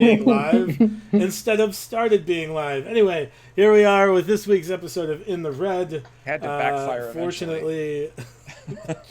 being live instead of started being live. Anyway, here we are with this week's episode of In the Red. Had to backfire eventually. Fortunately,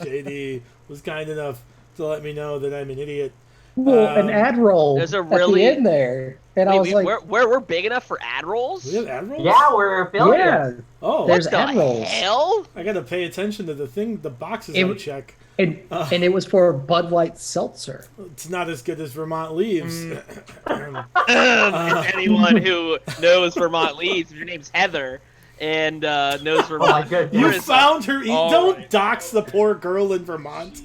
JD was kind enough to let me know that I'm an idiot. Well, an ad roll There's a at really- the end there, and I was like, we're big enough for ad rolls? We have ad rolls? Yeah, we're affiliates. "Yeah." Oh, There's What the ad rolls. hell? I gotta pay attention to the boxes It- I check. And it was for Bud Light Seltzer. It's not as good as Vermont Leaves. If anyone who knows Vermont Leaves, if your name's Heather and knows Oh my Vermont, goodness. You There is- found her. Oh Don't my dox the poor girl in Vermont.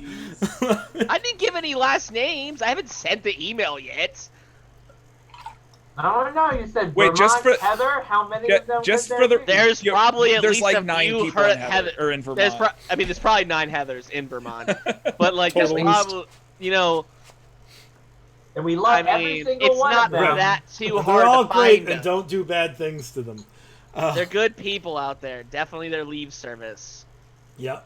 I didn't give any last names. I haven't sent the email yet. I don't know. You said Wait, Vermont, just for- Heather. How many Yeah, of them? just was for the- there? There's Yeah, probably at there's least like a 9 few people in Heather, or in There's Vermont. there's probably 9 Heathers in Vermont, but like there's Totally. probably And we love I every mean single it's one not of them. that too They're hard all to great find and them. don't do bad things to them. They're good people out there. Definitely their leave service. Yep.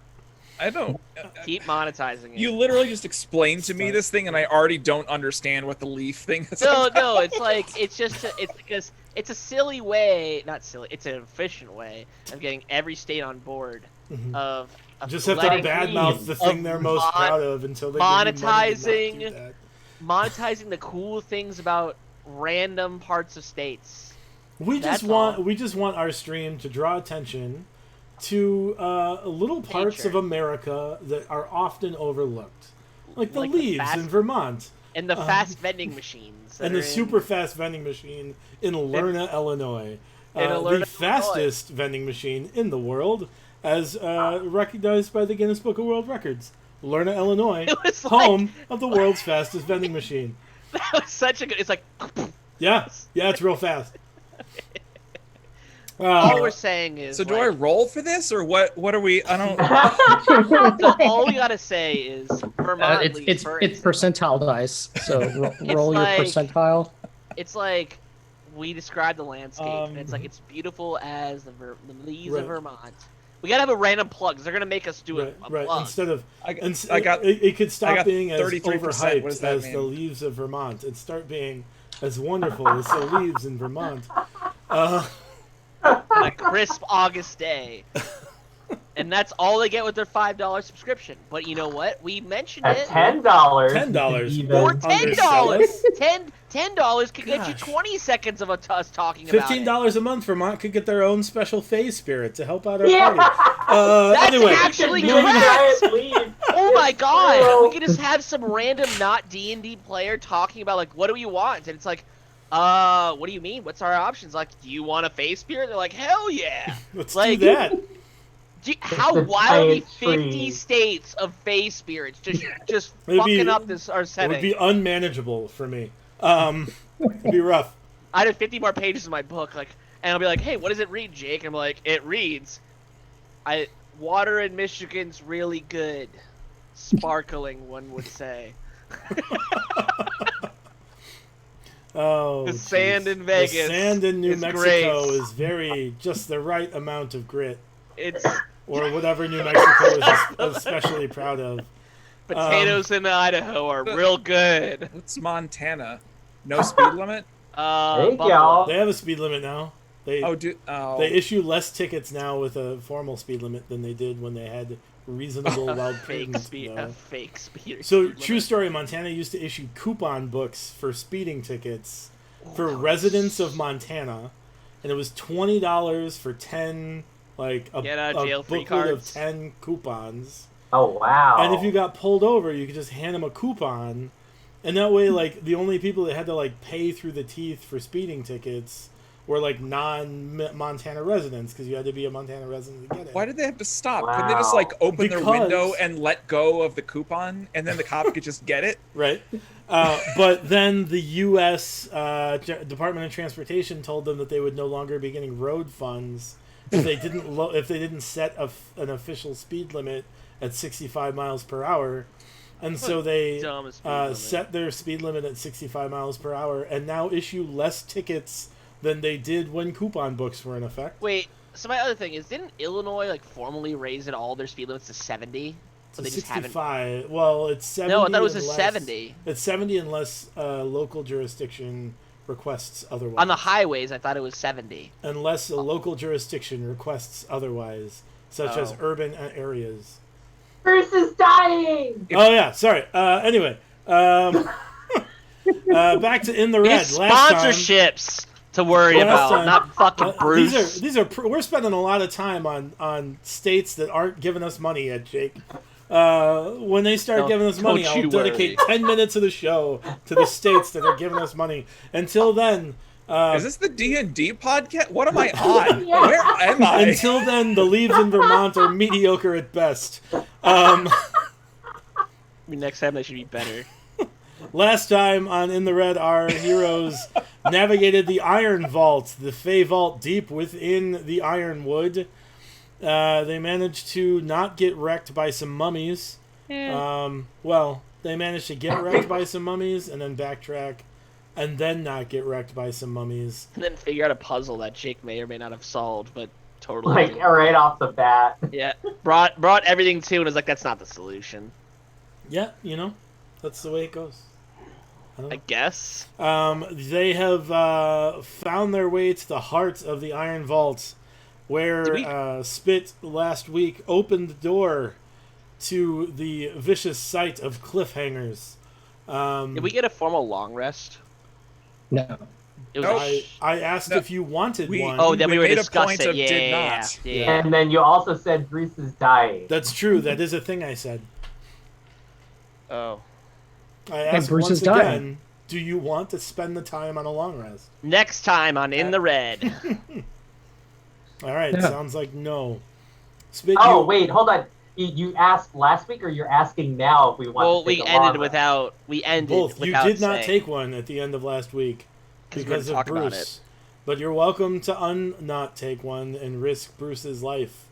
I don't. Keep monetizing it. You literally just explained to me this thing, and I already don't understand what the leaf thing is. No, it's like it's just it's because it's a silly way, not silly. It's an efficient way of getting every state on board Mhm. of Just have to letting- badmouth the thing they're most mon- proud of until they give you money to not monetizing- do that. monetizing the cool things about random parts of states. We That's just want all. our stream to draw attention to little parts Nature. of America that are often overlooked, like the Like the leaves fast- in Vermont And the fast vending machines. that and the are in- super fast vending machine in Lerna, Illinois. In The Lerna, fastest vending machine in the world, as recognized by the Guinness Book of World Records. Lerna, Illinois, It was home of the world's fastest vending machine. That was such a good. It's like Yeah, it's real fast. all we're saying is. So do like, I roll for this, or what? What are we? I don't. So all we gotta say is Vermont. It's leaves, it's for it's instance. percentile dice. So roll your like- percentile. It's like we describe the landscape, and it's Um, like it's beautiful as the leaves Right. of Vermont. We gotta have a random plug, 'cause they're gonna make us do Right, a right. plug. Instead of, I got- ins- I got- it could I stop got being as 33%. What does overhyped that as the mean? leaves of Vermont and start being as wonderful as the leaves in Vermont. Uh, On a crisp August day. And that's all they get with their $5 subscription. But you know what? We mentioned At it. $10. $10. Or Undersell $10. us. $10 could get you Gosh. 20 seconds of us talking about it. $15 a month, Vermont could get their own special phase spirit to help out our Yeah. party. That's Anyway, actually Be a correct. giant leaf. Oh my It's god! true. We could just have some random not D&D player talking about like, what do we want? And it's like, what do you mean? What's our options? Like, do you want a face spirit? They're like, hell yeah! let's like- do that. How the wildly giant 50 tree. states of face spirits just Maybe fucking up this our It setting. would be unmanageable for me. It'd be rough. I did 50 more pages in my book, like, and I'll be like, hey, what does it read, Jake? And I'm like, it reads, water in Michigan's really good. Sparkling, one would say. Oh, The sand jeez. in Vegas The sand in New is Mexico great. is very just the right amount of grit, It's or whatever New Mexico is especially proud of. potatoes in Idaho are real good. What's Montana? No speed limit? Thank Buffalo. y'all. They have a speed limit now. They Oh. they issue less tickets now with a formal speed limit than they did when they had reasonable wild Fake prudence. speed, though. a fake speed. So, speed true limit. story, Montana used to issue coupon books for speeding tickets for that was- residents of Montana, and it was $20 for 10, like, a, Get out of a jail free booklet cards. of 10 coupons. Oh, wow. And if you got pulled over, you could just hand them a coupon, and that way, like, the only people that had to, like, pay through the teeth for speeding tickets were, like, non-Montana residents, because you had to be a Montana resident to get it. Why did they have to stop? Couldn't they just like open their Because- window and let go of the coupon, and then the cop could just get it? Right. But then the U.S. Department of Transportation told them that they would no longer be getting road funds if they didn't set an official speed limit at 65 miles per hour, and so they Dumbest speed limit. set their speed limit at 65 miles per hour and now issue less tickets than they did when coupon books were in effect. Wait, so my other thing is, didn't Illinois like formally raise it all their speed limits to 70? So But they just haven't. 65. Well, it's 70. No, I thought it was a unless- 70. It's 70 unless local jurisdiction requests otherwise. On the highways, I thought it was 70. Unless a local jurisdiction requests otherwise, such as Oh. urban areas. Bruce is dying. Oh yeah, sorry. Anyway, back to In the Red. It's Last time, sponsorships to worry Last about, time- not fucking Bruce. these are we're spending a lot of time on states that aren't giving us money yet, Jake. When they start giving us money, don't I'll you dedicate worry. 10 minutes of the show to the states that are giving us money. Until then, Is this the D&D podcast? What am I on? Yeah. Where am I? until then, the leaves in Vermont are mediocre at best. Next time they should be better. Last time on In the Red, our heroes navigated the Iron Vault, the Fey Vault deep within the Ironwood. They managed to not get wrecked by some mummies. Well, they managed to get wrecked by some mummies and then backtrack and then not get wrecked by some mummies. And then figure out a puzzle that Jake may or may not have solved, but totally. Like right off the bat. Yeah. Brought everything to and was like, that's not the solution. Yeah, you know, that's the way it goes. I guess. They have found their way to the heart of the Iron Vault, where Did we- Spit last week opened the door to the vicious sight of cliffhangers. Did we get a formal long rest? No. It was Nope. I asked No, if you wanted we- one. Oh, then we were made a discussing. point of Yeah, did yeah, not. yeah, yeah. And then you also said Bruce is dying. That's true. That is a thing I said. Oh. I asked Bruce once is dying. again, do you want to spend the time on a long rest? Next time on In the Red. All right, Yeah. sounds like no. Spit, Oh, you, wait, hold on. You asked last week, or you're asking now if we want Well, to we take a long ended rest? without. We ended both. You without did not saying, take one at the end of last week 'cause we're because gonna of talk about Bruce. But you're welcome to not take one and risk Bruce's life.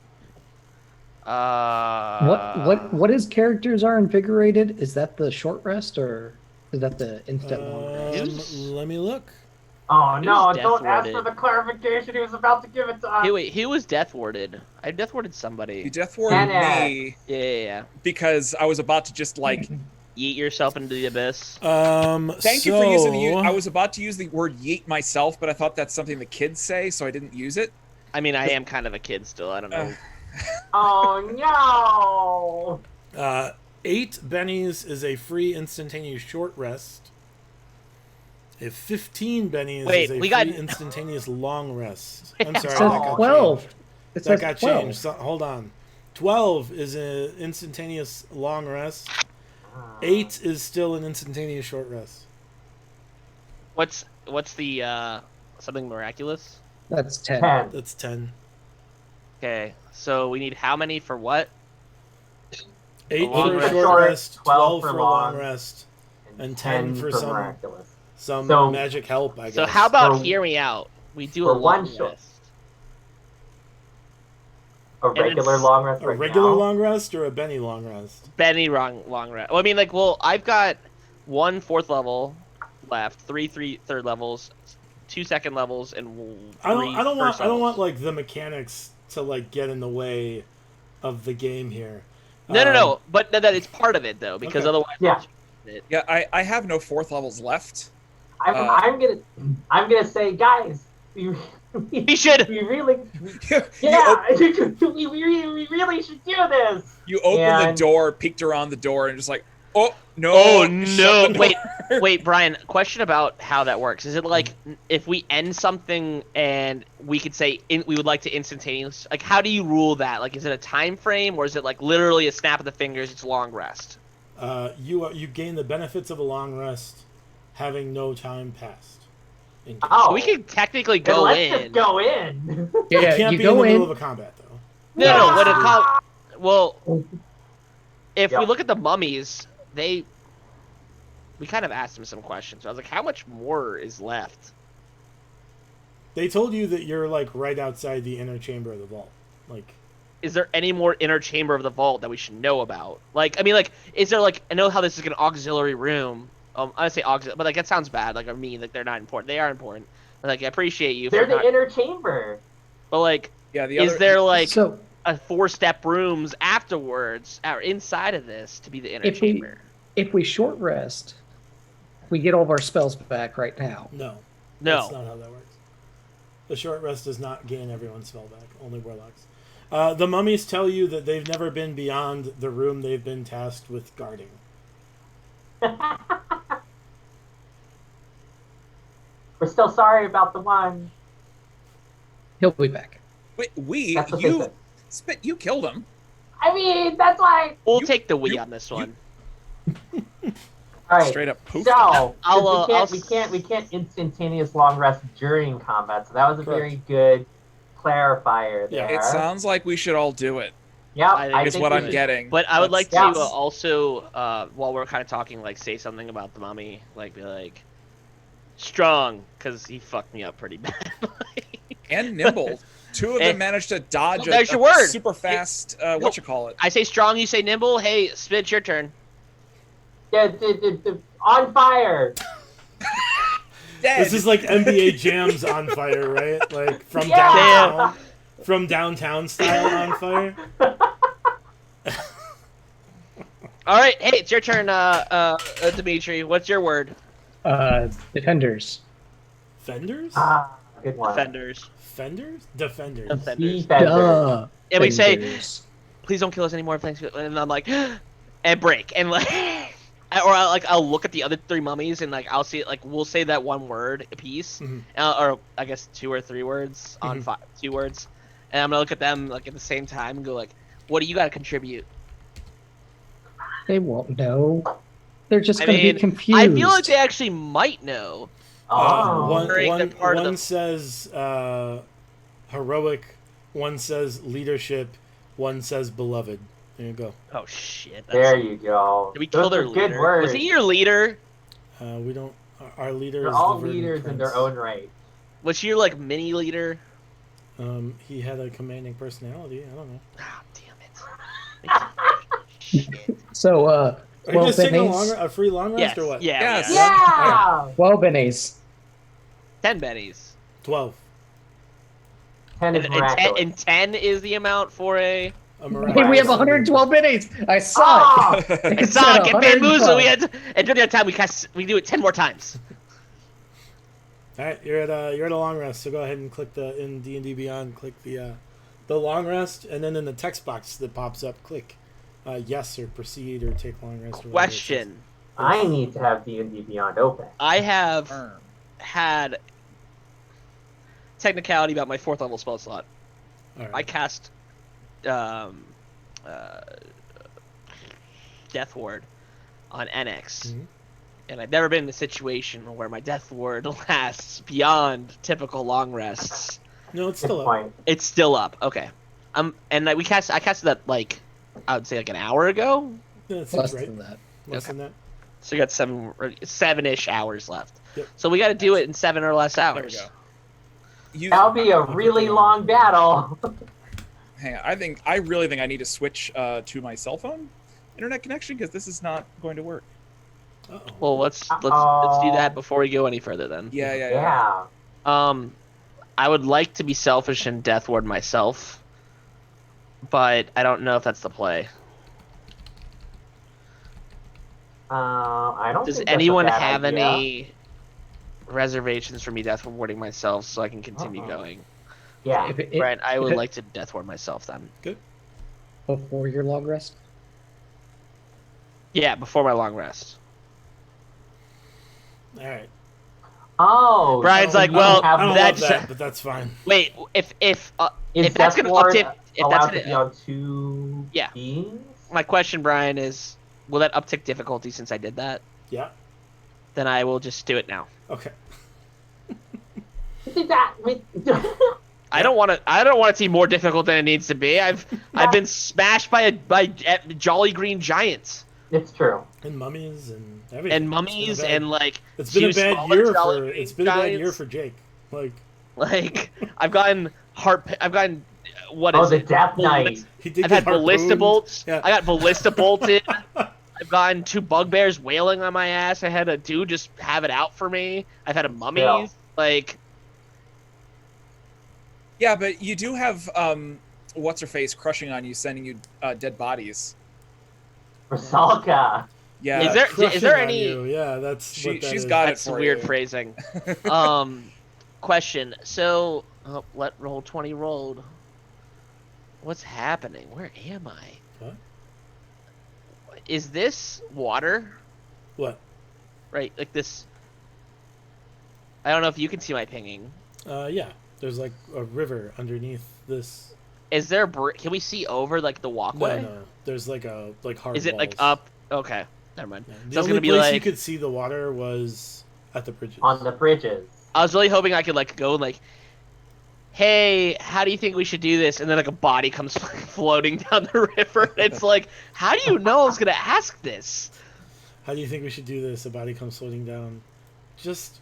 What his characters are invigorated? Is that the short rest or is that the instant long rest? Who's- Let me look. Oh, no, Who's don't ask death-warded? for the clarification. He was about to give it to us. Hey, wait, who was death warded? I death warded You somebody. death warded Kenneth. me Yeah. because I was about to just like Yeet yourself into the abyss. thank you for using the I was about to use the word yeet myself, but I thought that's something the kids say, so I didn't use it. I mean, I am kind of a kid still. I don't know. Oh, no. 8 bennies is a free instantaneous short rest. If 15 bennies Wait, is a we free got- instantaneous long rest. I'm It sorry, says that got 12. changed. It That says got 12. changed. So, hold on. 12 is an instantaneous long rest. 8 is still an instantaneous short rest. What's the something miraculous? That's 10. 10. That's 10. Okay, so we need how many for what? 8 long for a rest. short rest, 12 for for a long long. rest, and 10 for some- miraculous. some So- magic help, I guess. So how about For- hear me out? We do for a long one shot. rest. A regular it's long rest a right regular now? long rest or a Benny long rest? Benny long rest. Well, I mean, like, I've got 1 4th level left, 3 third levels, 2 second levels, and 3 I don't first want levels. like the mechanics to like get in the way of the game here. No. But that it's part of it though, because Okay. otherwise. Yeah. Yeah, I have no 4th levels left. I'm gonna say, guys, we We should. really, you, yeah, we really should do this. you open the And- door, peeked around the door, and just like, oh no! Oh shut no! the Wait, door. wait, Brian. Question about how that works. Is it like if we end something and we could say we would like to instantaneous? Like, how do you rule that? Like, is it a time frame or is it like literally a snap of the fingers? It's long rest. You gain the benefits of a long rest, having no time passed. Oh, So we could technically then go let's in. just go in. It Yeah, can't you be in go the middle in. of a combat though. No, what it Yeah. call? Well, if Yeah. we look at the mummies, we kind of asked them some questions. I was like, how much more is left? They told you that you're like right outside the inner chamber of the vault. Like, Is there any more inner chamber of the vault that we should know about? Like, I mean, like, is there like, I know how this is an auxiliary room. I say auxiliary, but like that sounds bad. Like, I mean, like they're not important. They are important. But, like, I appreciate you. They're for the not, inner chamber. but like, Yeah, the is other. there like So a 4-step rooms afterwards or inside of this to be the inner If we- chamber? if we short rest, we get all of our spells back right now. no. That's No. not how that works. The short rest does not gain everyone's spell back, only warlocks. The mummies tell you that they've never been beyond the room they've been tasked with guarding. We're still sorry about the one. He'll be back. Wait, That's what they you said. Spit, you killed him. I mean, that's why. We'll You- take the we you- on this you- one. All right. Straight up poof. So I'll, we can't instantaneous long rest during combat. So that was a Correct. very good clarifier Yeah. there. It sounds like we should all do it. Yep, I think Is think what we I'm should. getting. But I would like to Yes. also, while we're kind of talking, like say something about the mummy, like be like strong, because he fucked me up pretty bad. And nimble. Two of Eh. them managed to dodge Well, there's a your word. super fast. Nope. What you call it? I say strong, you say nimble. Hey, Spit, it's your turn. On fire. Dead. This is like NBA Jams on fire, right? Like from Yeah. downtown style on fire. All right, hey, it's your turn, Dimitri. What's your word? Defenders. Fenders? Ah, good one. Defenders. Fenders? Defenders. Defenders. Defender. Duh. And we say, Defenders. please don't kill us anymore. Thanks. And I'm like, and break, and like, or I'll look at the other three mummies and like I'll see like we'll say that one word a piece, Mhm. or I guess 2 or 3 words on Mhm. 2 words, and I'm gonna look at them like at the same time and go like, what do you got to contribute? They won't know. They're just I going to mean, be confused. I feel like they actually might know. Oh. one During the part of one the- says heroic, one says leadership, one says beloved. There you go. Oh shit! There you go. Did we Those kill their are good leader? words. Was he your leader? We don't. Our leader They're is all the Verdant leaders in their Prince. own right. Was she your like mini leader? He had a commanding personality. I don't know. Ah, damn it! Shit. So, Are you well, just taking Benny's, a free long rest Yes. or what? Yeah. Yes. Yeah. well, Benny's. 10 bennies. 12. 10 is And miraculous. 10 is the amount for a. A Hey, we have 112 bennies. I saw Oh! it. It's said not get 112. bamboozled. We had and during that time we do it 10 more times. All right, you're at a long rest. So go ahead and click in D&D Beyond. Click the long rest, and then in the text box that pops up, click yes or proceed or take long rest. Or whatever it says. Question: I need to have D&D Beyond open. I have Burn. had technicality about my 4th level spell slot. All right. I cast Death Ward on NX, Mhm. and I've never been in a situation where my Death Ward lasts beyond typical long rests. No, it's Good still up. point. It's still up. Okay. And like I casted that like I would say like an hour ago. Yeah, that Less seems right. than that. Less Okay. than that. So you got 7-ish hours left. Yep. So we got to do it in 7 or less There we hours. go. You, That'll be a really long battle. Hang on. I really think I need to switch to my cell phone internet connection because this is not going to work. Uh-oh. Well, let's do that before we go any further then. Yeah. Yeah. I would like to be selfish and Death Ward myself, but I don't know if that's the play. I don't Does think that's a anyone bad have idea. any reservations for me Death Warding myself so I can continue Uh-uh. going? Yeah. If it, Right, I would if it- like to Death Ward myself then. before your long rest. Yeah, before my long rest. All right. Oh. Brian's so like, you well, have I don't that's- love that, but that's fine. Wait, if Is if that's Death gonna Ward update, if allowed that's to be gonna, on 2 Yeah. beings? my question, Brian, is will that uptick difficulty since I did that? Yeah. Then I will just do it now. Okay. Did that I don't want to. I don't want it to be more difficult than it needs to be. I've been smashed by jolly green giants It's true. And mummies and everything. and mummies and like it's been a two bad smaller year jolly for green it's been a bad year giants. for Jake. Like I've gotten what is Oh, the it? Death Knight. he did I've get had ballista harpooned. bolts. Yeah. I got ballista bolted. I've gotten 2 bugbears wailing on my ass. I had a dude just have it out for me. I've had a mummy. Yeah. Like Yeah, but you do have what's her face crushing on you, sending you dead bodies. Rusalka. Yeah. Is there Crushing there on any? you. Yeah, that's what that She's is. got it That's for weird you. phrasing. Question. So, let roll 20 rolled. What's happening? Where am I? What? Is this water? What? Right, like this. I don't know if you can see my pinging. Yeah. There's like a river underneath this. Is there? Can we see over like the walkway? No. There's like hard. Is it like walls. up? Okay, never mind. Yeah. So The I was only gonna be place you like, could see the water was at the bridges. On the bridges. I was really hoping I could like go like, hey, how do you think we should do this? And then like a body comes floating down the river. It's like, how do you know I was gonna ask this? How do you think we should do this? A body comes floating down. Just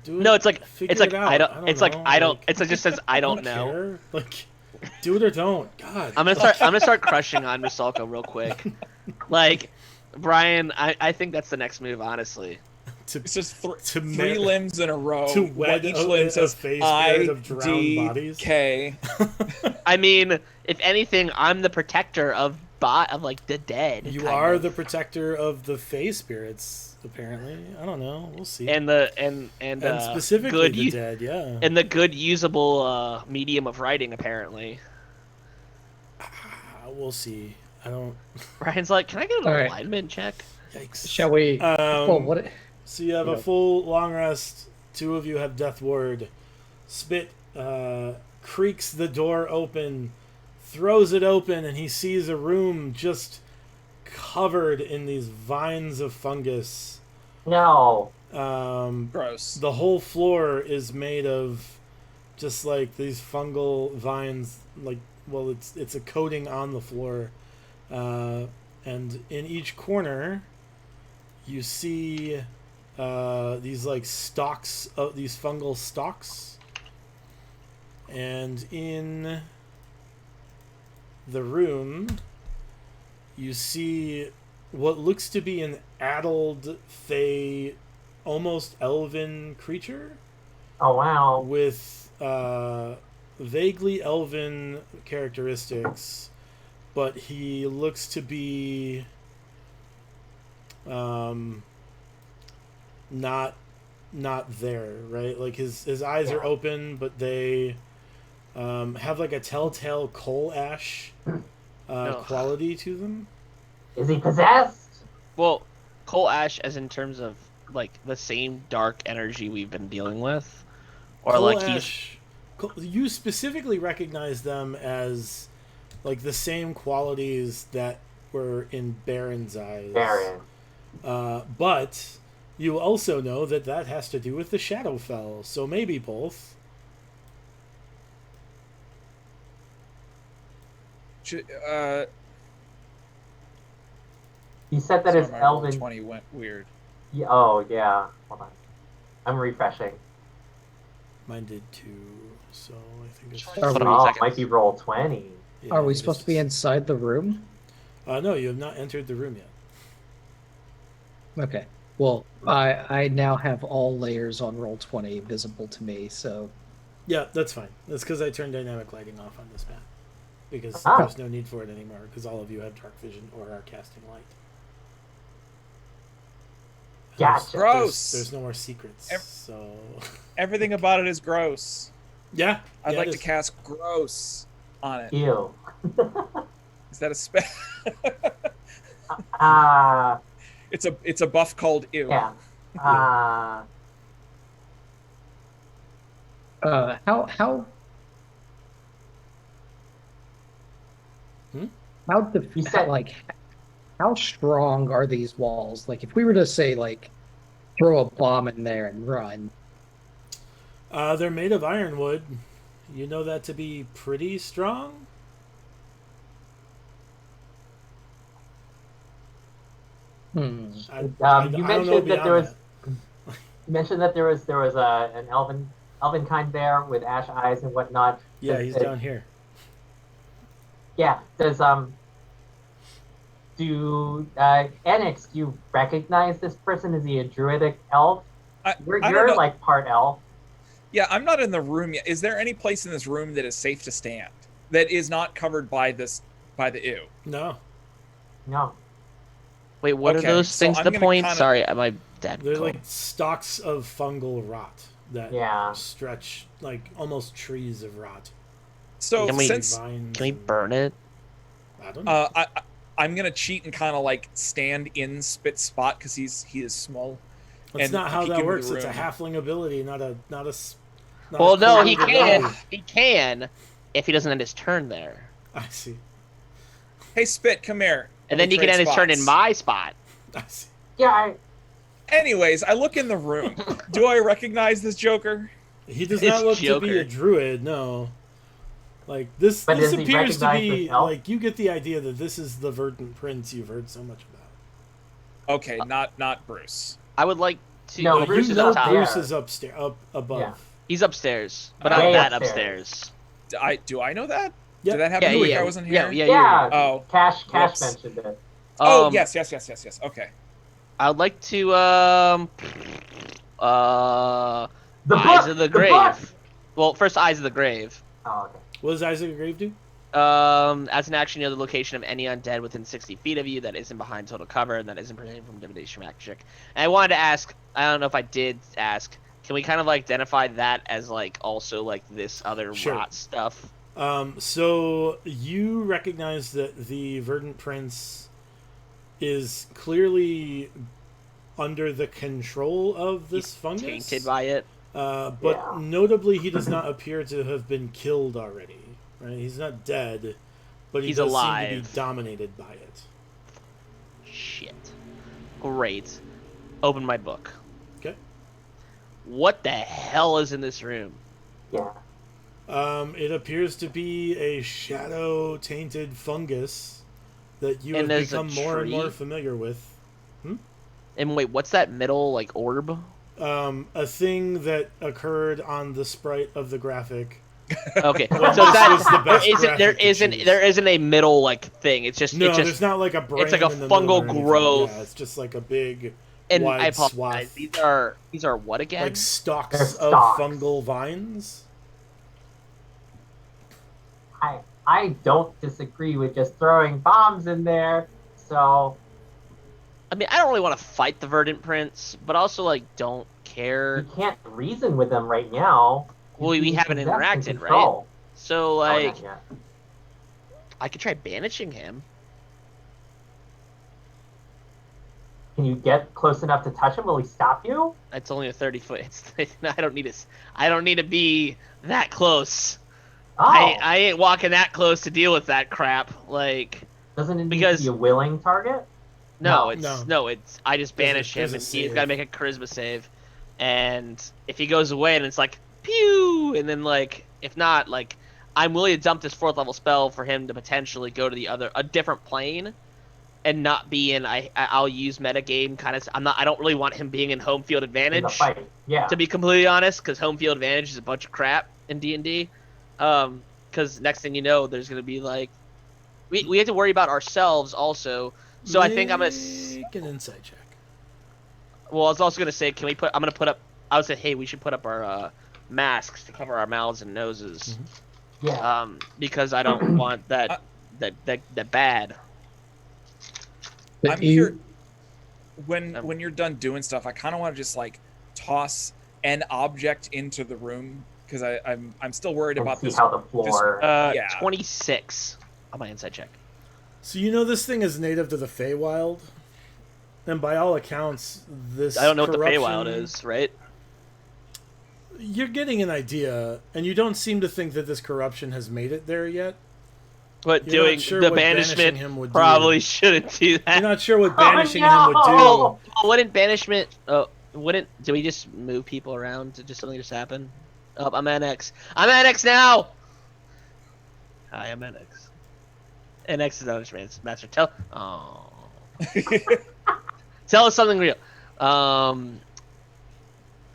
do it. No, it's like Figure it's like it out. I don't. It's like know. I don't. Like, It's like just says I don't know. care. Like, do it or don't. God. I'm gonna start crushing on Rusalka real quick. Like, Brian, I think that's the next move, honestly. It's just To three ma- limbs in a row. to wed each a- limb a says face spirit of drowned bodies. IDK. I mean, if anything, I'm the protector of like the dead. You kind are of. the protector of the Fey spirits, apparently. I don't know. We'll see. and specifically good the dead, yeah. and the good usable medium of writing, apparently. We'll see. I don't. Brian's like, can I get an All right. alignment check? Yikes. Shall we? well, what? So you have you a know. full long rest. Two of you have death ward. Spit creaks the door open, throws it open, and he sees a room just covered in these vines of fungus. No. Gross. The whole floor is made of just like these fungal vines. Like, well, it's a coating on the floor, and in each corner, you see these like stalks of these fungal stalks, and in the room, you see what looks to be an addled, fey, almost elven creature Oh wow. with vaguely elven characteristics, but he looks to be not there, right? Like his eyes are open, but they have like a telltale coal ash quality to them. Is he possessed? Well, coal ash, as in terms of like the same dark energy we've been dealing with, or Coal like he's ash, you specifically recognize them as like the same qualities that were in Baron's eyes. Baron. But you also know that that has to do with the Shadowfell, so maybe both. He said that his my elven. 20 went weird. Yeah, oh yeah. Hold on. I'm refreshing. Mine did too, so I think it's. Are we, Hold on. Oh, it seconds. might be roll 20. Yeah, are I we think supposed to it's- be inside the room? No, you have not entered the room yet. Okay. Well, I now have all layers on roll 20 visible to me, so Yeah, that's fine. That's because I turned dynamic lighting off on this map. Because Ah. there's no need for it anymore, because all of you have dark vision or are casting light. And Gotcha. Gross. There's no more secrets, Ev- so... Everything about it is gross. yeah. I'd yeah, like it to is. cast gross on it. Ew. Is that a spell? Ah, It's a buff called ew. yeah. how Hmm? You said- how strong are these walls? Like, if we were to say, like, throw a bomb in there and run, They're made of ironwood. You know that to be pretty strong? I You don't know mentioned that there beyond was. You mentioned that there was an elven kind there with ash eyes and whatnot. Yeah, Does- he's down here. Yeah. Does do Anix, do you recognize this person? Is he a druidic elf? I You're don't know. like part elf. Yeah, I'm not in the room yet. Is there any place in this room that is safe to stand that is not covered by the ew? No. No. Wait, what Okay, are those so things? I'm The gonna point? kinda- Sorry, my dad. They're called. like stalks of fungal rot that Yeah. stretch like almost trees of rot. So Can we- since Vines Can we and- burn it? I don't know. I'm gonna cheat and kind of like stand in Spit's spot because he is small. That's and not how peek that into the works. It's a room. halfing ability, not a not Well, a no, he coordinated can. ability. He can, if he doesn't end his turn there, I see. Hey, Spit, come here. and Let then me he can trade end his turn in spots. my spot. I see. Yeah, Anyways, I look in the room. Do I recognize this Joker? He does It's not look to be Joker. a druid, no. Like this But this does he appears to recognize be his elf? like you get the idea that this is the Verdant Prince you've heard so much about. Okay, not Bruce. I would like to. No, Like, Bruce you is know up there. Bruce is upstairs, up above. Yeah. He's upstairs, but Way not that upstairs. upstairs. Do I know that? Yep. Did that happen Yeah, the week yeah, I wasn't yeah, here? yeah. Oh. Cash Whoops. mentioned it. Oh, Um, yes. Okay. I would like to The Eyes book! of the book! Grave. Well, first Eyes of the Grave. Oh, okay. What does Isaac Grave do? As an action, you know the location of any undead within 60 feet of you that isn't behind total cover and that isn't protected from divination magic. And I wanted to ask, I don't know if I did ask, can we kind of like identify that as like also like this other Sure. rot stuff? So you recognize that the Verdant Prince is clearly under the control of this He's fungus. tainted by it. But Yeah. notably, he does not appear to have been killed already. Right? He's not dead, but he He's does seem to alive. be dominated by it. Shit. Great. Open my book. Okay. What the hell is in this room? Yeah. It appears to be a shadow-tainted fungus that you And have there's a become more and more tree? familiar with. And wait, what's that middle like orb? A thing that occurred on the sprite of the graphic. Okay, so Well, that this is the best there graphic to isn't choose. there isn't a middle like thing. It's just No, it's just there's not like a brain. like a in the fungal middle or anything. growth. Yeah, it's just like a big, and wide I apologize. swath. These are what again? like stalks They're of stalks. fungal vines. I don't disagree with just throwing bombs in there. So I mean, I don't really want to fight the Verdant Prince, but also like don't care. you can't reason with them right now. Well, we He's haven't possessed and interacted, right? controlled. So Oh, like, not yet. I could try banishing him. Can you get close enough to touch him? Will he stop you? It's only a 30-foot. I don't need to. I don't need to be that close. Oh, I ain't walking that close to deal with that crap. Like, doesn't it need because- to be a willing target? no, No. it's No. it's. I just banish There's him, a and he's save. got to make a charisma save. And if he goes away, and it's like pew, and then like if not, like I'm willing to dump this 4th level spell for him to potentially go to a different plane, and not be in. I'll use metagame kind of. I don't really want him being in home field In the advantage. fight. Yeah. To be completely honest, because home field advantage is a bunch of crap in D&D. Because next thing you know, there's gonna be like, we have to worry about ourselves also. So I think I'm gonna. Make an insight check. Well, I was also gonna say, can we put? I'm gonna put up. I would say, hey, we should put up our masks to cover our mouths and noses. Yeah. Because I don't want that bad. But I'm you- here. When you're done doing stuff, I kind of want to just like toss an object into the room because I'm still worried And about see this. how the floor. Yeah. 26 on my inside check. So you know this thing is native to the Feywild, and by all accounts, this I don't know what the corruption- Feywild is, right? You're getting an idea, and you don't seem to think that this corruption has made it there yet. But You're not doing sure the what banishing banishment him would do. probably shouldn't do that. You're not sure what Oh, banishing him would do. no! Oh, wouldn't banishment? Do we just move people around to just something just happen? Oh, I'm NX. I'm NX now. Hi, I'm NX. NX is Banishment Master. Oh. Tell us something real.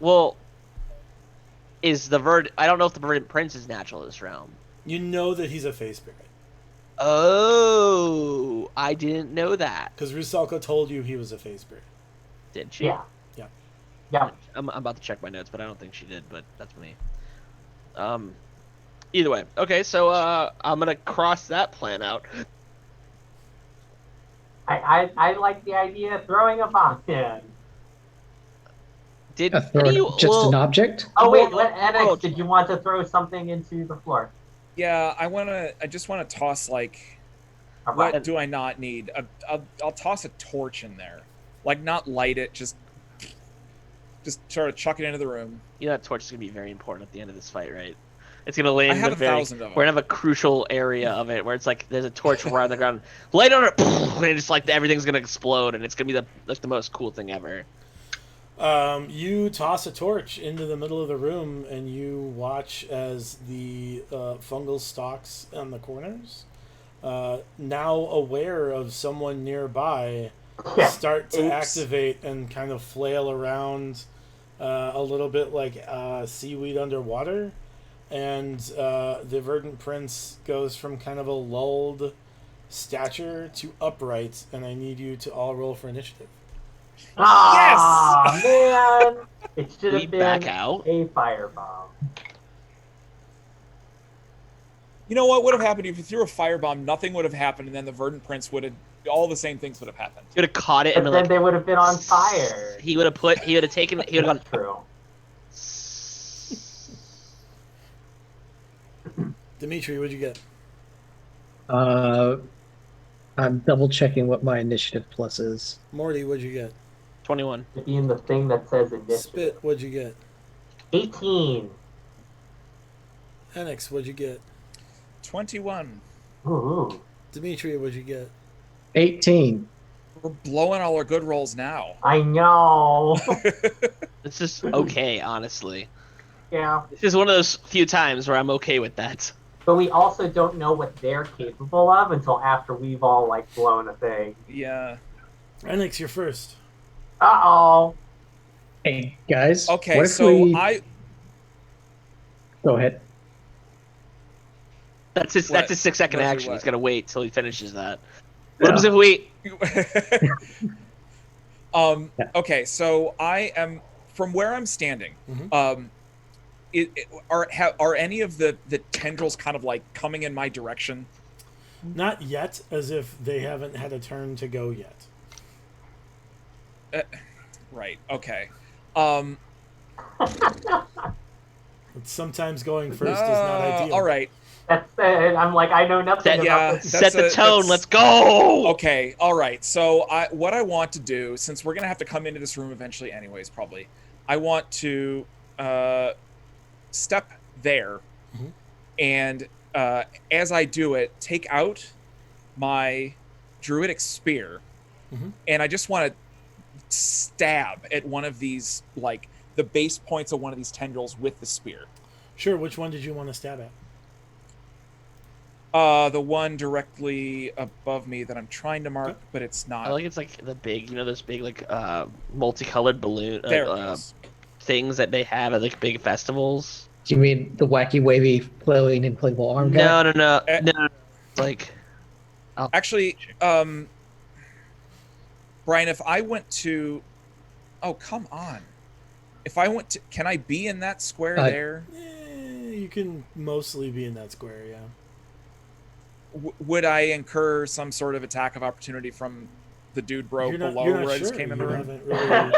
Well, is the I don't know if the Verdant Prince is natural to this realm. You know that he's a Fey spirit Oh, I didn't know that. because Rusalka told you he was a Fey spirit. Did she? Yeah. Yeah. Yeah. I'm about to check my notes, but I don't think she did. But that's me. Either way, okay. So I'm gonna cross that plan out. I like the idea of throwing a bomb in. Did Throw any, just an object? Oh wait, Well, Annex, did you want to throw something into the floor? Yeah, I just want to toss like. All What right. do I not need? I'll toss a torch in there, like not light it, just sort of chuck it into the room. You know that torch is gonna be very important at the end of this fight, right? It's gonna land I have in a very. 1,000 of them. We're gonna have a crucial area of it where it's like there's a torch right on the ground. Light on it, and it's like everything's gonna explode, and it's gonna be the most cool thing ever. You toss a torch into the middle of the room, and you watch as the fungal stalks on the corners, now aware of someone nearby, Yeah. start to Oops. activate and kind of flail around a little bit like seaweed underwater. And the Verdant Prince goes from kind of a lulled stature to upright, and I need you to all roll for initiative. Ah, man! It should We have been back out. a firebomb. You know what would have happened if you threw a firebomb? Nothing would have happened, and then the Verdant Prince would have. All the same things would have happened. He would have caught it and But been then like. they would have been on fire. He would have taken. He would have That's true. Dimitri, what'd you get? I'm double checking what my initiative plus is. Morty, what'd you get? 21. To be in the thing that says initiative. Spit, what'd you get? 18. Annex, what'd you get? 21. Ooh. Dimitri, what'd you get? 18. We're blowing all our good rolls now. I know. It's just okay, honestly. Yeah. This is one of those few times where I'm okay with that. But we also don't know what they're capable of until after we've all, like, blown a thing. Yeah. Annex, you're first. Uh-oh. Hey, guys. Okay, what if so we... I. Go ahead. That's his. What? That's his 6-second What? action. What? He's gotta wait till he finishes that. Yeah. What happens if we? Okay, so I am from where I'm standing. Mhm. Are any of the tendrils kind of like coming in my direction? Not yet, as if they haven't had a turn to go yet. Right. Okay. But sometimes going first is not ideal. All right. That's I'm like, I know nothing That- about yeah, this. Set the That's tone. Let's go. Okay. All right. So what I want to do, since we're gonna have to come into this room eventually, anyways, probably, I want to step there, Mhm. and as I do it, take out my druidic spear, Mhm. and I just want to stab at one of these, like the base points of one of these tendrils with the spear. Sure, which one did you want to stab at? The one directly above me that I'm trying to mark, but it's not. I like it's like the big, those big like multicolored balloon There it is. things that they have at like big festivals. Do you mean the wacky, wavy, flailing inflatable arm guy? No. Eh. No. Like Actually, Brian, if I went to, oh come on, if I went to, can I be in that square there? You can mostly be in that square, yeah. Would I incur some sort of attack of opportunity from the dude bro below you're not where I sure. just came in the You room? haven't really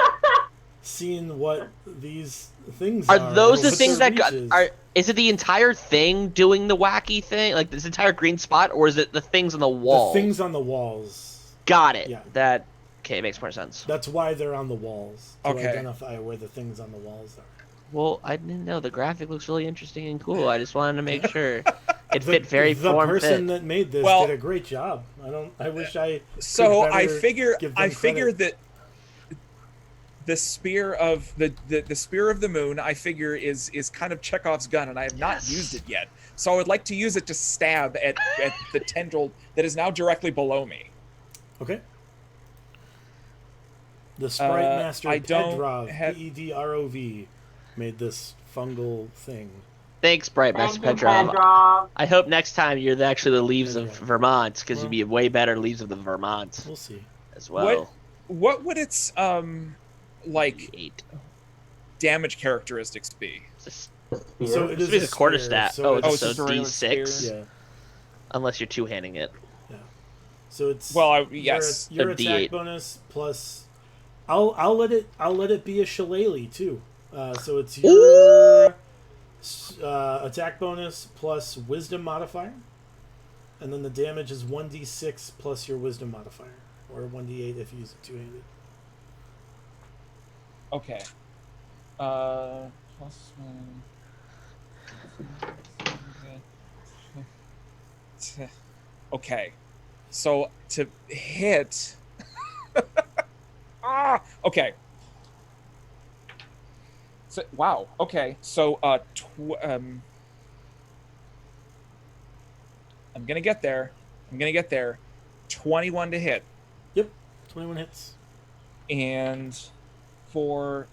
seen what these things are. are those the what things their that got reach is. are? Is it the entire thing doing the wacky thing, like this entire green spot, or is it the things on the wall? The things on the walls. Got it. Yeah. That okay, it makes more sense. That's why they're on the walls. To Okay. identify where the things on the walls are. Well, I didn't know the graphic looks really interesting and cool. I just wanted to make sure it The- fit very The form person fit. that made this Well- did a great job. I wish I So could I better figure give them that credit. the spear of the spear of the moon, I figure is kind of Chekhov's gun, and I have not Yes. used it yet. So I would like to use it to stab at the tendril that is now directly below me. Okay. The Sprite Master I don't Pedrov, have- Pedrov, made this fungal thing. Thanks, Bright Master Thank you, Petrov. Pedro. I hope next time you're actually the leaves of Pedro. Vermont, because Well- you'd be way better leaves of the Vermont We'll see. as well. What would its like 8. damage characteristics be? It's The spear. So it This is is a quarter spear, stat. so Oh, it's- it's it's so a regular D6. spear. Yeah. Unless you're two-handing it. So it's Well, yes. your A attack D8. bonus plus. I'll let it be a shillelagh too. So it's your attack bonus plus wisdom modifier, and then the damage is 1d6 plus your wisdom modifier, or 1d8 if you use it two-handed. Okay. Plus one. Okay. So to hit. Okay. So, wow. Okay. So I'm gonna get there. 21 to hit, Yep, 21 hits. and for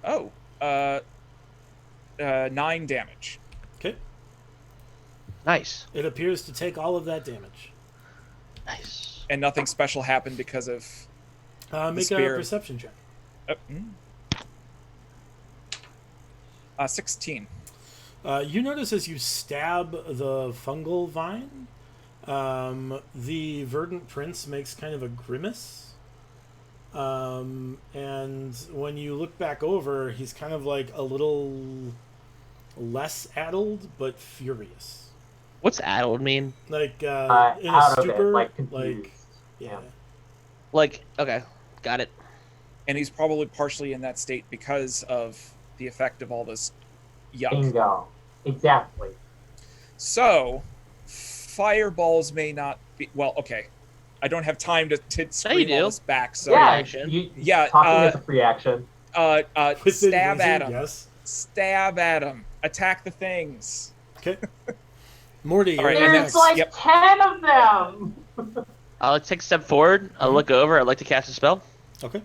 9 damage. Okay, Nice. it appears to take all of that damage. Nice. And nothing special happened because of Make a spear. perception check. 16. You notice as you stab the fungal vine, the verdant prince makes kind of a grimace. And when you look back over, he's kind of like a little less addled, but furious. What's addled mean? Like in a Out of stupor. it, like confused. Yeah. Like, okay, got it. And he's probably partially in that state because of the effect of all this yuck. Bingo. Exactly. So, fireballs may not be... Well, okay. I don't have time to scream do. all this back, so... Yeah, action. Talking is a free action. With stab advantage, at him. Yes. Stab at him. Attack the things. Okay. Morty, All you're right, and There's next. like Yep. 10 of them! I'll take a step forward. I'll look over. I'd like to cast a spell. Okay.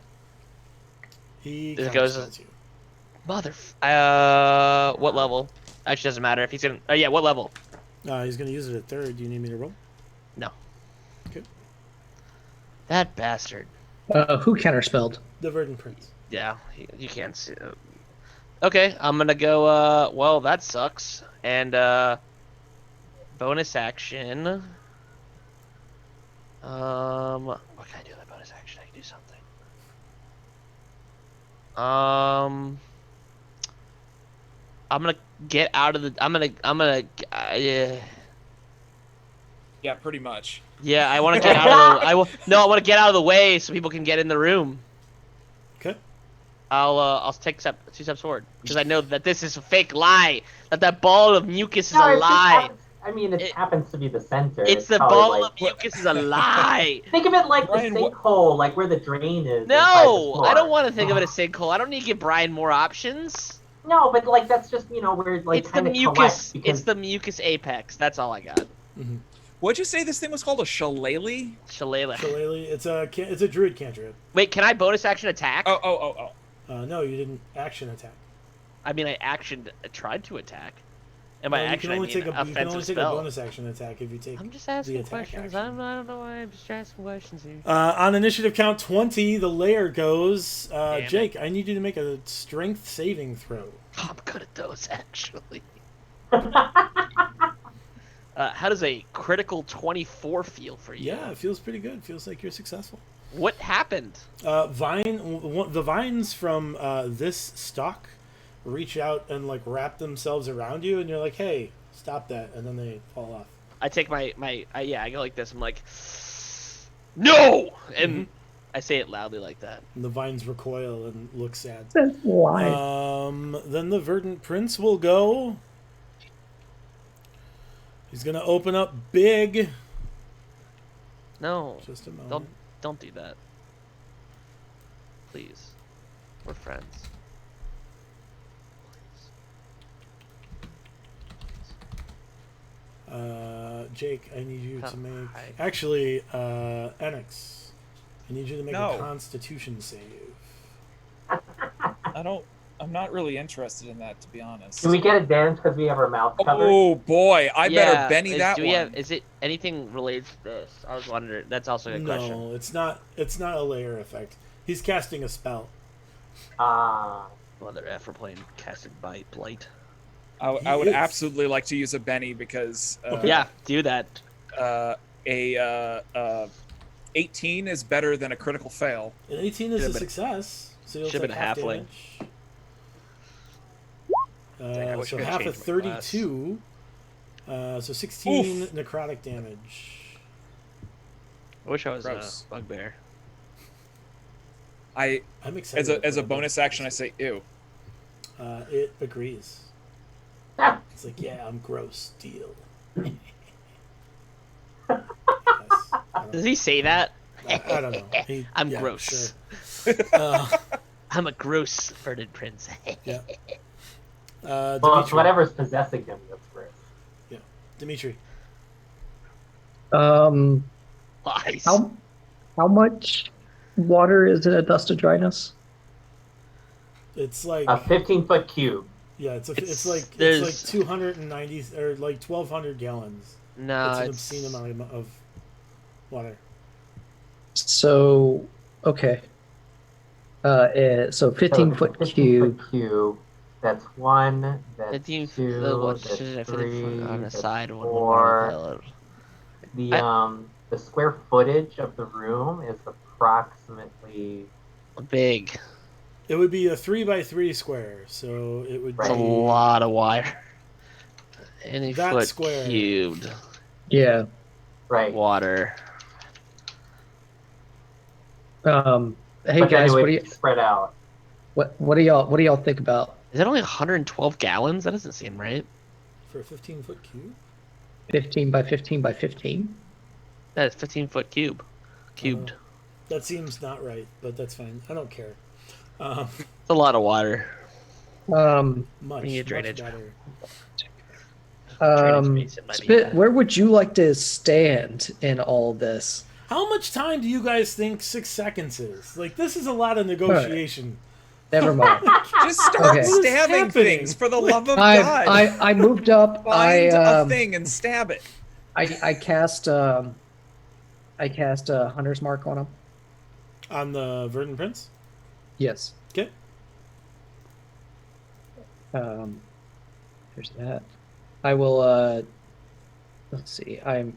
He It goes- counterspells you. What level? Actually, doesn't matter if he's gonna. Yeah, what level? He's going to use it at third. Do you need me to roll? No. Okay. That bastard. Who counterspelled? The verdant prince. Yeah, you can't see. Okay, I'm gonna go. Well, that sucks. And bonus action. What can I do with bonus action? I can do something. I'm gonna get out of the. I'm gonna. Yeah, pretty much. Yeah, I want to get out of the. I want to get out of the way so people can get in the room. Okay. I'll take two steps forward because I know that this is a fake lie. That ball of mucus is No, a it just lie. happens- I mean, it happens to be the center. It's the probably ball like, of mucus is a lie. Think of it like Brian, the what- sinkhole, like where the drain is. inside the No, floor. I don't want to think of it as sinkhole. I don't need to give Brian more options. No, but like that's just where like It's the kind of mucus. because It's the mucus apex. That's all I got. What'd you say this thing was called? A shillelagh? Shillelagh. Shillelagh, it's a druid cantrip. Wait, can I bonus action attack? Oh. No, you didn't action attack. I mean, I tried to attack. And by You action, can I only mean take a offensive spell. bonus action attack if you take. I'm just asking attack questions. action. I don't know why I'm just asking questions here. On initiative count 20, the layer goes. Damn Jake, I need you to make a strength saving throw. I'm good at those, actually. How does a critical 24 feel for you? Yeah, it feels pretty good. Feels like you're successful. What happened? The vines from this stalk reach out and like wrap themselves around you, and you're like, "Hey, stop that!" And then they fall off. I take I go like this. I'm like, no! And I say it loudly like that. And the vines recoil and look sad. That's why. Then the verdant prince will go. He's gonna open up big. No, Just a moment. don't do that. Please, we're friends. Jake, I need you to Oh, make. hi. Actually, Enix, I need you to make a No. Constitution save. I'm not really interested in that, to be honest. Do we get advantage because we have our mouth covered? Oh boy, I better Benny that one. Is it anything related to this? I was wondering. That's also a good question. No, it's not. It's not a layer effect. He's casting a spell. Mother F, we're playing casted by Blight. I He would is. absolutely like to use a Benny because Okay. Yeah, do that. 18 is better than a critical fail. And 18 is a Should've been- success. So you'll should've take been a half halfling. Dang, I wish so I could half change of my class. 32. So 16 Oof. necrotic damage. I wish I was Gross. a bugbear. I I'm excited. as to a play bonus action, I say ew. It agrees. Ah. It's like, yeah, I'm gross. Deal. Does he say that? I don't know. I'm yeah, gross. Sure. I'm a gross birded prince. Yeah. Well, it's Dimitri. whatever's possessing him that's great. Dimitri. Lies. How much water is in a dust of dryness? It's like A 15-foot cube. yeah, it's It's- like there's- 290 or like 1,200 gallons. No, It's an it's obscene amount of water. So, okay. So 15-foot cube. Cube. That's 1. That's 15 2. what's That's 3 on the that's side one 4. The square footage of the room is approximately. big. It would be a 3x3 square, so it would It's be a lot of wire. Any That foot square. cubed Yeah. Right. water. Hey but then guys, it what would do you spread out. what do y'all think about Is that only 112 gallons? That doesn't seem right. for a 15-foot cube. 15 by 15 by 15? That's 15-foot cubed. That seems not right, but that's fine. I don't care. It's a lot of water. Much, We need much drainage. better. Drainage basin might be Spit, bad. where would you like to stand in all this? How much time do you guys think 6 seconds is? Like, this is a lot of negotiation. Never mind. Just start Okay. What is stabbing happening? things for the love of God. I moved up. Find a thing and stab it. I cast Hunter's Mark on him. On the Verdant Prince? Yes. Okay. There's that. I will. Let's see. I'm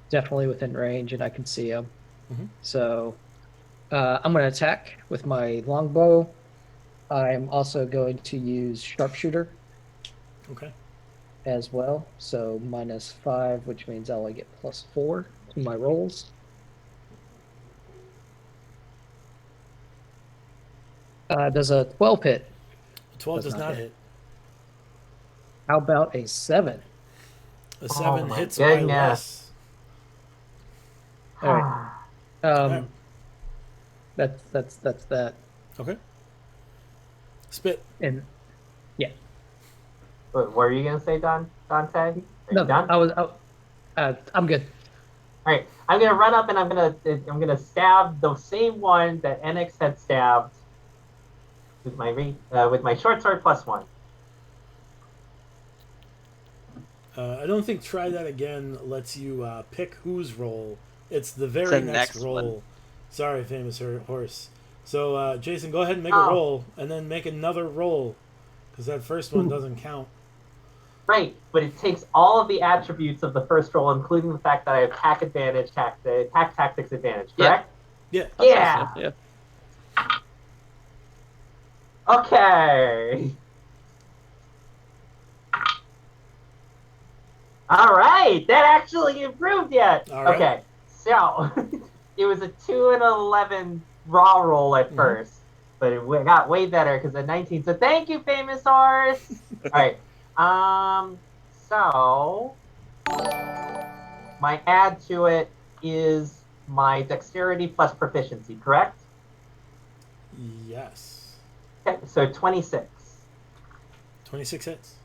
definitely within range, and I can see him. Mhm. So, I'm going to attack with my longbow. I'm also going to use sharpshooter Okay. as well. So -5, which means I'll get +4 to my rolls. Does a 12 hit? 12 Does does not not hit. hit. How about a 7? A 7 my hits by goodness. less. All right. Alright. That's that. Okay. Spit. And What were you gonna say, Dante? Are you no, done? I'm good. All right, I'm gonna run up and I'm gonna stab the same one that Enix had stabbed with my short sword +1. I don't think try that again lets you pick whose roll. It's the very the next next roll. one. Sorry, famous horse. So, Jason, go ahead and make a Oh. roll, and then make another roll, because that first one doesn't count. Right, but it takes all of the attributes of the first roll, including the fact that I have attack advantage, attack tactics advantage. Yeah. Correct? Yeah. Yeah. Yeah. Okay. All right, that actually improved yet. All right. Okay, so it was a 2 and 11 raw roll at first, but it got way better because of 19. So thank you, famous horse. All right. So my add to it is my dexterity plus proficiency, correct? Yes. Okay, so 26. 26 hits.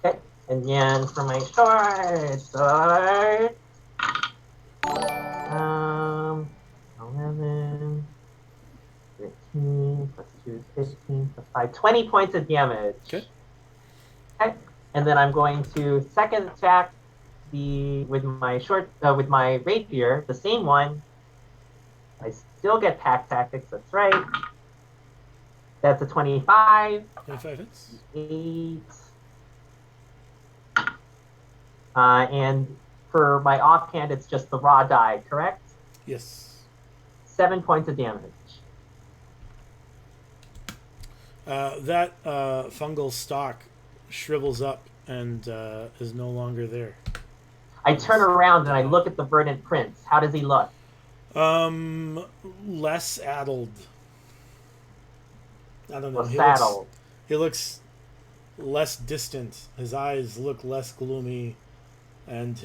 Okay, and then for my short sword, 11, 13, plus 2 is 15, plus 5, 20 points of damage. Okay. Okay, and then I'm going to second attack with my rapier, the same one. I still get pack tactics, that's right. That's a 25. 25 hits. 8. And for my offhand, it's just the raw die, correct? Yes. 7 points of damage. That fungal stalk shrivels up and is no longer there. I turn around and I look at the verdant prince. How does he look? Less addled. I don't know. Well, saddled. He looks less distant. His eyes look less gloomy, and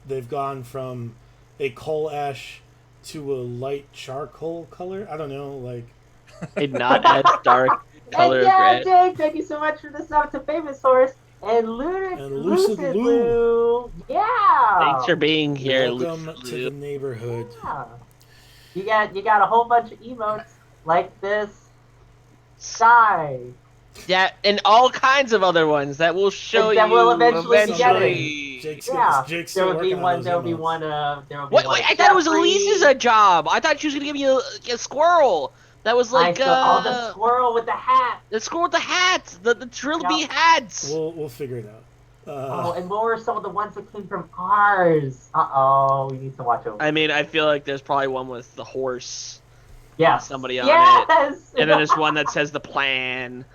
they've gone from a coal ash to a light charcoal color. I don't know, like A not as dark color And of yeah, red. Jake, thank you so much for the sub to Famous Horse and Lucid Lou. Yeah. Thanks for being here, welcome Lucid to Lou. the neighborhood. Yeah. You got a whole bunch of emotes like this. Shy. Yeah, and all kinds of other ones that we'll show That you will eventually be eventually. Jake's Yeah. Jake's There still will be working on one. those There will be emotes. one. There will be Wait, one. I thought it was Jeffrey. Elise's job. I thought she was gonna give me a squirrel. That was like I saw the squirrel with the hat. the squirrel with the hats, the Trilby Yep. hats. We'll figure it out. Oh, and what were some of the ones that came from ours? We need to watch over. I mean, I feel like there's probably one with the horse, Yes. somebody on yes! and then there's one that says the plan.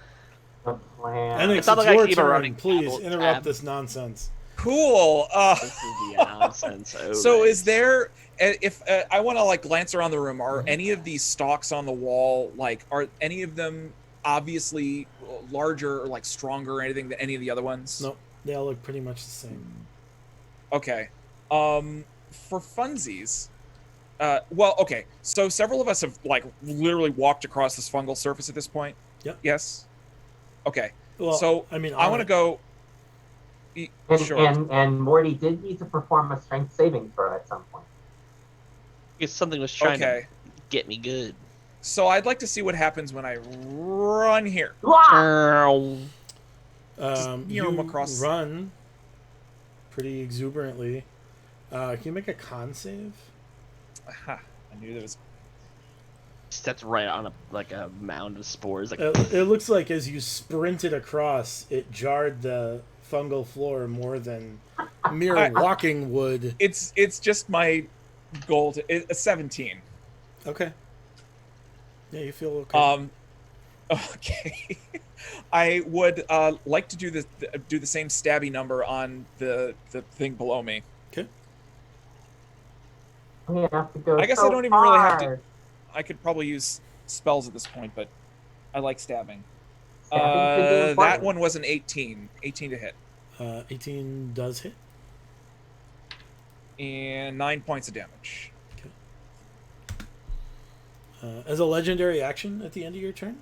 the plan. Alex, It's not it's like I your keep a turn. running Please tab. interrupt this nonsense. Cool. This is the nonsense. So Alright. is there? If I want to like glance around the room, are Mhm. any of these stalks on the wall like are any of them obviously larger or like stronger or anything than any of the other ones? No, they all look pretty much the same. Okay. For funsies, well, okay. So several of us have like literally walked across this fungal surface at this point. Yep. Yes. Okay. Well, So I mean, I want to go. Sure. And Morty did need to perform a strength saving throw at some point. Because something was trying Okay. to get me good. So I'd like to see what happens when I run here. Wah! you know, across- run pretty exuberantly. Can you make a con save? Aha, I knew there was. Stepped right on a mound of spores. Like It looks like as you sprinted across, it jarred the fungal floor more than mere I- walking would. It's just my goal to a 17. Okay. Yeah, you feel okay. Okay. I would like to do the same stabby number on the thing below me. Okay. We have to go I guess so I don't even really have to- far. I could probably use spells at this point, but I like stabbing. Stabbing could be That important. one was an 18. 18 to hit. 18 does hit. And 9 points of damage. As a legendary action at the end of your turn,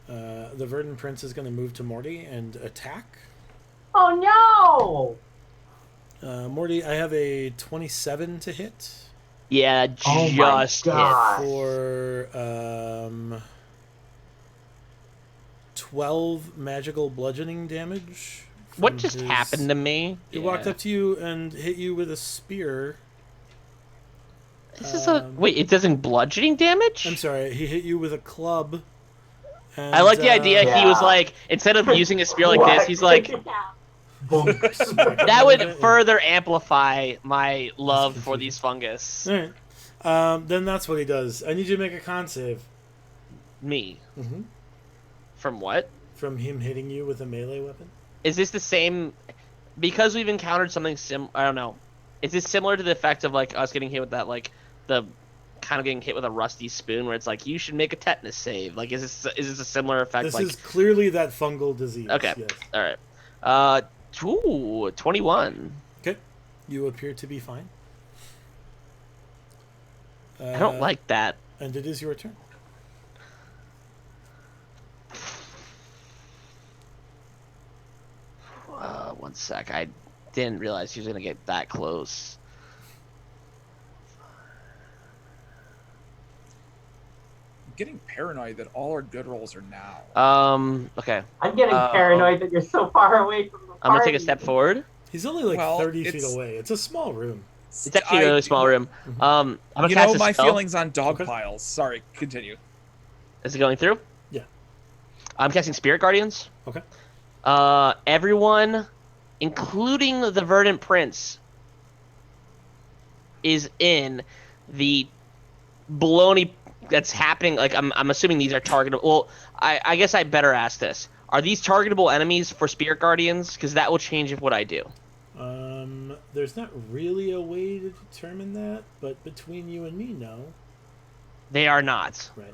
the Verdant Prince is going to move to Morty and attack. Oh no! Morty, I have a 27 to hit yeah, Oh my just hit. God. for 12 magical bludgeoning damage. What from just his- happened to me? He walked up to you and hit you with a spear. This is a wait. It doesn't bludgeoning damage. I'm sorry, he hit you with a club. And, I like the idea. He was Yeah. like, instead of using a spear like this, he's like, Boom. that would further amplify my love for these fungus. All right. Then that's what he does. I need you to make a con save. Me. Mm-hmm. From what? From him hitting you with a melee weapon. Is this the same? Because we've encountered something I don't know. Is this similar to the effect of like us getting hit with that like the kind of getting hit with a rusty spoon where it's like you should make a tetanus save? Like is this a similar effect? This like is clearly that fungal disease. Okay. Yes. all right. 21. Okay. You appear to be fine. I don't like that. And it is your turn. One sec. I didn't realize he was gonna get that close. I'm getting paranoid that all our good rolls are now. Okay. I'm getting paranoid that you're so far away from the party. I'm gonna take a step forward. He's only like Well, 30 feet it's- away. It's a small room. It's actually a really small room. I'm gonna You cast know a my spell. feelings on dog Okay. piles. Sorry, continue. Is it going through? Yeah. I'm casting Spirit Guardians. Okay. Everyone, including the Verdant Prince, is in the baloney that's happening, like I'm assuming these are targetable. Well, I guess I better ask this: are these targetable enemies for Spirit Guardians? Because that will change what I do. There's not really a way to determine that, but between you and me, no. They are not. Right.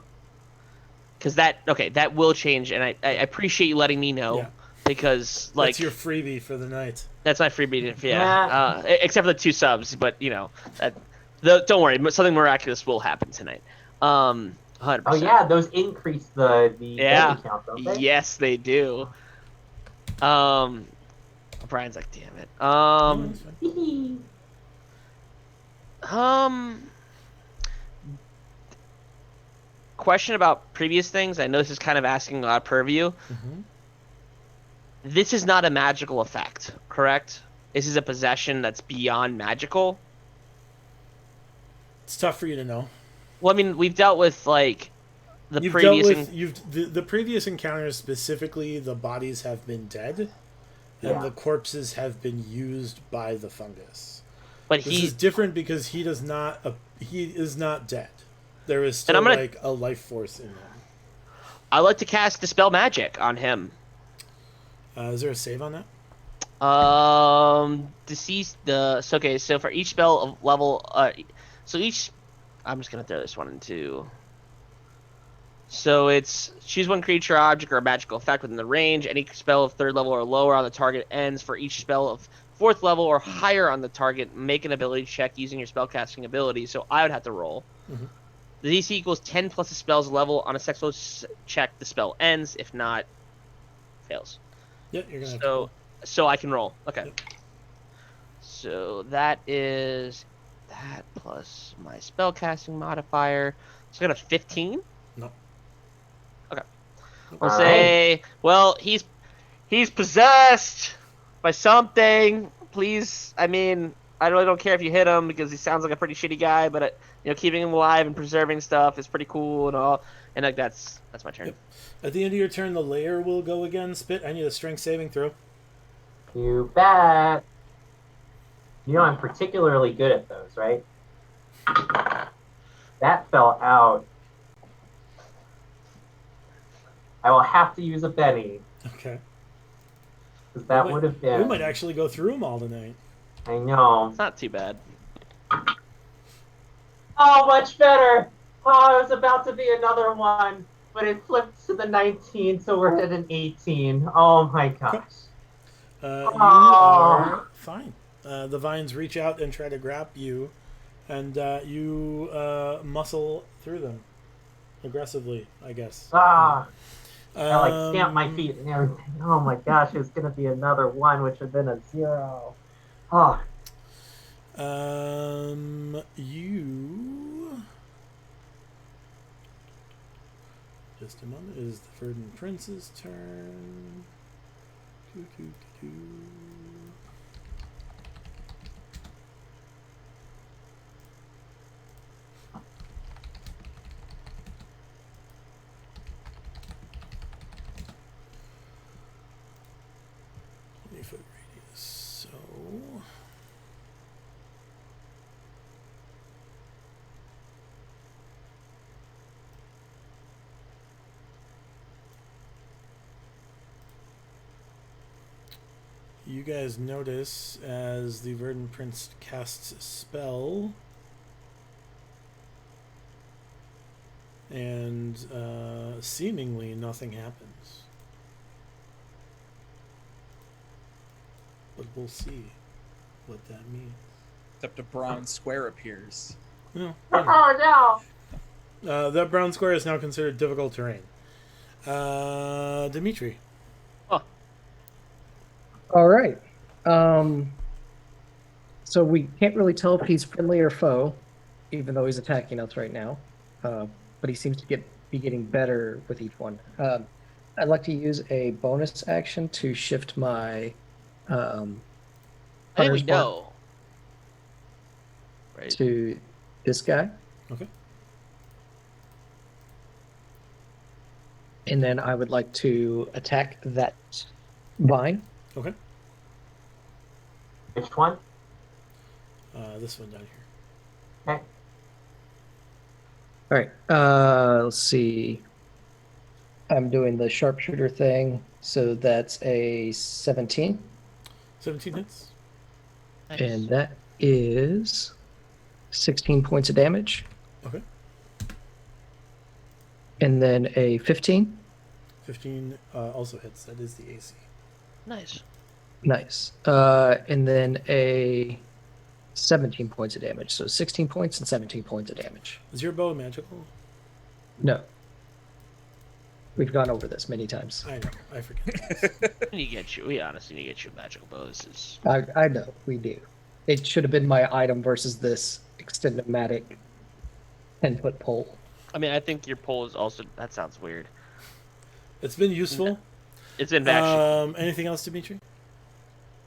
Because that will change, and I appreciate you letting me know. Yeah. Because like That's your freebie for the night. that's my freebie. Yeah. Except for the 2 subs, but don't worry, something miraculous will happen tonight. 100%. Oh yeah, those increase the Yeah. daily count, don't they? Yes, they do. Brian's like, damn it. No, that's fine. Question about previous things. I know this is kind of asking a lot of purview. Mhm. This is not a magical effect, correct? This is a possession that's beyond magical. It's tough for you to know. Well, I mean, we've dealt with like the You've previous. dealt with the previous encounters specifically. The bodies have been dead, and Yeah. the corpses have been used by the fungus. But This is different because he is not dead. There is still I'm gonna- like a life force in him. I like to cast Dispel Magic on him. Is there a save on that? Deceased. So for each spell of level, I'm just gonna throw this one into. So it's choose one creature, object, or a magical effect within the range. Any spell of 3rd level or lower on the target ends. For each spell of 4th level or higher on the target, make an ability check using your spellcasting ability. So I would have to roll. Mhm. The DC equals 10 plus the spell's level. On a successful check, the spell ends. If not, fails. Yeah, you're gonna. Have to roll. So I can roll. Okay. Yep. So that is that plus my spellcasting modifier. So I got a 15. No. Okay. Nope. We'll All say, well, he's possessed by something. Please, I mean, I really don't care if you hit him because he sounds like a pretty shitty guy, but keeping him alive and preserving stuff is pretty cool and all. And like that's my turn. Yep. At the end of your turn, the layer will go again. Spit. I need a strength saving throw. You bet. You know I'm particularly good at those, right? That fell out. I will have to use a Benny, Okay. because that We would have been... We might actually go through them all tonight. I know. It's not too bad. Oh, much better! Oh, it was about to be another one, but it flipped to the 19, so we're at an 18. Oh my gosh. You Oh. are fine. The vines reach out and try to grab you, and you muscle through them aggressively, I guess. Ah, I stamp my Um, feet and everything. Oh my gosh, it was going to be another one, which would have been a 0. Oh, You. Just a moment. It is the Verdant Prince's turn. Doo-doo-doo-doo. Foot radius. So. You guys notice as the Verdant Prince casts a spell, and seemingly nothing happens. But we'll see what that means. Except a brown square appears. No, oh no! that brown square is now considered difficult terrain. Dimitri. All right. So we can't really tell if he's friendly or foe, even though he's attacking us right now. But he seems to be getting better with each one. I'd like to use a bonus action to shift my. I think we hunter's mark know. Right. to this guy. Okay. And then I would like to attack that vine. Okay. Which one? This one down here. Okay. All right. Let's see. I'm doing the sharpshooter thing, so that's a 17, 17 hits. Nice. and that is 16 points of damage, Okay. and then a 15. 15 also hits. That is the AC. Nice. Nice. And then a 17 points of damage. So 16 points and 17 points of damage. Is your bow magical? No. We've gone over this many times. I know. I forget. We honestly need to get you magical bonuses. I know, we do. It should have been my item versus this extend-o-matic 10-foot pole. I mean, I think your poll is also. That sounds weird. It's been useful. It's in action. Anything else, Dimitri?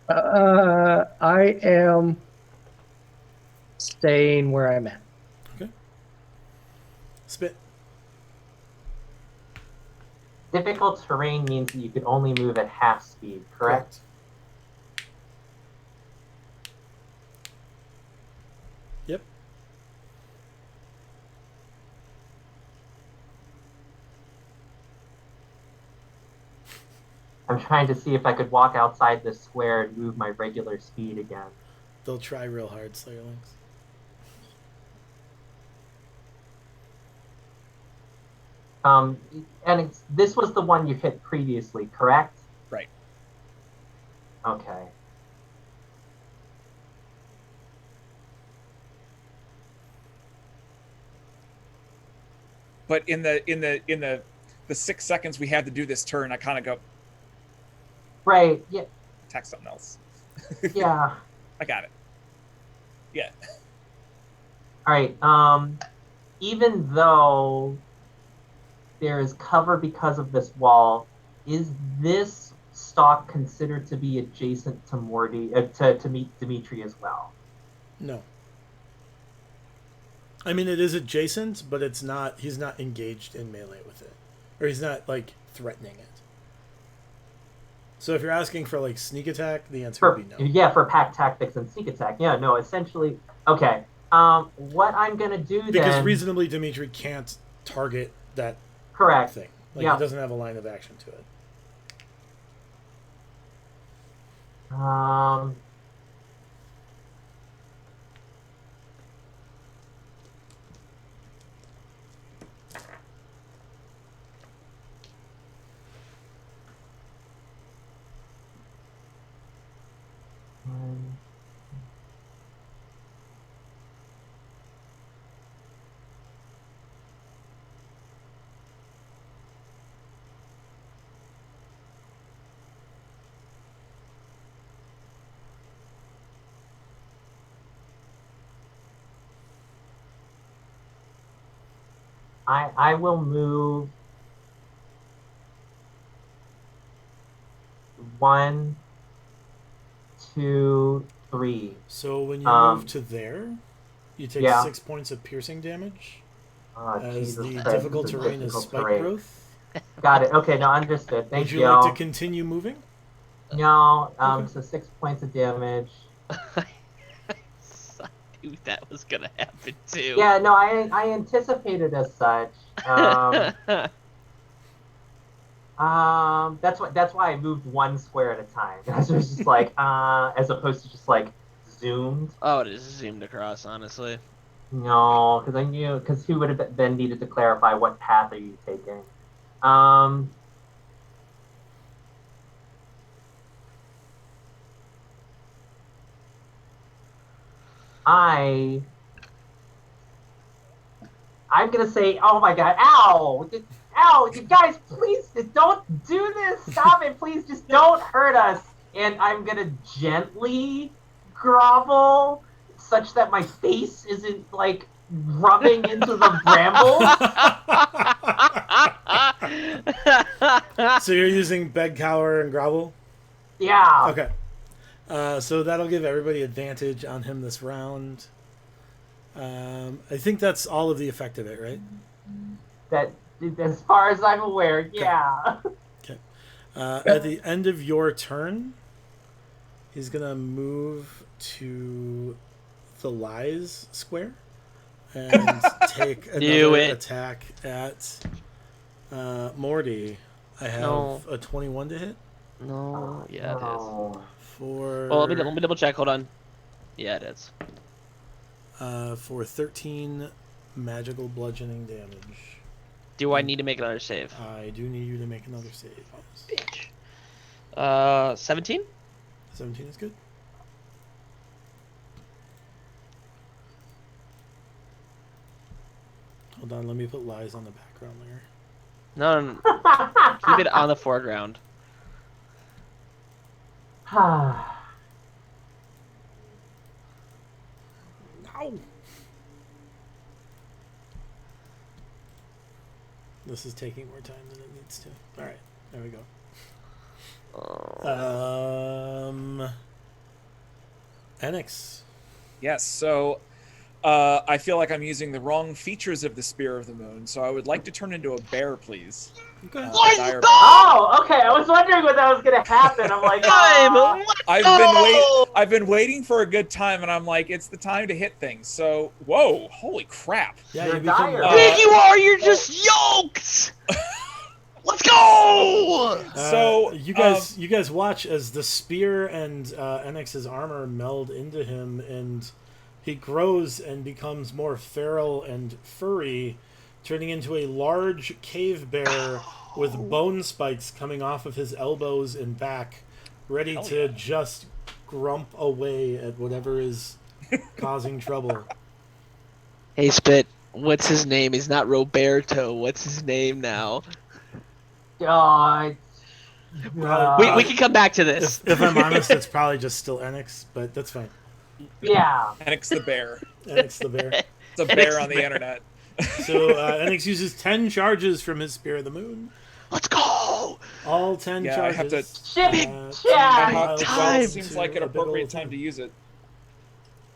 I am staying where I'm at. Okay. Spit. Difficult terrain means that you can only move at half speed, correct? Yep. I'm trying to see if I could walk outside this square and move my regular speed again. They'll try real hard, Slayerlings. And this was the one you hit previously, correct? Right. Okay. But in the 6 seconds we had to do this turn, I kind of go Right. Yeah. attack something else. Yeah. I got it. Yeah. All right. Even though there is cover because of this wall, is this stock considered to be adjacent to Morty to meet Dimitri as well? No. I mean, it is adjacent, but it's not. He's not engaged in melee with it, or he's not like threatening it. So if you're asking for like sneak attack, the answer For, would be no. yeah, for pack tactics and sneak attack. Yeah, no, essentially. Okay. What I'm gonna do Because then? reasonably, Dimitri can't target that Correct. thing. Like Yeah. he doesn't have a line of action to it. I will move 1, 2, 3. So when you move to there, you take Yeah. 6 points of piercing damage. As Jesus the Christ, difficult this is terrain is difficult spike terrain. growth. Got it. Okay, no, understood. Thank Would you like to continue moving? No, Okay. so 6 points of damage. I knew that was gonna happen too. Yeah, no, I anticipated as such. That's why I moved one square at a time. It was just like, as opposed to just like zoomed. Oh, it is zoomed across, honestly. No, because who would have then needed to clarify what path are you taking? I'm gonna say, oh my god, ow! Ow! You guys, please don't do this! Stop it! Please just don't hurt us! And I'm gonna gently grovel such that my face isn't like rubbing into the brambles. So you're using bed, cower, and grovel? Yeah. Okay. So that'll give everybody advantage on him this round. I think that's all of the effect of it, right? That, as far as I'm aware, yeah. Okay. At the end of your turn, he's gonna move to the lies square. and take Knew another it. attack at Morty. I have No. a 21 to hit No. Yeah, it is. Oh. for Well, let me double check. Hold on. Yeah, it is. for 13 magical bludgeoning damage. Do I need to make another save? I do need you to make another save. Yes. Bitch. 17? 17 is good. Hold on, let me put lies on the background layer. No. Keep it on the foreground. No. This is taking more time than it needs to. All right, there we go. Enix. Yes. So, I feel like I'm using the wrong features of the Spear of the Moon. So I would like to turn into a bear, please. Okay. A Let's dire go! bear. Oh, okay. I was wondering when that was gonna happen. I'm like, I've been waiting for a good time, and I'm like, it's the time to hit things. So, whoa, holy crap! Yeah, You're you become. dire. Big you are, you're just yoked! Let's go! So, you guys watch as the spear and Enix's armor meld into him, and he grows and becomes more feral and furry, turning into a large cave bear with bone spikes coming off of his elbows and back, ready Hell to yeah. just grump away at whatever is causing trouble. Hey, Spit, what's his name? He's not Roberto. What's his name now? God. We can come back to this. If I'm honest, it's probably just still Enix, but that's fine. Yeah. Enix the bear. Enix the bear. It's a bear on the internet. So Enix uses 10 charges from his Spear of the Moon. Let's go! All 10 Yeah, I charges. have to- Shit. Uh, Yeah. Well, time. it seems like an appropriate time to use it.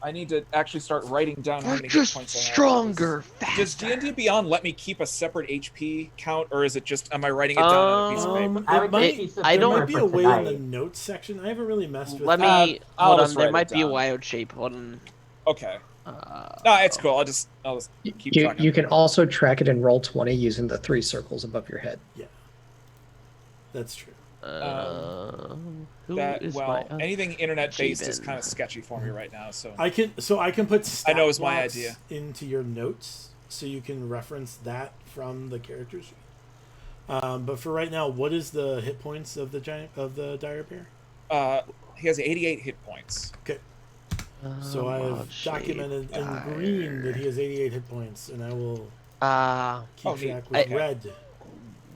I need to actually start writing down how We're many hit just points I have. stronger, Does faster. D&D Beyond let me keep a separate HP count, or is it just, am I writing it down on a piece of paper? I It would might, think he's I don't- there might be a for way in the tonight. notes section. I haven't really messed with Let it. me I'll hold on. just There write it might be a down. wild shape. Hold on. Okay. No, it's cool. I'll just keep You, track of you it. can also track it in Roll20 using the 3 circles above your head. That's true. Who That, is well, my- anything internet-based is Jabin. kind of sketchy for me right now, so... I can put stat I know it's my blocks idea. into your notes so you can reference that from the characters. But for right now, what is the hit points of the dire bear? He has 88 hit points. So I have wild shape documented in dire. green that he has 88 hit points, and I will keep Oh, neat. track with red.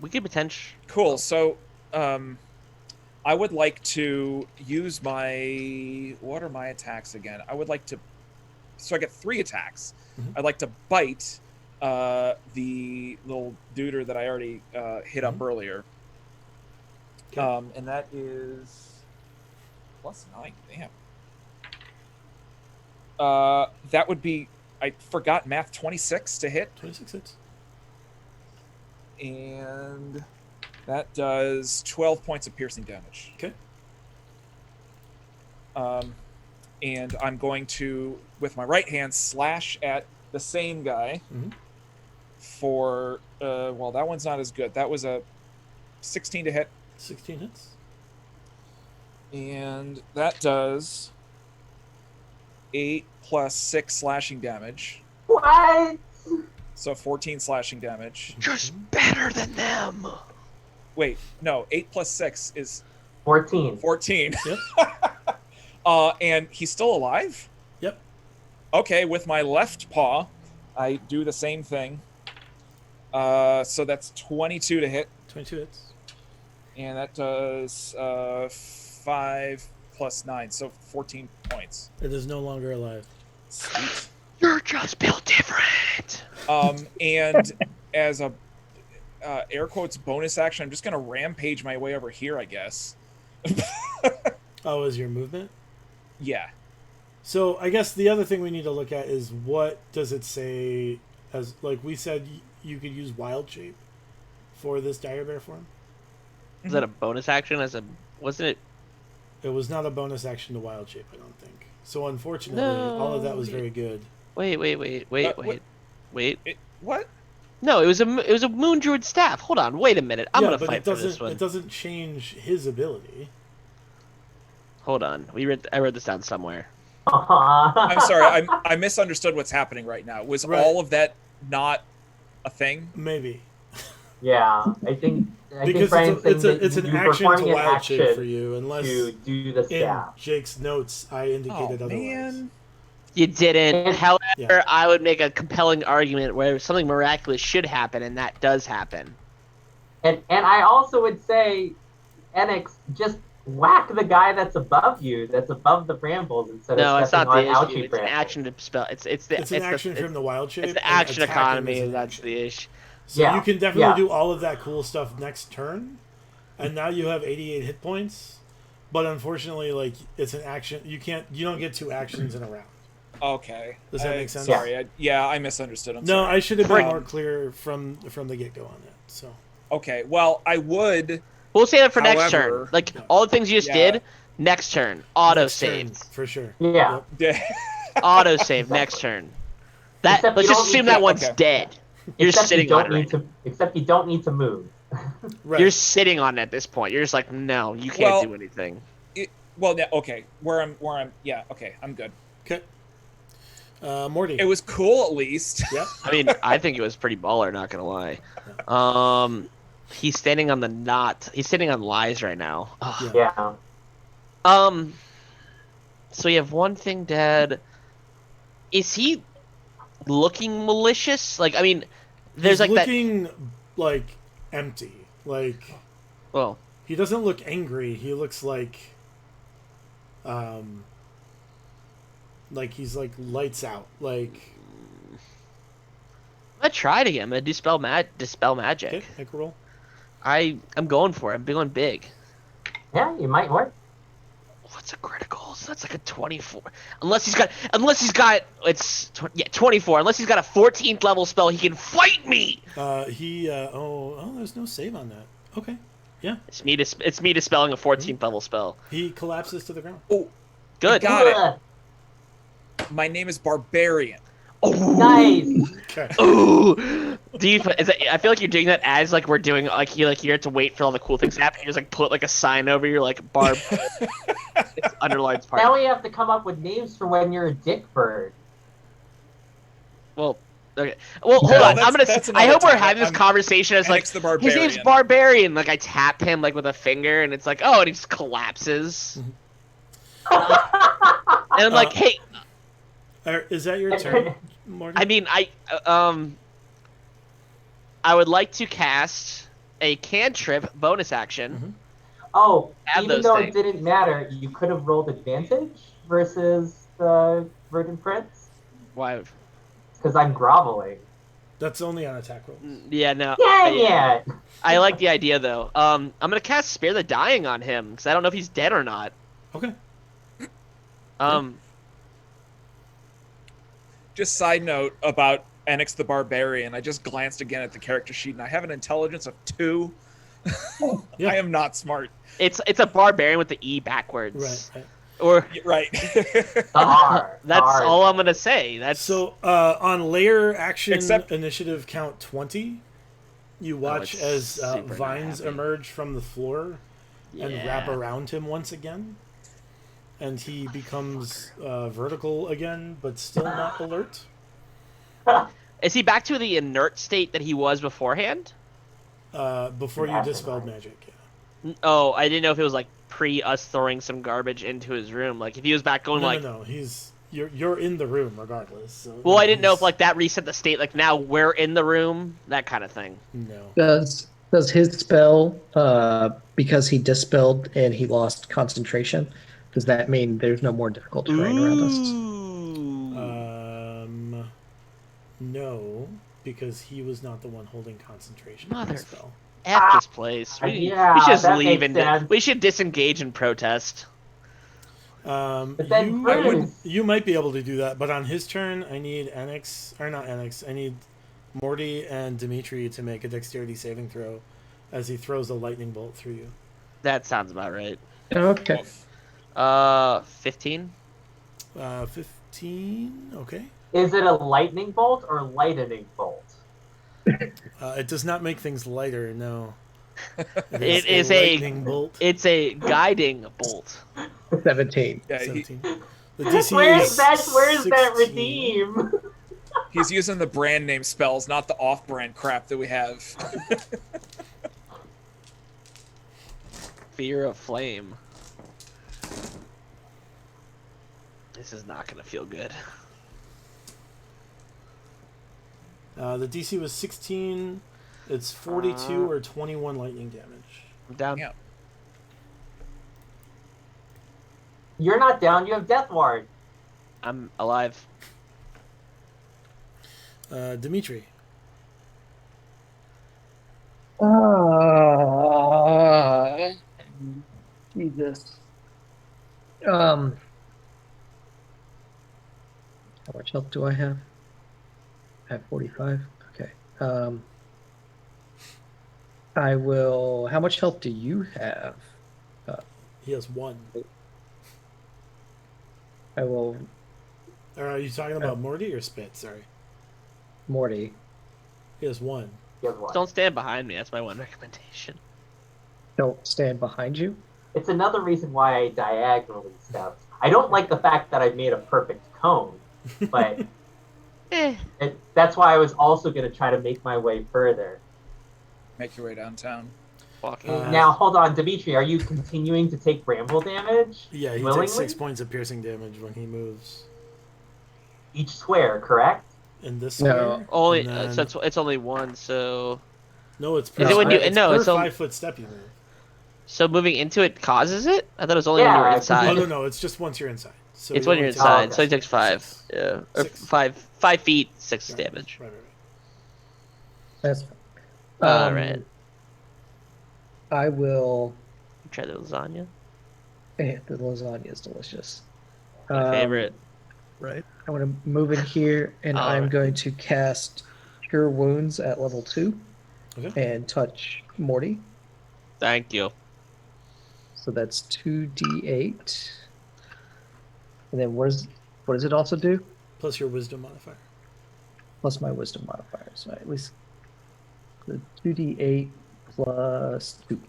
We could potentially. Cool. So, I would like to use my... What are my attacks again? I would like to... So I get 3 attacks. Mhm. I'd like to bite the little duder that I already hit up earlier. Okay. And that is... +9. Damn. That would be... I forgot math. 26 to hit. 26 hits. And that does 12 points of piercing damage. Okay. And I'm going to, with my right hand, slash at the same guy Mhm. for, well, that one's not as good. That was a 16 to hit, 16 hits. and that does 8 plus 6 slashing damage. What? So 14 slashing damage. Just better than them. Wait, no, 8 plus 6 is 14. 14. Yep. And he's still alive? Yep. Okay, with my left paw, I do the same thing. So that's 22 to hit, 22 hits. and that does 5 plus 9, so 14 points. It is no longer alive. Sweet. You're just built different. And as a air quotes bonus action, I'm just gonna rampage my way over here, I guess. Oh, is your movement? Yeah. So I guess the other thing we need to look at is what does it say as, like we said, you could use wild shape for this dire bear form. Is that a bonus action? Wasn't it? It was not a bonus action to wild shape, I don't think. So unfortunately, No. all of that was very good. Wait. Wait. Wait. What? No, it was a Moon Druid staff. Hold on. Wait a minute. I'm yeah, gonna but fight it for doesn't. this one. It doesn't change his ability. Hold on. I wrote this down somewhere. I'm sorry. I misunderstood what's happening right now. Was Right. all of that not a thing? Maybe Yeah, I think because Brian's it's saying an that you're action performing to an wild shape action for you, unless to do the in staff. Jake's notes I Oh indicated otherwise. man. You didn't. And- However, Yeah. I would make a compelling argument where something miraculous should happen, and that does happen. And I also would say, Enix, just whack the guy that's above you, that's above the brambles, instead No, of it's not stepping the on issue. ouchie It's an brambles. action to spell. It's the It's an action it's, from the wild shape. it's the and action attacking economy. is an That's action. the issue. So Yeah, you can definitely yeah. do all of that cool stuff next turn, and now you have 88 hit points. But unfortunately, like it's an action. You don't get 2 actions in a round. Okay. Does that make sense? Sorry. I misunderstood. I'm No, sorry. I should have been Frick. more clear from the get go on that. So Okay. Well, I would. We'll say that for next However- turn. Like all the things you just Yeah. did. Next turn, auto next turn, saved. for sure. Yeah. Yep. Yeah. Auto save next turn. That Except let's you just don't assume need that to- one's okay. dead. You're Except sitting you don't on it. need to. Except you don't need to move. Right. You're sitting on it at this point. You're just like, no, you can't Well- do anything. Well, yeah. Okay. Where I'm. Yeah. Okay. I'm good. Okay. Morty. It was cool at least. Yep. I mean, I think it was pretty baller. Not gonna lie. He's standing on the knot. He's sitting on lies right now. Ugh. Yeah. Yeah. So you have one thing dead. Is he looking malicious? Like, I mean, there's He's like that. looking like empty. Like Well, he doesn't look angry. He looks like he's like lights out. Like I tried again. I'm gonna dispel magic. okay, make a roll. I'm going for it. I'm going big. Yeah, you might work. What's a critical? So that's like a 24. Unless he's got it's 24. Unless he's got a 14th level spell, he can fight me. There's no save on that. Okay. Yeah. It's me dispelling a 14th level spell. He collapses to the ground. Oh, Good. Got it. Ugh, my name is Barbarian. Oh, nice. Okay. Ooh. I feel like you're doing that as like we're doing like you have to wait for all the cool things to happen. You just like put like a sign over your like barb. It's underlines part. Now we have to come up with names for when you're a dick bird. Well, okay. Well, hold No, on. that's I another hope we're time. having this I'm- conversation as like Alex the his name's Barbarian. Barbarian. Like I tap him like with a finger, and it's like oh, and he just collapses. And I'm like, hey, Is that your turn, Morty? I mean, I would like to cast a cantrip bonus action. Oh, Add even those though things. it didn't matter, you could have rolled advantage versus the Verdant Prince Why? because I'm groveling. That's only on attack rolls. Yeah, no. Yeah. I like the idea though. I'm gonna cast Spare the Dying on him because I don't know if he's dead or not. Okay. Just side note about Enix the Barbarian. I just glanced again at the character sheet, and I have an intelligence of 2. Yeah. I am not smart. It's a barbarian with the E backwards. Right. Or Right. that's all I'm gonna say. That's So on layer action Except- initiative count 20, you watch it's as super not vines happy. emerge from the floor and wrap Yeah. around him once again. And he becomes vertical again, but still not alert. Is he back to the inert state that he was beforehand? Before you dispelled magic. Yeah. Oh, I didn't know if it was like pre us throwing some garbage into his room. Like if he was back going like. No. You're in the room regardless. So Well, I didn't know if he's- like that reset the state. Like now we're in the room, that kind of thing. No. Does his spell, because he dispelled and he lost concentration, does that mean there's no more difficult terrain around us? Ooh. No, because he was not the one holding concentration on the Mother- spell. F this place. We yeah, should just that leave makes and sense. we should disengage and protest. But then You, Bruce, you might be able to do that, but on his turn, I need I need Morty and Dimitri to make a dexterity saving throw as he throws a lightning bolt through you. That sounds about right. Okay. 15. 14. Okay. Is it a lightning bolt or lightning bolt? It does not make things lighter. No. It is a lightning bolt. it's a guiding bolt. 17. Yeah, 17. The DC Where is is that 16. redeem? he's using the brand name spells, not the off-brand crap that we have. Fear of flame. This is not gonna feel good. The DC was 16. It's 42 or 21 lightning damage. I'm down. Yeah. You're not down. You have Death Ward. I'm alive. Dimitri. Jesus. How much health do I have? I have 45. Okay. I will. How much health do you have? He has 1. I will. Are you talking about Morty or Spit? Sorry. Morty. He has 1. You have one. Don't stand behind me. That's my one recommendation. Don't stand behind you. It's another reason why I diagonally stepped. I don't like the fact that I made a perfect cone, but that's why I was also going to try to make my way further. Make your way downtown. Walking. Now, hold on, Dimitri, are you continuing to take bramble damage? Yeah, he willingly? takes 6 points of piercing damage when he moves. Each square, correct? In this No. square? Only and then- so it's only one. So No, it's Is it when you- it's no, per it's only- 5-foot step you move. moving into it causes it. I thought it was only when you Yeah, were 'cause inside. Oh, no, it's just once you're inside. So It's you when only you're take- inside. okay. So he takes 5. 6. Yeah, or 6. 5 feet, 6 Right, damage. Right. That's. Alright. I will. Try the lasagna. The lasagna is delicious. My favorite. Right. I want to move in here, and I'm Alright. going to cast Cure Wounds at level 2 Okay. and touch Morty. Thank you. So that's 2d8. And then what does it also do? Plus your wisdom modifier. Plus my wisdom modifier. So at least the 2d8 plus 2.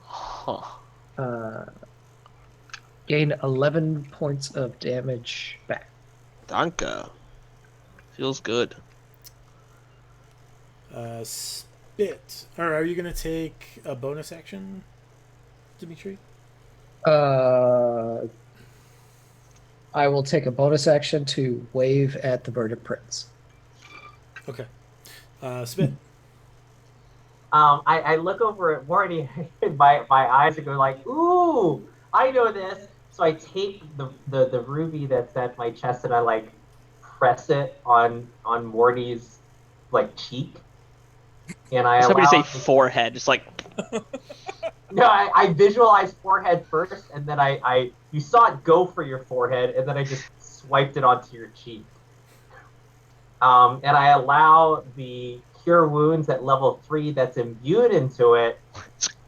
Huh. Gain 11 points of damage back. Danke. Feels good. Spit. Or are you going to take a bonus action, Dimitri? I will take a bonus action to wave at the Verdant Prince. Okay. Spit. I look over at Morty, and my eyes are going like, ooh, I know this. So I take the ruby that's at my chest and I like press it on Morty's like cheek. And I Somebody allow say forehead. Just like No, I visualized forehead first, and then you saw it go for your forehead, and then I just swiped it onto your cheek. And I allow the Cure Wounds at level 3 that's imbued into it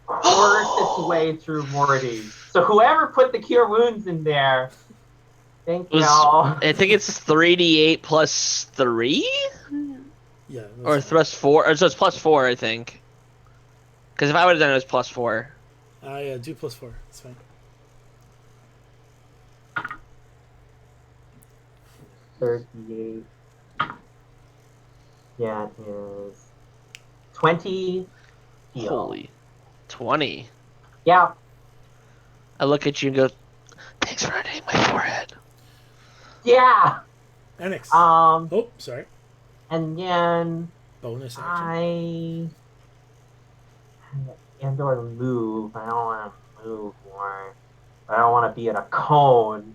force its way through Morty. So whoever put the Cure Wounds in there, thank y'all. I think it's 3d8 plus 3? Yeah. that's Or fine. plus 4. Or so it's plus 4, I think. Because if I would have done it, it was plus 4. Yeah, do plus 4. It's fine. 38. Yeah, it is 20 heal. Holy. 20. Yeah, I look at you and go, thanks for hitting my forehead. yeah. Annex. Oh, sorry. and then Bonus action. or move. I don't want to move more. I don't want to be in a cone.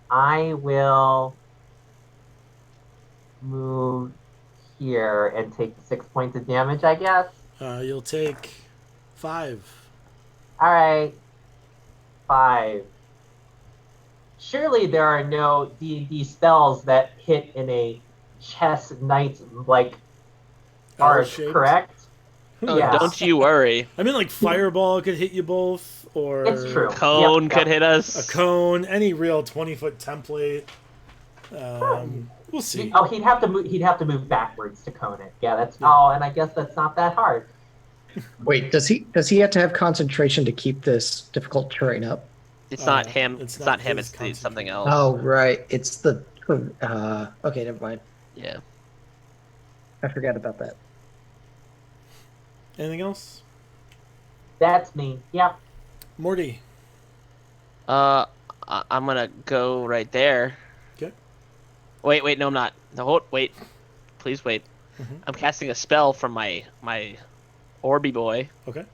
I will move here and take 6 points of damage, I guess. You'll take 5. All right, 5. Surely there are no D&D spells that hit in a chess knight like arc, L-shaped? correct? Oh, Yeah. don't you worry. I mean, like fireball could hit you both, or It's true. Cone Yep, could yep. hit us. a cone, any real 20-foot template. We'll see. Oh, he'd have to move. He'd have to move backwards to cone it. Yeah, that's. Yeah. Oh, and I guess that's not that hard. Wait, does he have to have concentration to keep this difficult terrain up? It's not him. it's It's not not him. his It's something else. Oh, right. It's the. Okay, never mind. Yeah. I forgot about that. Anything else? That's me. Yep. Morty. I'm gonna go right there. Okay. Wait, no, I'm not. No, hold, wait. Please wait. Mhm. I'm casting a spell from my Orby boy. Okay.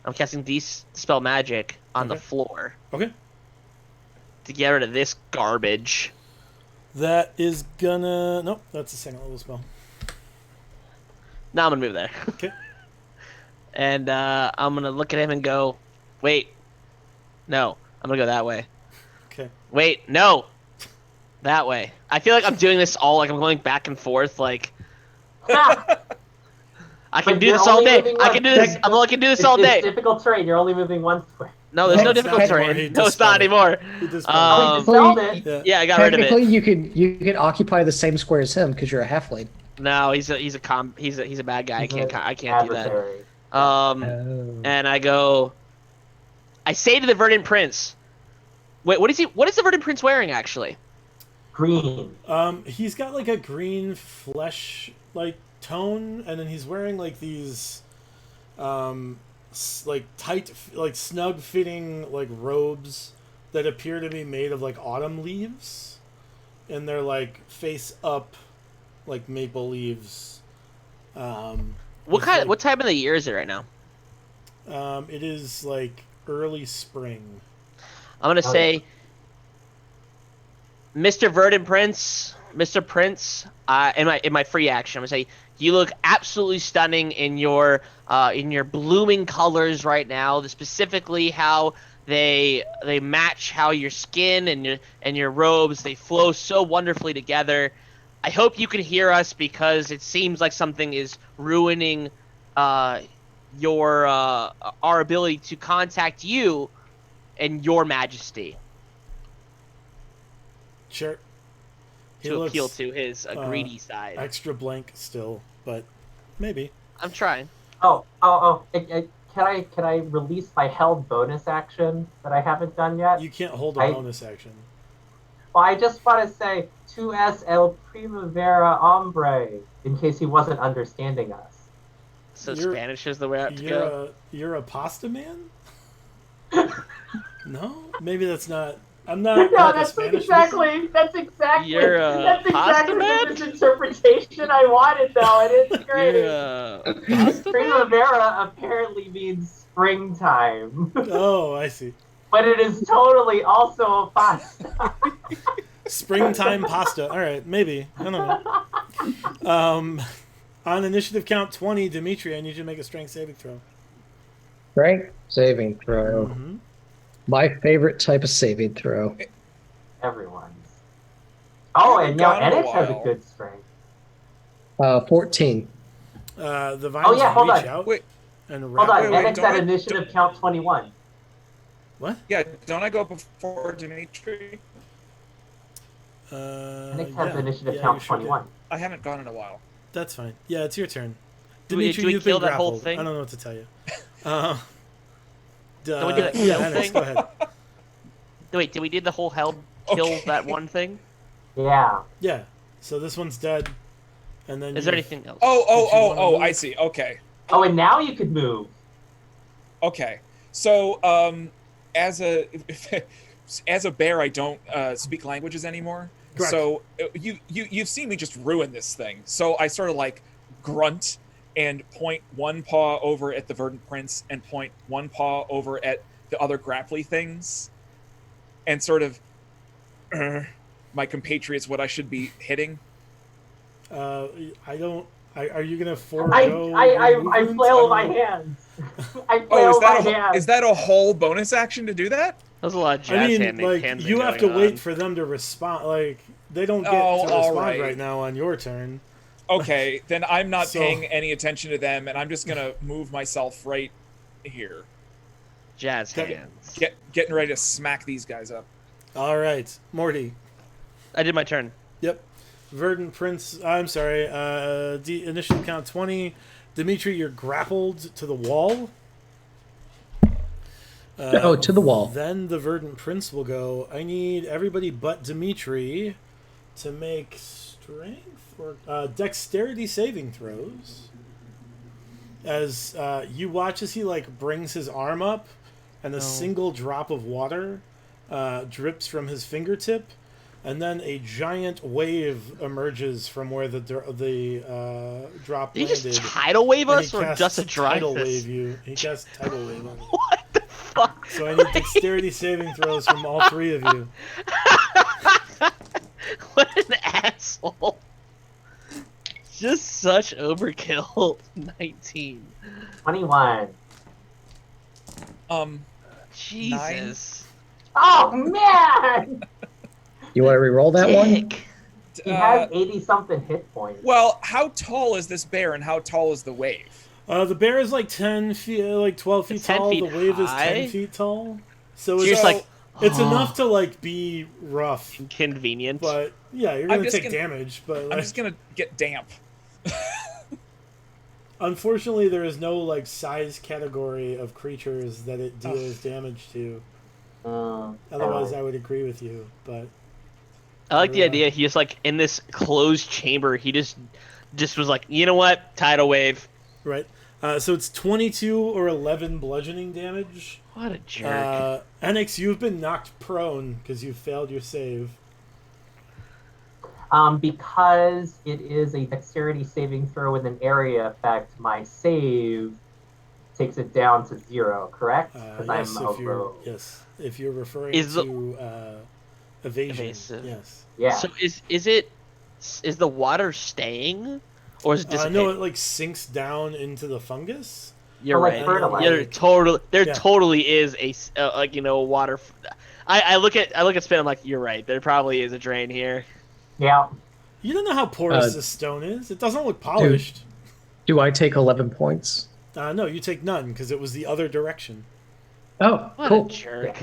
I'm casting Dispel Magic on the Okay. floor Okay. to get rid of this garbage. That is gonna. Nope, that's a second level spell. Now I'm gonna move there. Okay. And I'm gonna look at him and go, wait. No, I'm gonna go that way. Okay. Wait, no. That way. I feel like I'm doing this all like I'm going back and forth. Like I can But do you're this all only day. moving I can do this. I can do this all It's day. difficult terrain. You're only moving one square. No, there's no It's not difficult anymore, he terrain. No, it's not dispelled it. anymore. He just Oh, you Well, dispelled you- it. yeah. Yeah, I got rid of Technically, it. you can occupy the same square as him because you're a halfling. No, he's a bad guy. I can't do that. Adversary. Oh. And I go. I say to the Verdant Prince. Wait, what is he? What is the Verdant Prince wearing actually? Green. He's got like a green flesh like tone, and then he's wearing like these, like tight, like snug fitting like robes that appear to be made of like autumn leaves, and they're like face up, like maple leaves. What with, kind? like, What time of the year is it right now? It is like early spring. I'm gonna Oh, say, Mr. Verdant Prince, Mr. Prince. In my free action, I'm gonna say you look absolutely stunning in your blooming colors right now. Specifically, how they match how your skin and your robes they flow so wonderfully together. I hope you can hear us because it seems like something is ruining our ability to contact you and your majesty Sure. He to looks appeal to his greedy side. extra blank still, but maybe. I'm trying. Oh. Can I release my held bonus action that I haven't done yet? You can't hold a I- bonus action. Well, I just want to say, tu es el primavera hombre, in case he wasn't understanding us. So You're- Spanish is the way out to go. You're a pasta man? No? Maybe that's not. I'm not. No, like a that's Spanish that's exactly, You're a that's pasta exactly man? the misinterpretation I wanted, though, and it's great. You're a pasta man? Primavera apparently means springtime, person. Oh, I see. but it is totally also a pasta. Springtime pasta. All right, maybe. I don't know. On initiative count 20, Dimitri, I need you to make a strength saving throw. Strength saving throw. Mm-hmm. My favorite type of saving throw. Everyone's. Oh, and now Gone in a Enix has a while. good strength. 14. The vines Oh, yeah, hold reach on. out Wait. and Hold wrap. on, wait, Enix don't at I- initiative count 21. What? Yeah, don't I go before Dimitri? Enix has Yeah, initiative yeah, count you sure did. 21. I haven't gone in a while. That's fine. Yeah, it's your turn. Do we Dimitri, you've kill been that whole grappled. thing? I don't know what to tell you. Don't we do that yeah, kill Enix, thing? go ahead. Wait, did we do the whole held kill Okay. that one thing? Yeah. Yeah. So this one's dead, and then Is there you- anything else? Oh, Did you wanna move? I see. Okay. Oh, and now you could move. Okay. So, as a bear, I don't speak languages anymore. Correct. So you've seen me just ruin this thing. So I sort of like grunt and point one paw over at the Verdant Prince and point one paw over at the other grapply things, and sort of my compatriots what I should be hitting. I don't. Are you gonna I forego? I movement? flail I my don't know. hands. I Oh, flail my hands. is that a whole bonus action to do that? There's a lot of jazz I mean, handing. like handing you have to going wait on. for them to respond. Like they don't get Oh, to all respond right. right now on your turn. Okay, then I'm not So- paying any attention to them, and I'm just gonna move myself right here. Jazz Okay. hands. Getting ready to smack these guys up. All right, Morty. I did my turn. Yep. Verdant Prince. I'm sorry. Initial count 20. Dimitri, you're grappled to the wall. To the wall. Then the Verdant Prince will go. I need everybody but Dimitri to make strength or dexterity saving throws. As you watch as he brings his arm up, and a single drop of water drips from his fingertip, and then a giant wave emerges from where the drop Did he landed. just tidal wave and us he or casts just a dry tidal fist? wave you. He casts tidal wave on you. What the fuck? So I need dexterity saving throws from all three of you. What an asshole. Just such overkill. 19. 21. Jesus. Oh man! You want to re-roll that one? Dick. He has 80 something hit points. Well, how tall is this bear, and how tall is the wave? The bear is 10 feet, 12 feet It's 10 tall. feet The wave is high? 10 feet tall. So So it's you're just like, it's oh, enough to be rough. inconvenient. But yeah, you're I'm gonna just take gonna- damage. But I'm just gonna get damp. unfortunately, there is no size category of creatures that it deals damage to. Otherwise, I would agree with you. But I like the Yeah. idea. He just in this closed chamber. He just was like, you know what? Tidal wave. right. So it's 22 or 11 bludgeoning damage. What a jerk. Enix, you've been knocked prone because you failed your save. Because it is a dexterity saving throw with an area effect, my save takes it down to 0, correct? Because Yes, I'm a if you're rogue. if you're referring Is the- to evasion. Evasive. Yes. Yeah. So is the water staying, or is it just No, it sinks down into the fungus. You're Or, like, right. fertilizer. There Yeah. totally is a water. I look at Spin. I'm like, you're right. There probably is a drain here. Yeah. You don't know how porous Uh, this stone is. It doesn't look polished. Do I take 11 points? No, you take none because it was the other direction. Oh, What cool. a jerk.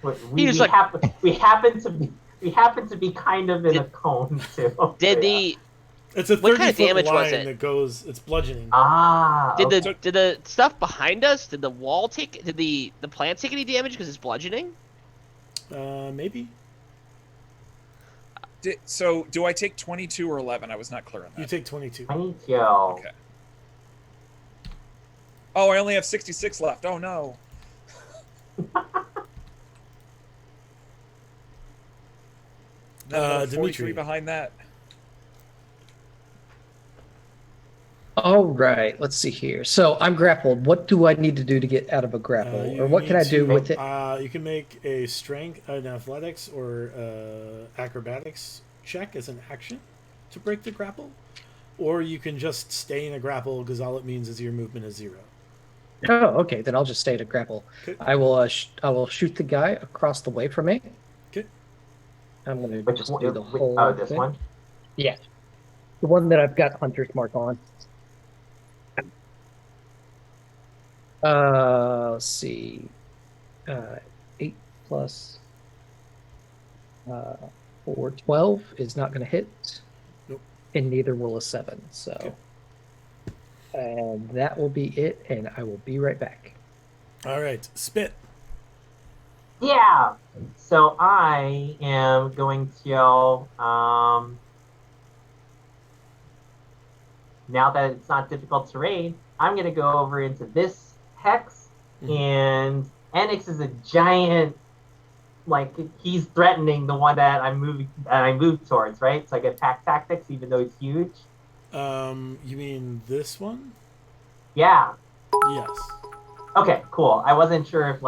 We, was we, like- we happen to be kind of in a cone too. Did Yeah. the It's a What 30 kind of foot damage was line it? that goes. It's bludgeoning. did okay. the stuff behind us? Did the wall take? Did the plant take any damage because it's bludgeoning? Maybe So, do I take 22 or 11? I was not clear on you that. take 22. 22. Okay. Oh, I only have 66 left. Oh no. Then another 43 Dimitri. behind that. All right, let's see here. So I'm grappled. What do I need to do to get out of a grapple? You Or what can need I do to- with it? You can make a strength, an athletics, or acrobatics check as an action to break the grapple, or you can just stay in a grapple because all it means is your movement is 0. Oh, okay. Then I'll just stay at a grapple. Okay. I will. I will shoot the guy across the way from me. Okay. I'm gonna Which just one? do the whole. Oh, this thing. one. Yeah, the one that I've got Hunter's mark on. Let's see. 8 plus 4, 12 is not going to hit. Nope. And neither will a 7. So, Okay. and that will be it. And I will be right back. All right, spit. Yeah. So I am going to now that it's not difficult terrain, I'm going to go over into this hex, and Enix is a giant. He's threatening the one that I moved towards, right? So I get pack tactics, even though he's huge. You mean this one? Yeah. Yes. Okay. Cool. I wasn't sure if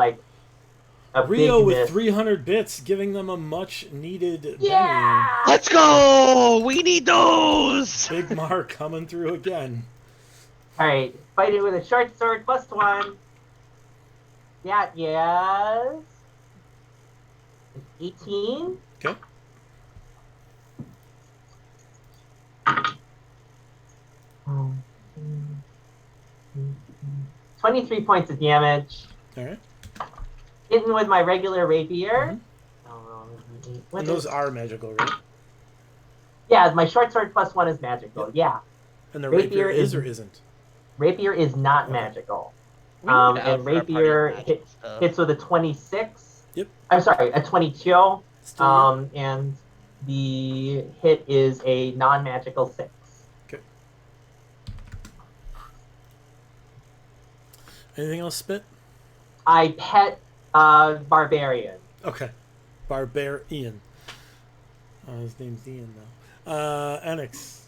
a Rio big with miss. 300 bits, giving them a much needed Yeah. Let's go! We need those. Big Mar coming through again. All right, fighting with a short sword +1. That is 18. Okay. 23 points of damage. All right. Hitting with my regular rapier. What And those is- are magical, right? Yeah, my short sword +1 is magical. Yeah, And the Rapier rapier is is- or isn't? rapier is not Okay. magical. We need to And outfit our party rapier with magical stuff. hits with a 26. Yep. I'm sorry, a 22. Still And the hit is a non-magical 6. okay. Anything else, Spit? I pet barbarian. Okay. Barbarian. Oh, his name's Ian now. Enix.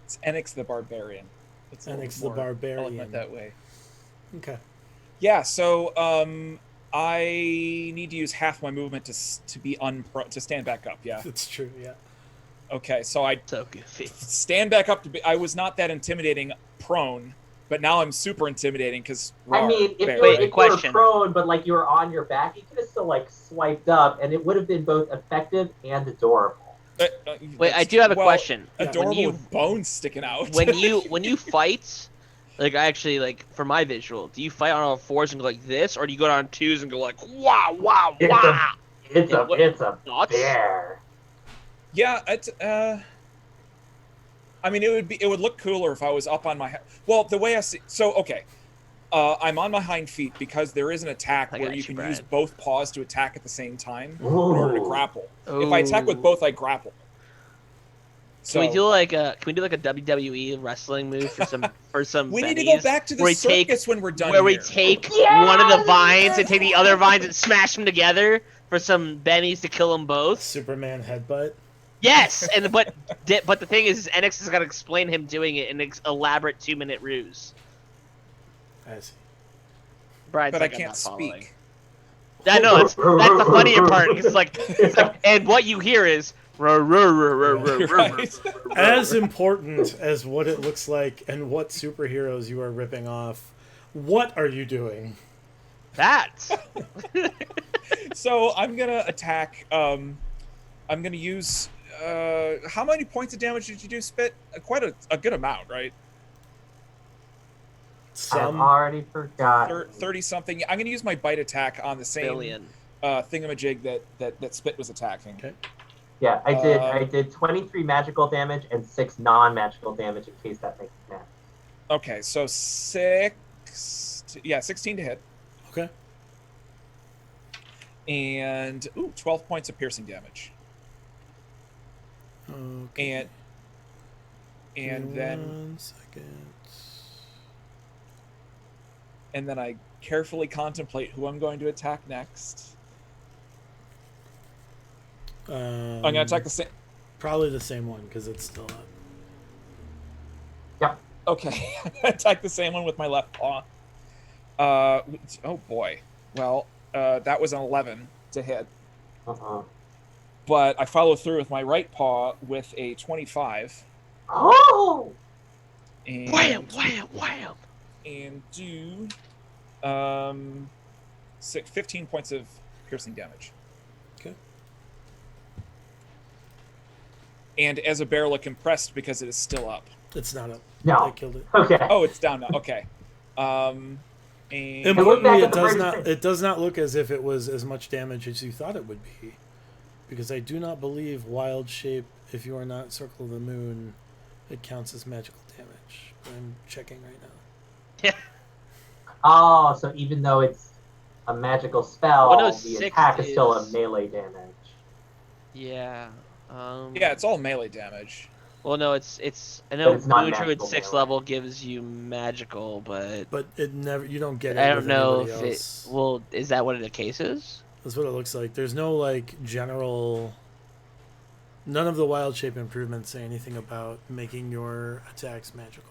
It's Enix the Barbarian. It's a little Enix the more Barbarian. eloquent that way. Okay. Yeah, so I need to use half my movement to be to stand back up. Yeah. That's true, yeah. Okay, so I So goofy. stand back up to be. I was not that intimidating prone, but now I'm super intimidating because. I mean, if Wait, you were question. prone, but like you were on your back, you could have still like swiped up, and it would have been both effective and adorable. Wait, I do have a question. Adorable When you with bones sticking out. when you fight, like I actually like for my visual, do you fight on all fours and go like this, or do you go on twos and go like wow wow It's wow? It's a What- it's a Thoughts? bear. Yeah, I mean, it would look cooler if I was up on my. Well, the way I see, so okay, I'm on my hind feet because there is an attack I where got you you, can Brian. use both paws to attack at the same time in order to Ooh. grapple. If I attack with both, I grapple. So Can we do like a WWE wrestling move for some we need to go bennies? back to the where we take- circus when we're done. where we here. take Yeah, one of the let's vines do and take the other vines and smash them together for some bennies to kill them both. Superman headbutt. Yes, and but the thing is, Enix has got to explain him doing it in an elaborate 2-minute ruse. I see. Brian's but I like, I'm can't not following. speak. I know that's the funnier part. It's like, and what you hear is. Right. As important as what it looks like and what superheroes you are ripping off, what are you doing? That. So I'm gonna attack. I'm gonna use. How many points of damage did you do, Spit? Quite a good amount, right? I've Some already forgotten. 30 something. I'm gonna use my bite attack on the same Billion. thingamajig that Spit was attacking. Okay. Yeah, I did 23 magical damage and 6 non-magical damage in case that makes sense. Okay, so 16 to hit, okay. and 12 points of piercing damage, Okay. and One second. then I carefully contemplate who I'm going to attack next. I'm gonna attack the same. Probably the same one because it's still up. Yep. Okay, attack the same one with my left paw. Oh boy. Well, that was an 11 to hit, Uh-huh. but I follow through with my right paw with a 25. Oh! And Wham! Wham! Wham! and do 15 points of piercing damage. Okay. And as a bear, look impressed because it is still up. It's not up. No. I killed it. Okay. Oh, it's down now. Okay. And look back Importantly, at the bird's face. it does not look as if it was as much damage as you thought it would be, because I do not believe wild shape. If you are not Circle of the Moon, it counts as magical damage. I'm checking right now. Oh, so even though it's a magical spell, Well, no, the 6 attack is still a is- melee damage. Yeah. yeah, it's all melee damage. Well, no, it's. I know it's not Moon Druid magical 6 melee. level gives you magical, but But it never. You don't get it. I don't with know anybody if else. it. Well, is that what the case is? That's what it looks like. There's no like general. None of the wild shape improvements say anything about making your attacks magical.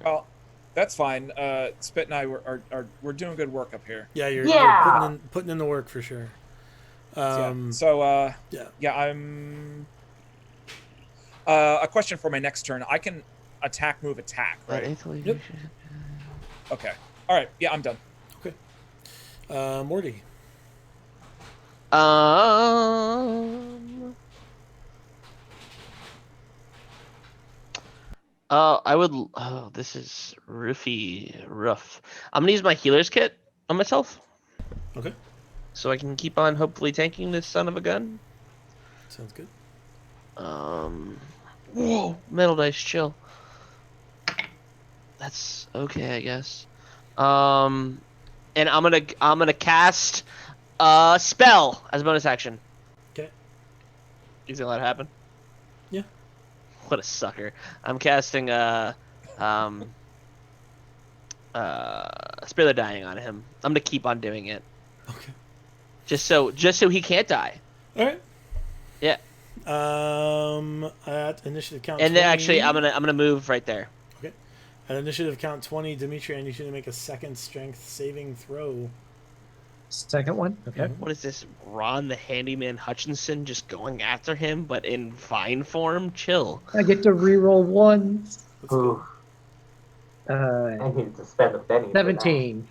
Well, that's fine. Spit and I we're doing good work up here. Yeah, you're Yeah! putting in the work for sure. Yeah. Yeah. I'm. A question for my next turn. I can attack, move, attack, right? Yep. Okay. All right. Yeah, I'm done. Morty. I would. Oh, this is rough. I'm gonna use my healer's kit on myself, Okay, so I can keep on hopefully tanking this son of a gun. sounds good. Whoa, metal dice, chill. That's okay, I guess. And I'm gonna cast a spell as a bonus action. Okay. You think that'll happen? Yeah. What a sucker! I'm casting Spare the Dying on him. I'm gonna keep on doing it. Okay. Just so he can't die. All right. Yeah. At initiative count. And then 20, actually, I'm gonna move right there. Okay. At initiative count 20, Dimitri, I need you to make a second strength saving throw. Second one. Okay. Mhm. What is this? Ron the Handyman Hutchinson just going after him, but in vine form? Chill. I get to reroll once. Let's go. Ooh, I needed to spend a penny. for that. 17.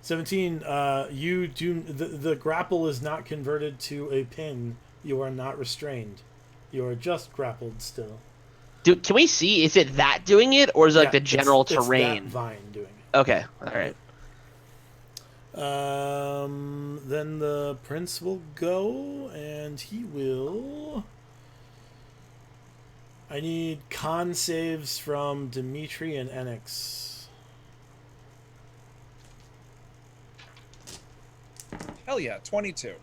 17. You do the grapple is not converted to a pin. You are not restrained. You are just grappled still. Dude, can we see? Is it that doing it, or is it like Yeah, the general it's that terrain? vine doing it. Okay, all right. Then the prince will go, and he will. I need con saves from Dimitri and Enix. Hell yeah, 22.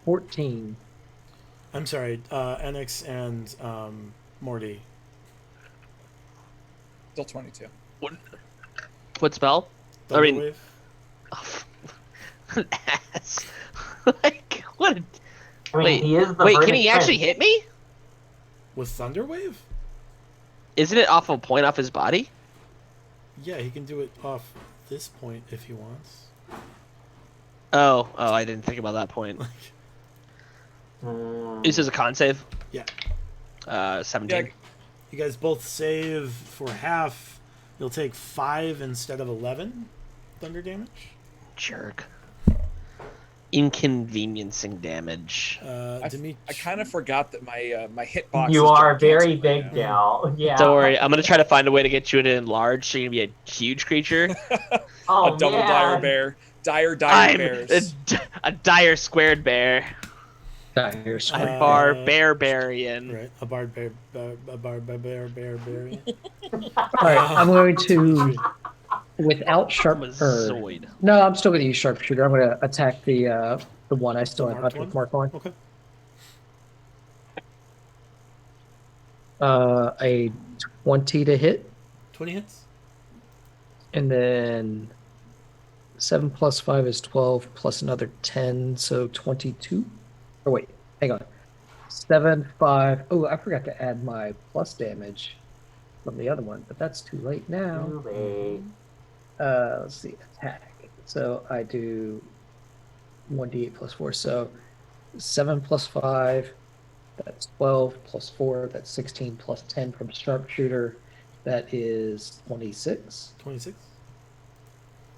14. I'm sorry, Enix and Morty. Still 22. What spell? I mean- Thunderwave. An ass. Like, what? I mean, Wait, he is the Wait, can verdant he actually prince. hit me? With Thunderwave? Isn't it off a point off his body? Yeah, he can do it off this point if he wants. Oh, I didn't think about that point. This is a con save. Yeah. 17. Yeah, You guys both save for half. You'll take 5 instead of 11 thunder damage. Jerk. Inconveniencing damage. Dimitri. I kind of forgot that my hitbox. You is are gigantic very right big now. now. Yeah. Don't worry, I'm gonna try to find a way to get you to enlarge so you're gonna be a huge creature. Oh, A double man. dire bear. Dire I'm bears. a dire squared bear. Dire square. I'm barbarian. Right, a bard bear, bear. All right, I'm going to, without sharp. I'm a or- Zoid. no, I'm still going to use sharpshooter. I'm going to attack the one I still The have marked Hunter's one? mark on. Okay. A 20 to hit, 20 hits. and then 7 plus 5 is 12 plus another 10, so 22. Oh wait, hang on. 7, 5. Oh, I forgot to add my plus damage from the other one, but that's too late now. Too late. Let's see, attack. So I do 1d8 plus 4. So 7 plus 5, that's 12 plus 4, that's 16 plus 10 from sharpshooter. That is 26. 26.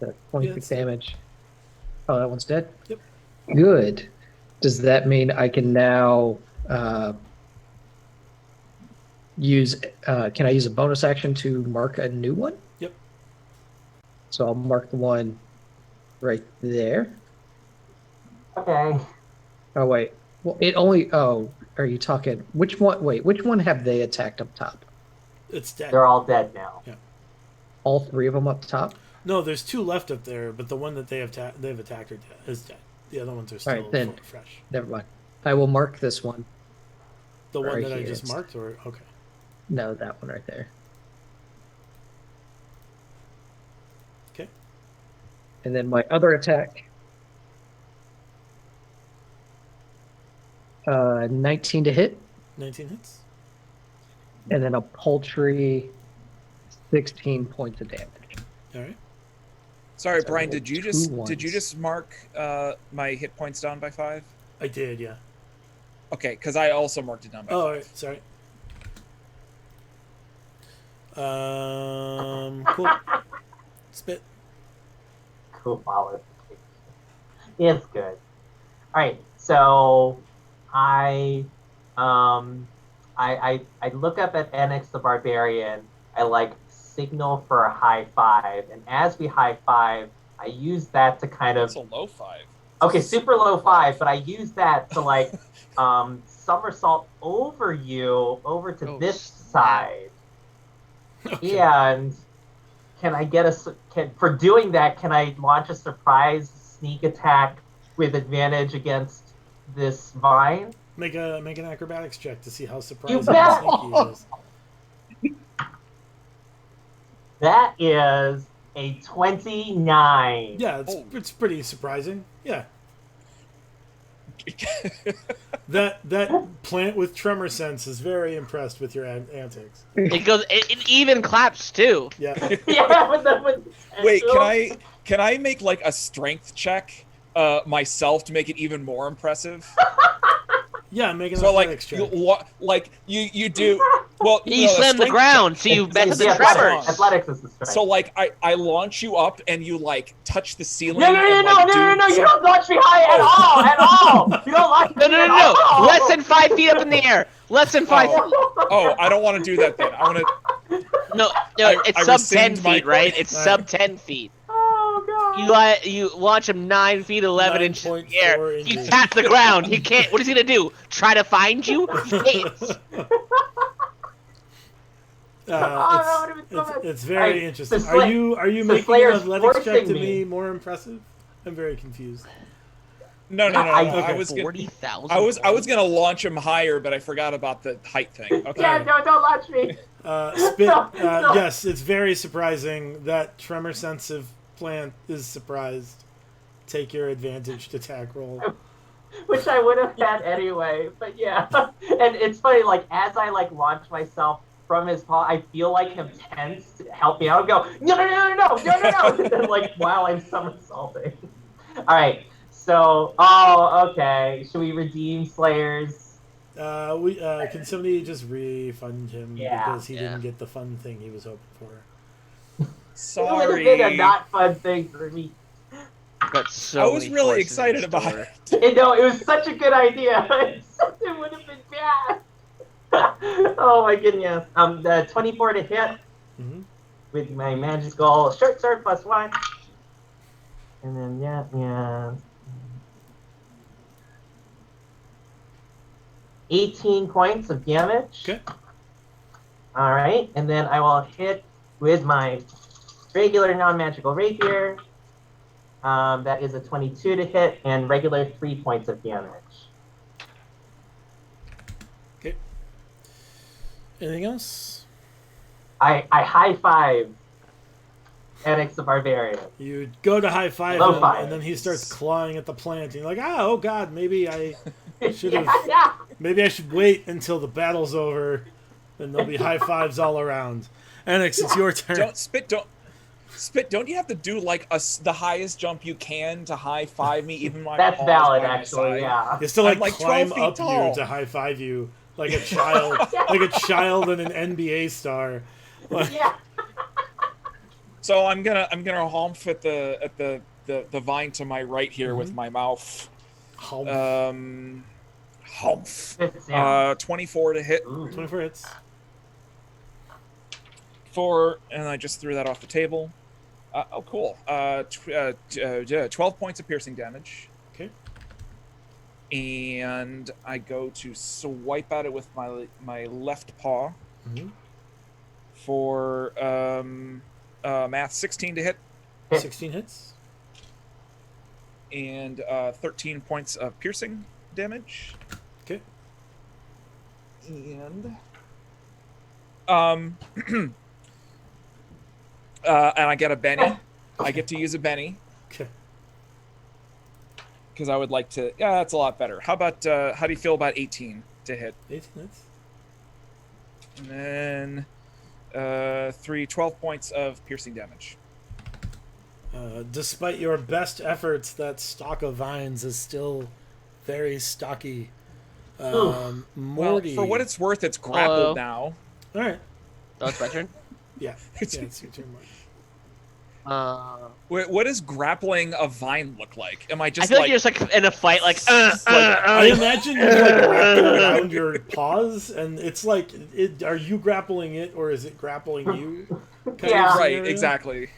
That's 26 it's- damage. Oh, that one's dead? Yep. Good. Does that mean I can now use, can I use a bonus action to mark a new one? Yep. So I'll mark the one right there. Okay. Oh, wait. Well, it only, oh, are you talking, which one, wait, which one have they attacked up top? It's dead. They're all dead now. All 3 of them up top? No, there's 2 left up there, but the one that they've attacked is dead. The other ones are still Alright, then. fresh. Never mind. I will mark this one. The one Right that I here, just it's- marked, or okay. No, that one right there. Okay. And then my other attack. 19 to hit, 19 hits. and then a paltry 16 points of damage. All right. Sorry, So Brian. Did you two just ones. mark my hit points down by 5? I did, yeah. Okay, because I also marked it down by Oh, 5. all right. Sorry. Cool. Spit. Cool modification. It's good. All right, so I I look up at Enix the Barbarian. I like signal for a high five, and as we high five, I use that to kind of It's a low 5. okay, super low five, but I use that to like somersault over you over to Oh, this snap. side. Okay. And can I get for doing that, can I launch a surprise sneak attack with advantage against this vine? Make an acrobatics check to see how You surprising bet. and sneaky it is. That is a 29. Yeah, it's pretty surprising. Yeah. That plant with tremor sense is very impressed with your antics. It goes. It even claps too. Yeah. Yeah, with Wait, can I make like a strength check myself to make it even more impressive? Yeah, make an So athletics check. you do well. You no, a slam the strength ground, so you mess with the tremors. Athletics is the strength. So like I launch you up and you like touch the ceiling. No, and, like, no! do You don't launch me high at all! You don't launch me at No. all! Less than 5 feet up in the air. Less than 5 feet. Oh, I don't want to do that then. I want to. No, I it's sub 10 rescind my- feet, right? It's Alright. sub 10 feet. Oh, God. You launch him 9 feet 11 inches in the air. 9.4 You inches. tap the ground. He can't. What is he gonna do? Try to find you? He can't. that would've been so bad. It's very I- interesting. the Are you the making an Slayer's athletics check forcing to me. be more impressive? I'm very confused. No. I- I was gonna. 40,000. I was gonna launch him higher, but I forgot about the height thing. Okay. Yeah, no, don't launch me. Spit. No. Yes, it's very surprising that tremor sensitive plant is surprised. Take your advantage to attack roll. Which I would have had anyway, but yeah. And it's funny, like, as I, like, launch myself from his paw, I feel like him tense to help me out and go, no. And then, like, while I'm somersaulting. Alright, so, okay. Should we redeem Slayers? Can somebody just refund him Yeah. because he didn't get the fun thing he was hoping for? It would have Sorry. been a not fun thing for me. Got so I was many really forces excited in about store. it. It was such a good idea. It would have been bad. Oh my goodness. The 24 to hit Mm-hmm. with my magical short sword +1. And then yeah. 18 points of damage. Okay. All right, and then I will hit with my regular non-magical rapier. That is a 22 to hit and regular 3 points of damage. Okay. Anything else? I high five Enix the Barbarian. You go to high five Low him, five. and then he starts clawing at the plant. And you're like, oh god, maybe I should have. Yeah. Maybe I should wait until the battle's over, and there'll be high fives all around. Enix, it's your turn. Don't you have to do like the highest jump you can to high five me? Even my That's paws valid, by my actually. side? Yeah. You have to like, I'm, like, climb 12 feet up tall. you to high five you like a child, like a child and an NBA star. Yeah. So I'm gonna humph at the vine to my right here with my mouth. Hum. Humph. Yeah. 24 to hit. Ooh. 24 hits. And I just threw that off the table. Cool. 12 points of piercing damage. Okay. And I go to swipe at it with my left paw Mm-hmm. for math 16 to hit 16 hits. and 13 points of piercing damage. Okay. And and I get a Benny. I get to use a Benny Okay. because I would like to. Yeah, that's a lot better. How about how do you feel about 18 to hit? 18 hits. And then 12 points of piercing damage. Despite your best efforts, that stalk of vines is still very stocky. Well, Morty. for what it's worth, it's grappled Hello. now. All right. Oh, it's my turn. Yeah. Yeah, it's your turn, Marty. What does grappling a vine look like? Am I I just feel like, like you're just like in a fight, like. I imagine you like wrap it around your paws, and it's like, are you grappling it or is it grappling you? Kind Yeah. of right? scenario? Exactly.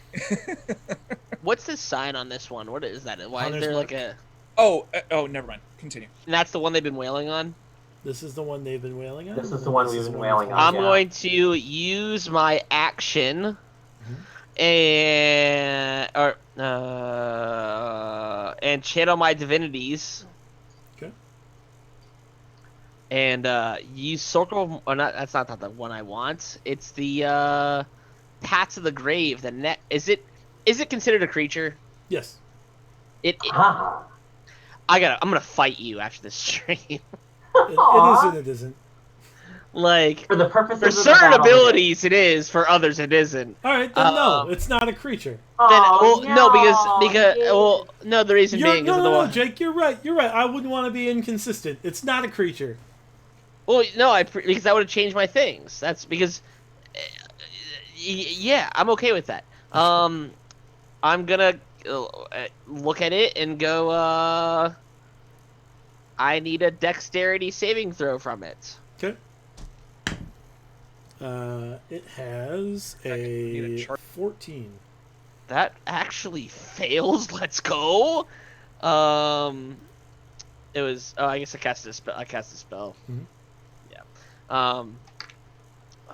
What's the sign on this one? What is that? Why Hunter's is there mark. like a? Oh, never mind. Continue. And that's the one they've been wailing on. This is the one they've been wailing on. This is the or one this we've is been the wailing you've on. I'm yeah. going to use my action, and channel my divinities. Okay. And use circle. Or not. That's not the one I want. It's the Pats of the Grave. The net. Is it considered a creature? Yes. Ah. I'm gonna fight you after this stream. It Aw. is and it isn't. Like For the purposes for of the certain battle, abilities, it is. For others, it isn't. All right, then no, Um, it's not a creature. Oh, no, no, no, the reason being is No, Jake, you're right. You're right. I wouldn't want to be inconsistent. It's not a creature. Well, no, because that would have changed my things. That's because, yeah, I'm okay with that. I'm gonna look at it and go. I need a dexterity saving throw from it. Okay. It has need a a chart. 14. That actually fails. Let's go. It was. Oh, I guess I cast a spell. Mhm. Yeah.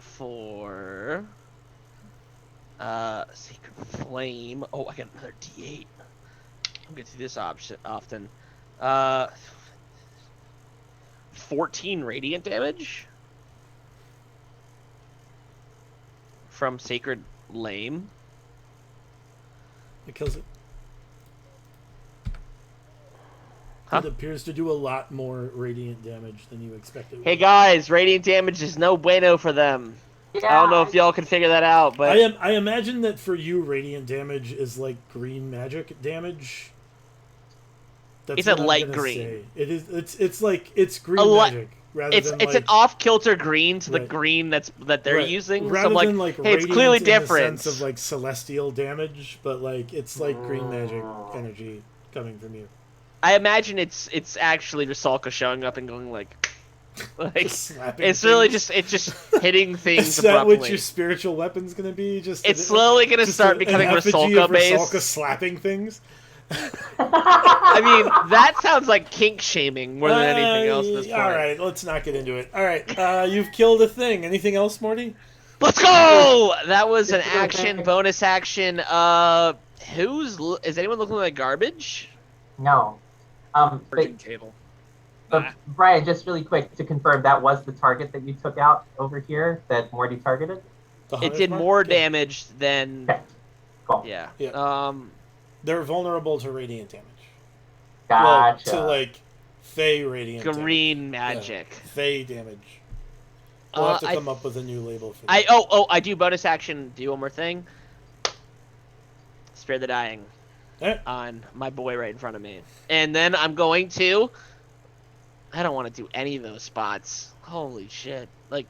For Sacred Flame. Oh, I got another D8. I'm gonna do this option often. 14 radiant damage from Sacred Flame. It kills it. Huh? It appears to do a lot more radiant damage than you expected. Hey guys, radiant damage is no bueno for them. I don't know if y'all can figure that out, but I imagine that for you, radiant damage is like green magic damage. That's It's a what I'm light gonna green. say. It is. It's like it's green A li- magic rather it's than it's like, an off-kilter green to the Right. green that they're right. using. Rather so I'm than like, like hey, it's radiant clearly in different. the sense of like celestial damage, but like it's like green magic energy coming from you. I imagine it's actually Rusalka showing up and going like Just slapping it's really things. it's just hitting things Is that abruptly. what your spiritual weapon's gonna be? Just It's slowly gonna just start an becoming effigy Rusalka of Rusalka based. slapping things. I mean, that sounds like kink shaming more than anything else at this point. All right, let's not get into it. All right, you've killed a thing. Anything else, Morty? Let's go! That was an action, bonus action. Is anyone looking like garbage? No. Virgin cable. But Brian, just really quick to confirm, that was the target that you took out over here that Morty targeted? The It Hunter's did Mark? more Okay. damage than. Okay. Cool. Yeah. Yeah. They're vulnerable to radiant damage. Gotcha. Well, to like Fey radiant Green damage. magic. Yeah, Fey damage. We'll have to I- come up with a new label for that. I do bonus action. Do one more thing. Spare the dying Eh, on my boy right in front of me, and then I'm going to. I don't want to do any of those spots. Holy shit! Like,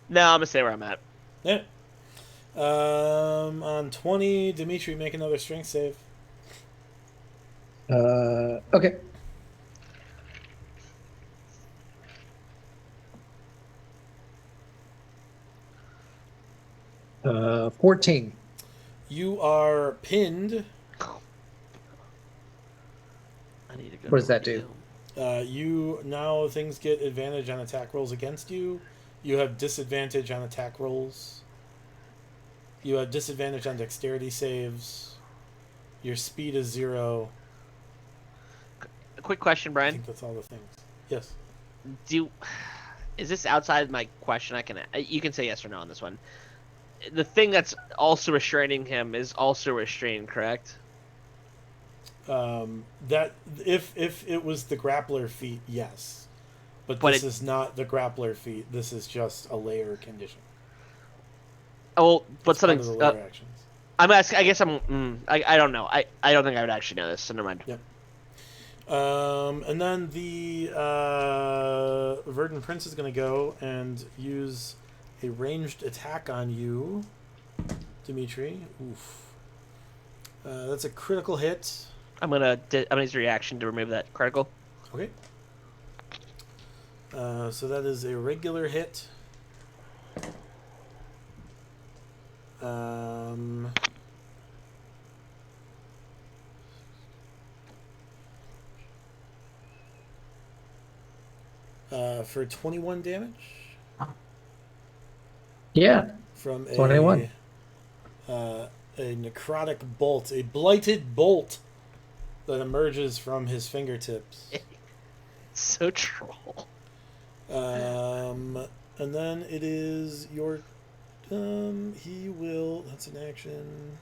no, I'm gonna stay where I'm at. eh. On 20, Dimitri, make another strength save. Okay. Uh, 14. You are pinned. I need to go. What does that do? You now things get advantage on attack rolls against you. You have disadvantage on attack rolls. You have disadvantage on dexterity saves. Your speed is 0. A quick question, I Brian. think that's all the things. Yes. Is this outside my question? You can say yes or no on this one. The thing that's also restraining him is also restrained, correct? That if it was the grappler feat, yes. But But this is not the grappler feat. This is just a layer condition. Oh, but It's part something. of the layer actions. I'm asking. I guess I'm. I don't know. I don't think I would actually know this. So never mind. Yep. And then the Verdant Prince is going to go and use a ranged attack on you Dimitri. Oof. That's a critical hit. I'm gonna use a reaction to remove that critical. Okay. So that is a regular hit. For 21 damage Yeah. from 21. A necrotic bolt, a blighted bolt that emerges from his fingertips. So troll. And then it is your. He will. That's an action.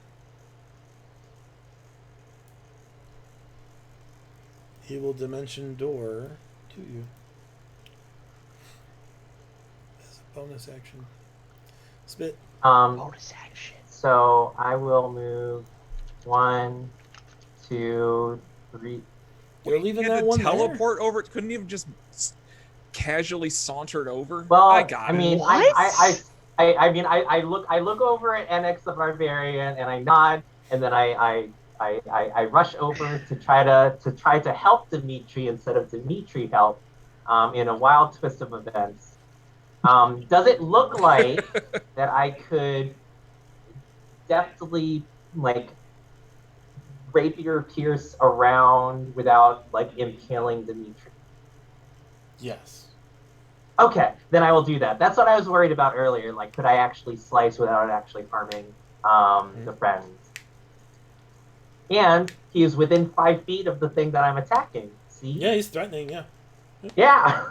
He will dimension door to you as a bonus action. Spit. Bonus action. So I will move 1, 2, 3. You're leaving He had that to one teleport over. Couldn't he have just casually sauntered over? Well, I got it. mean, What? I look over at NX the Barbarian and I nod, and then I rush over to try to help Dimitri instead of Dimitri help, in a wild twist of events. Does it look like that I could deftly rapier pierce around without impaling Dimitri? Yes. Okay, then I will do that. That's what I was worried about earlier. Could I actually slice without actually harming the friends? And he is within 5 feet of the thing that I'm attacking. See? Yeah, he's threatening. Yeah. Yeah.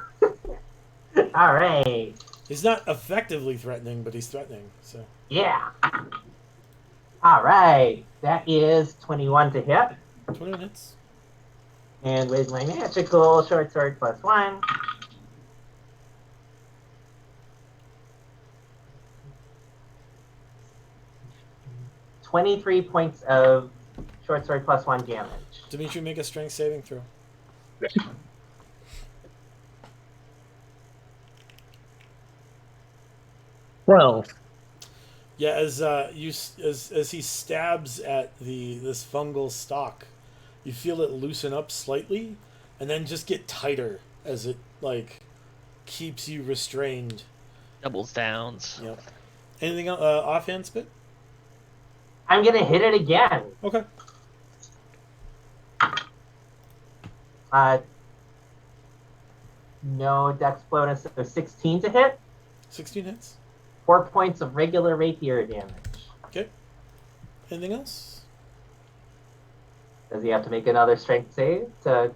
All right. He's not effectively threatening, but he's threatening. So. Yeah. All right. That is 21 to hit. 20 hits. And with my magical short sword +1. $23 points of short sword +1 damage. Dimitri, make a strength saving throw. Well, Yeah, as he stabs at this fungal stalk, you feel it loosen up slightly, and then just get tighter as it keeps you restrained. Doubles downs. Yep. Anything else? Offhand, Spit? I'm gonna hit it again. Okay. No dex bonus, so 16 to hit. 16 hits. 4 points of regular rapier damage. Okay. Anything else? Does he have to make another strength save to?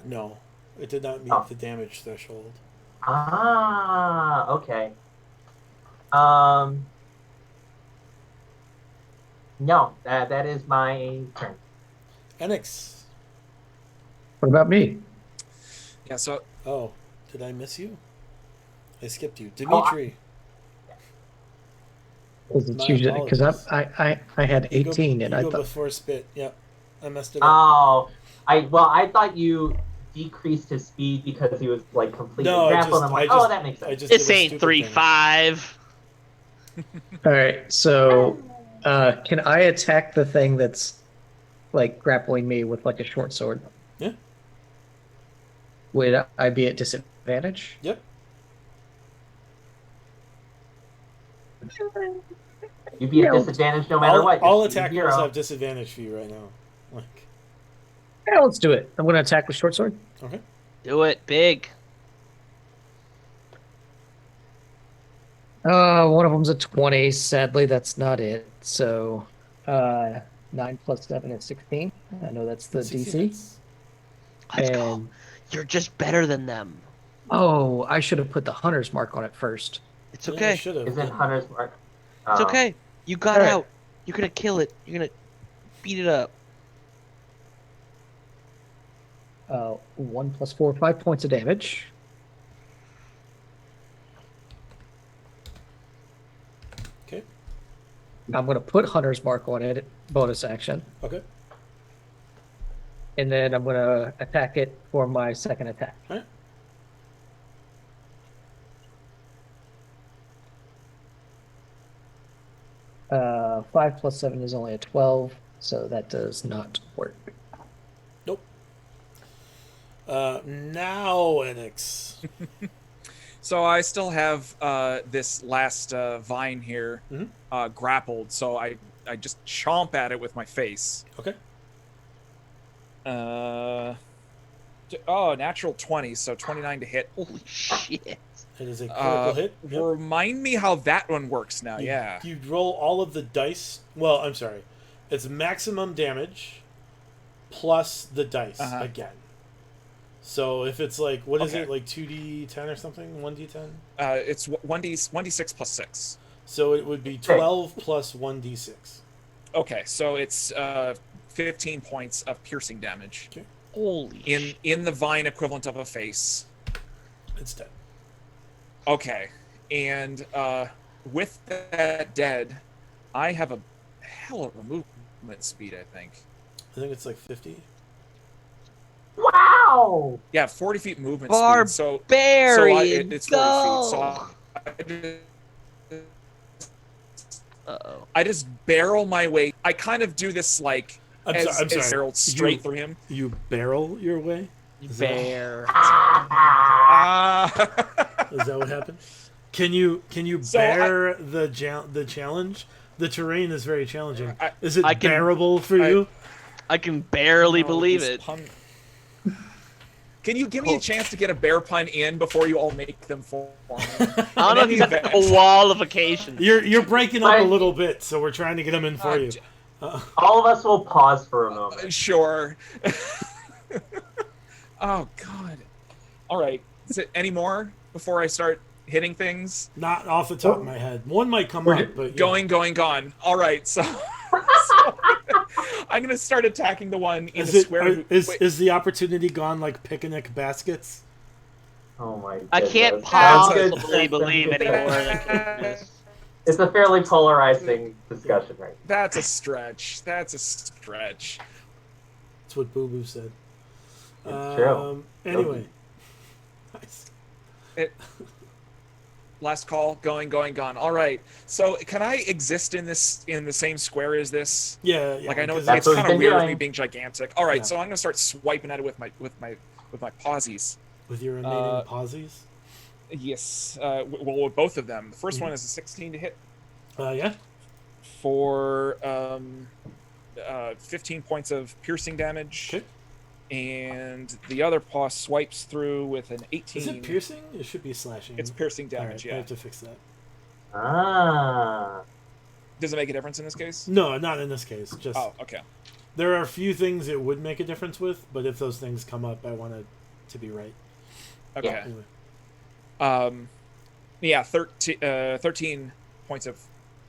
No, it did not meet Oh. the damage threshold. Ah, okay. No, that is my turn. Enix. what about me? Yeah, so Oh, did I miss you? I skipped you, Dimitri. Because I had 18 and you I go thought before Spit. Yep, I messed it up. Oh, I thought you decreased his speed because he was completely No, grappled. I'm like, I just- that makes I sense. just This did a ain't stupid 3-5. all right. So, can I attack the thing that's grappling me with a short sword? Yeah. Would I be at disadvantage? Yep. You'd be at Yeah. disadvantage no matter what. All You're speed attack zero. rolls have disadvantage for you right now. Yeah, let's do it. I'm going to attack with short sword. Okay. Do it big. One of them's a 20. Sadly, that's not it. So, 9 plus 7 is 16. I know that's the 16 DC. hits. Let's go. And You're just better than them. oh, I should have put the hunter's mark on it first. It's Yeah, you okay. should've, Isn't yeah. Hunter's Mark? It's Oh. okay. You got Alright. out. You're gonna kill it. You're gonna beat it up. 1 plus 4, 5 points of damage. Okay. I'm going to put hunter's mark on it, bonus action. Okay. And then I'm going to attack it for my second attack. All right. 5 plus 7 is only a 12, so that does not work. Nope. Now Enix. So I still have this last vine here grappled, so I just chomp at it with my face. Okay. Natural 20, so 29 to hit. Holy shit. It is a critical hit. Yep. Remind me how that one works now. Yeah. You roll all of the dice. Well, I'm sorry. It's maximum damage plus the dice again. So if it's like, what is it, like 2d10 or something? 1d10? It's 1d6 plus 6. So it would be 12 plus 1d6. Okay, so it's 15 points of piercing damage. Okay. Holy In the vine equivalent of a face. It's dead. Okay, and with that dead, I have a hell of a movement speed, I think. I think it's like 50. Wow! Yeah, 40 feet movement speed. So Barbarian, it's 40 feet. So I just barrel my way. I kind of do this like I'm as sorry. barreled straight through him. You barrel your way? bear. Is that what happened? Can you So bear the challenge? The terrain is very challenging. Is it I can- bearable for you? I can barely Oh, believe this it. pun- Can you give me a chance to get a bear pun in before you all make them for me? I don't know if you have a qualification. You're breaking up a But- little bit, so we're trying to get them in for you. All of us will pause for a moment. Sure. Oh God. All right. Is it any more before I start hitting things? Not off the top of my head. One might come up, but yeah. Gone. All right. So, I'm gonna start attacking the one in Is the it square. are- is the opportunity gone like picnic baskets? Oh my goodness. I can't That's good. possibly believe anymore. It's a fairly polarizing discussion right That's a stretch. That's a stretch. That's what Boo Boo said. It's true. Anyway. Nice. Last call. Gone. All right. So can I exist in the same square as this? Yeah. Like I know 'cause it's what kind we've of been weird with doing. me being gigantic. All right. Yeah. So I'm gonna start swiping at it with my pausies. with your remaining pauses. Yes. Well, with both of them. The 1st one is a 16 to hit Yeah. for 15 points of piercing damage. Okay. And the other paw swipes through with an 18. Is it piercing? It should be slashing. It's piercing All damage, right, I yeah. have to fix that. Ah. Does it make a difference in this case? No, not in this case. Just Oh, okay. there are a few things it would make a difference with, but if those things come up, I want it to be right. Okay. Anyway, Yeah, 13 points of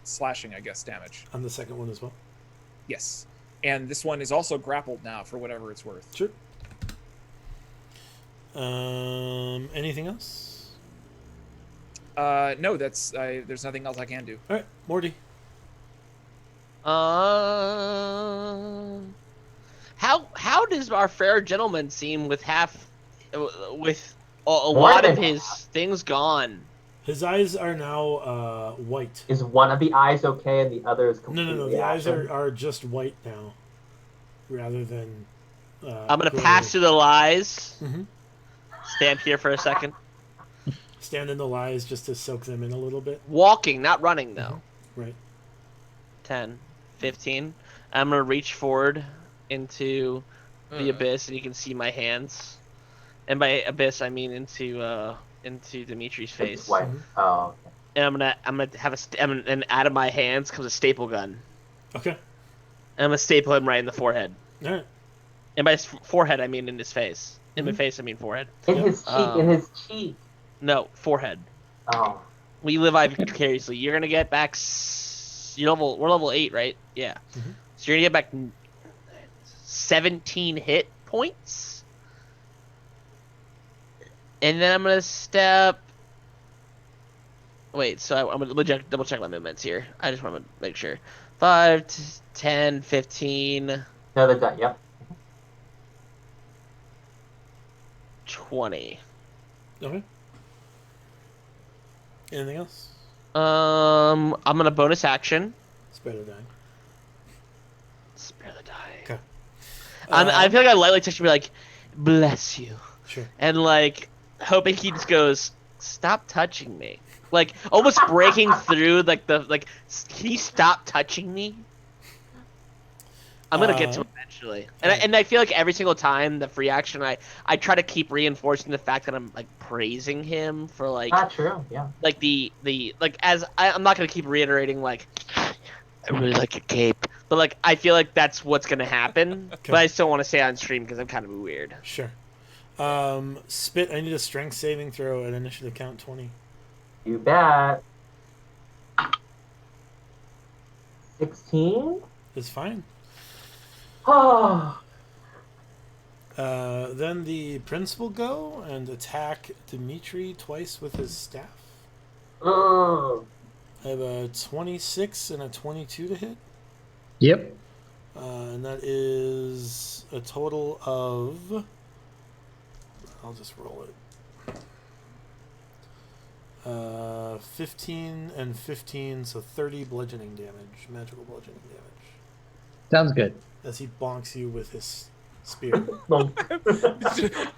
slashing, I guess, damage. on the second one as well. Yes. And this one is also grappled now for whatever it's worth. Sure. Anything else? No, there's nothing else I can do. All right, Morty. How does our fair gentleman seem with with a More lot of than his things gone? His eyes are now white. Is one of the eyes okay and the other is completely No. The eyes ashen? are just white now, rather than. I'm gonna gray. pass through the lies. Mhm. Stand here for a second. Stand in the lies just to soak them in a little bit. Walking, not running though. Right. 10, 15. I'm gonna reach forward into the abyss, and you can see my hands. And by abyss, I mean into Dimitri's face. It's white. Oh, okay. And I'm gonna have and out of my hands comes a staple gun. Okay. And I'm gonna staple him right in the forehead. All right. And by forehead, I mean in his face. In my face, I mean forehead. In his cheek. In his cheek. No, forehead. Oh. We live vicariously. You're gonna get back. We're level 8, right? Yeah. Mhm. So you're gonna get back 17 hit points. And then I'm gonna step. Wait, so I'm gonna double check my movements here. I just want to make sure. 5, 10, 15, No, they're done. Yep. 20. Okay. Anything else? I'm gonna bonus action. Spare the dying. Spare the dying. Okay. I feel like I lightly touch him, be like, bless you, Sure. and like hoping he just goes, stop touching me, like almost breaking through like can you stop touching me? I'm gonna get to him eventually, and I feel like every single time the free action, I try to keep reinforcing the fact that I'm like praising him for like Not true. Yeah. like the like I'm not gonna keep reiterating like I really like your cape, but like I feel like that's what's gonna happen. Okay. But I still want to say it on stream because I'm kind of weird. Sure. Spit, I need a strength saving throw at initiative count 20. You bet. 16. It's fine. Oh. Then the prince will go and attack Dimitri twice with his staff. Oh. I have a 26 and a 22 to hit. Yep. And that is a total of... I'll just roll it. 15 and 15, so 30 bludgeoning damage, magical bludgeoning damage, Sounds good. as he bonks you with his spear. Donk.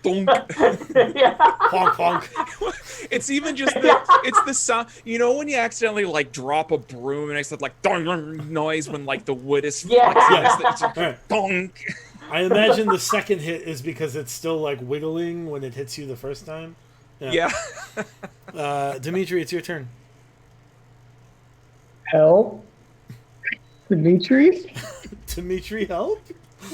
Yeah. Bonk, bonk. It's even just the sound. You know when you accidentally like drop a broom and it's that like dong noise when like the wood is Yeah. flexing. It's like, All right. donk. I imagine the second hit is because it's still like wiggling when it hits you the first time. Yeah. Dimitri, it's your turn. Help. Dimitri? Dimitri, help?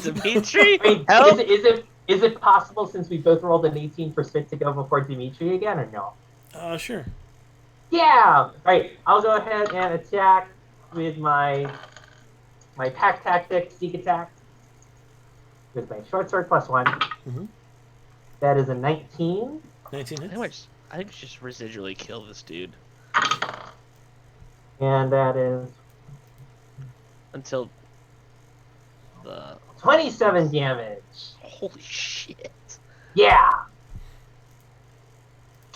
Dimitri, Wait, help! is it possible since we both rolled an 18 for Spit to go before Dimitri again or no? Sure. Yeah. All right. I'll go ahead and attack with my pack tactic sneak attack with my short sword +1. Mhm. That is a 19. 19 hits. I think we should just residually kill this dude And that is until the 27 damage. holy shit. Yeah.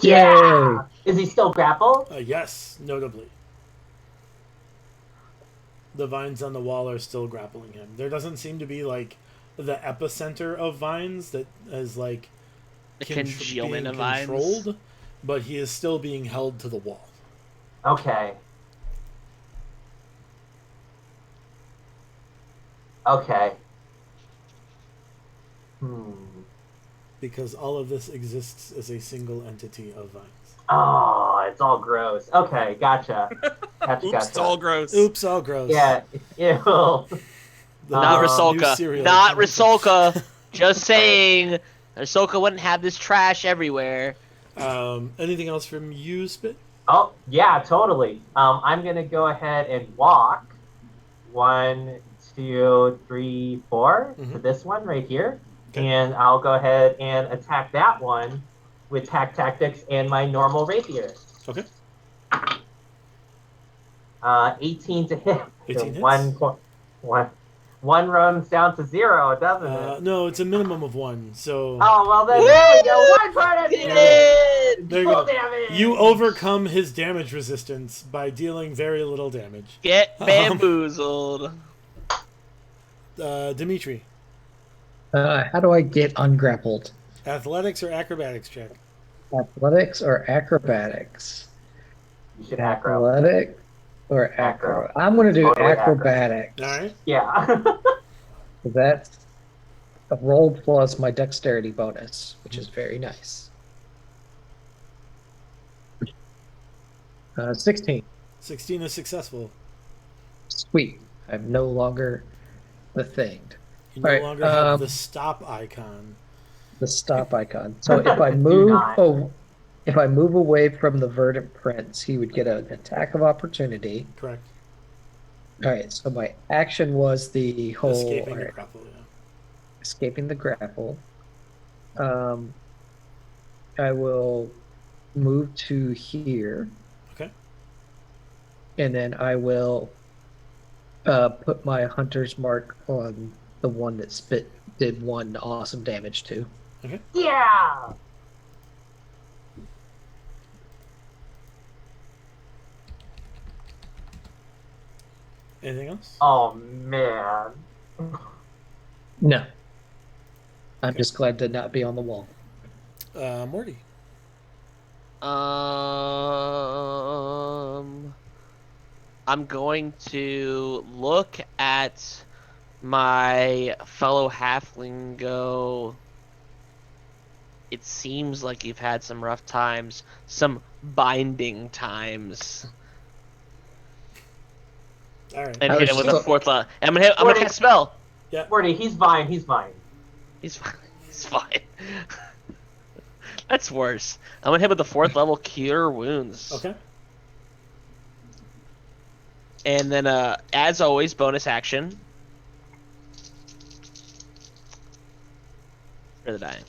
Yeah. Is he still grappled? Yes, notably. The vines on the wall are still grappling him. There doesn't seem to be like the epicenter of vines that is like The being congealment of vines. controlled, but he is still being held to the wall. Okay. Okay. Because all of this exists as a single entity of vines. Oh, it's all gross. Okay, gotcha. Gotcha, Oops, gotcha. it's all gross. Oops, all gross. Yeah, ew. The Not new Rusalka. cereal Not coming. Rusalka. Just saying. Rusalka wouldn't have this trash everywhere. Anything else from you, Spit? Oh, yeah, totally. I'm going to go ahead and walk 1, 2, 3, 4 to this one right here. Okay. And I'll go ahead and attack that one with Pack Tactics and my normal rapier. Okay. 18 to hit. 18 hits? One runs down to 0, doesn't it? No, it's a minimum of 1. So Oh, well then, there we go. 1 point of Did damage. it! there you Full go. damage. You overcome his damage resistance by dealing very little damage. Get bamboozled. Dimitri, How do I get ungrappled? athletics or acrobatics check? Athletics or acrobatics? You should acro. Athletic or acro? I'm going to do Totally acro. acrobatics. All right. Yeah. That's a roll plus my dexterity bonus, which is very nice. 16. 16 is successful. Sweet. I'm no longer the thinged. You no All right, longer have the stop icon. The stop icon. So if I Do move, not. if I move away from the verdant prince, he would get an attack of opportunity. Correct. All right. So my action was the whole Escaping all the right, grapple, yeah. escaping the grapple. I will move to here. Okay. And then I will put my hunter's mark on the one that Spit did 1 awesome damage to. Yeah. Anything else? Oh man. No. I'm just glad to not be on the wall. Morty. I'm going to look at my fellow halfling and go. It seems like you've had some rough times, some binding times, All right. and I hit was him with a still- fourth level. I'm gonna cast a spell. Morty, he's fine. He's fine. He's fine. He's fine. That's worse. I'm gonna hit with the fourth level Cure Wounds. Okay. And then, as always, bonus action. For the dying.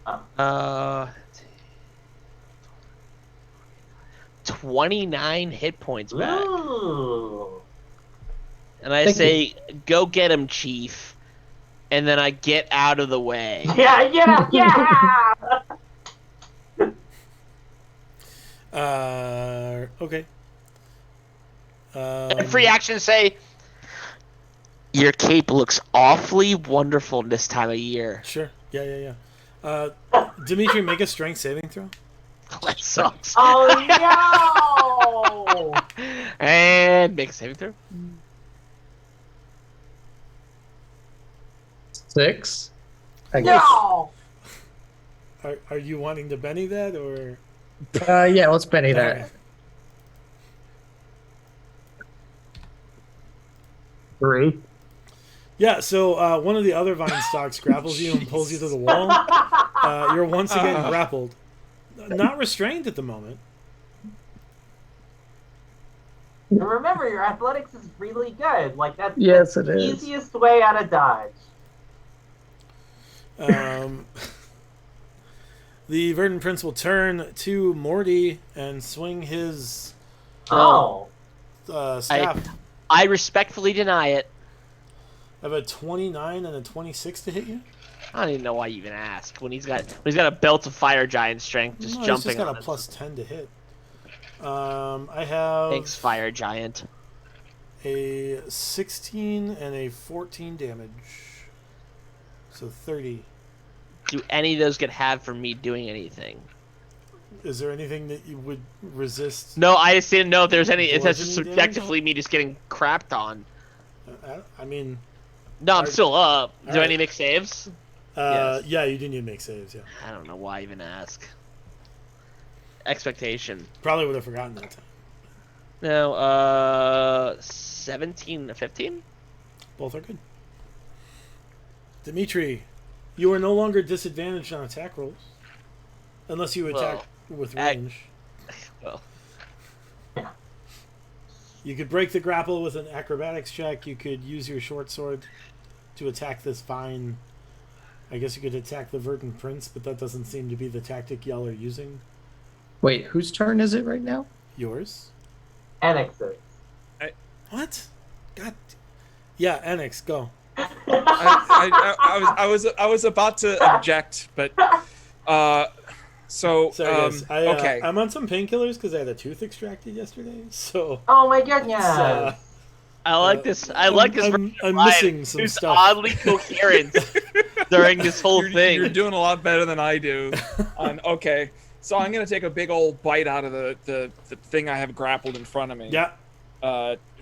Mhm. 29 hit points back. Ooh. And I Thank say, go get him, Chief. And then I get out of the way. Yeah. Okay. And free action say, your cape looks awfully wonderful this time of year. Sure. Yeah. Dimitri, make a strength saving throw. That sucks. Oh no! And make a saving throw. 6. I guess. No! Are you wanting to Benny that or? Yeah, let's Benny that. Alright. 3. Yeah. So one of the other vine stalks grapples you and pulls you to the wall. You're once again grappled, not restrained at the moment. And remember, your athletics is really good. Like that's Yes, that's it the is. easiest way out of dodge. The Verdant Prince will turn to Morty and swing his Oh. staff. I respectfully deny it. I have a 29 and a 26 to hit you. I don't even know why you even ask. When he's got a belt of fire giant strength, just No, he's jumping just got on a it. plus 10 to hit. I have Thanks, fire giant. a 16 and a 14 damage. So 30. Do any of those get halved from me doing anything? Is there anything that you would resist? No, I just didn't know if there's any. It's just Bludgeoning damage? subjectively me just getting crapped on. I mean, No, I'm Are- still up. Do I Alright. need to make saves? yeah, you do need to make saves, yeah. I don't know why I even ask. Expectation. Probably would have forgotten that time. No, 17 to 15? Both are good. Dimitri, you are no longer disadvantaged on attack rolls. Unless you attack with range. Well, You could break the grapple with an acrobatics check. You could use your short sword to attack this vine. I guess you could attack the Verdant Prince, but that doesn't seem to be the tactic y'all are using. Wait, whose turn is it right now? Yours? Annexes. What? God. Yeah, Annex, go. I was about to object, but Sorry, guys. okay. I'm on some painkillers because I had a tooth extracted yesterday. So Oh my goodness. I like this. I like this. version of I'm Ryan, missing some who's stuff. oddly coherent during this whole thing. You're doing a lot better than I do. Okay, so I'm gonna take a big old bite out of the thing I have grappled in front of me. Yeah,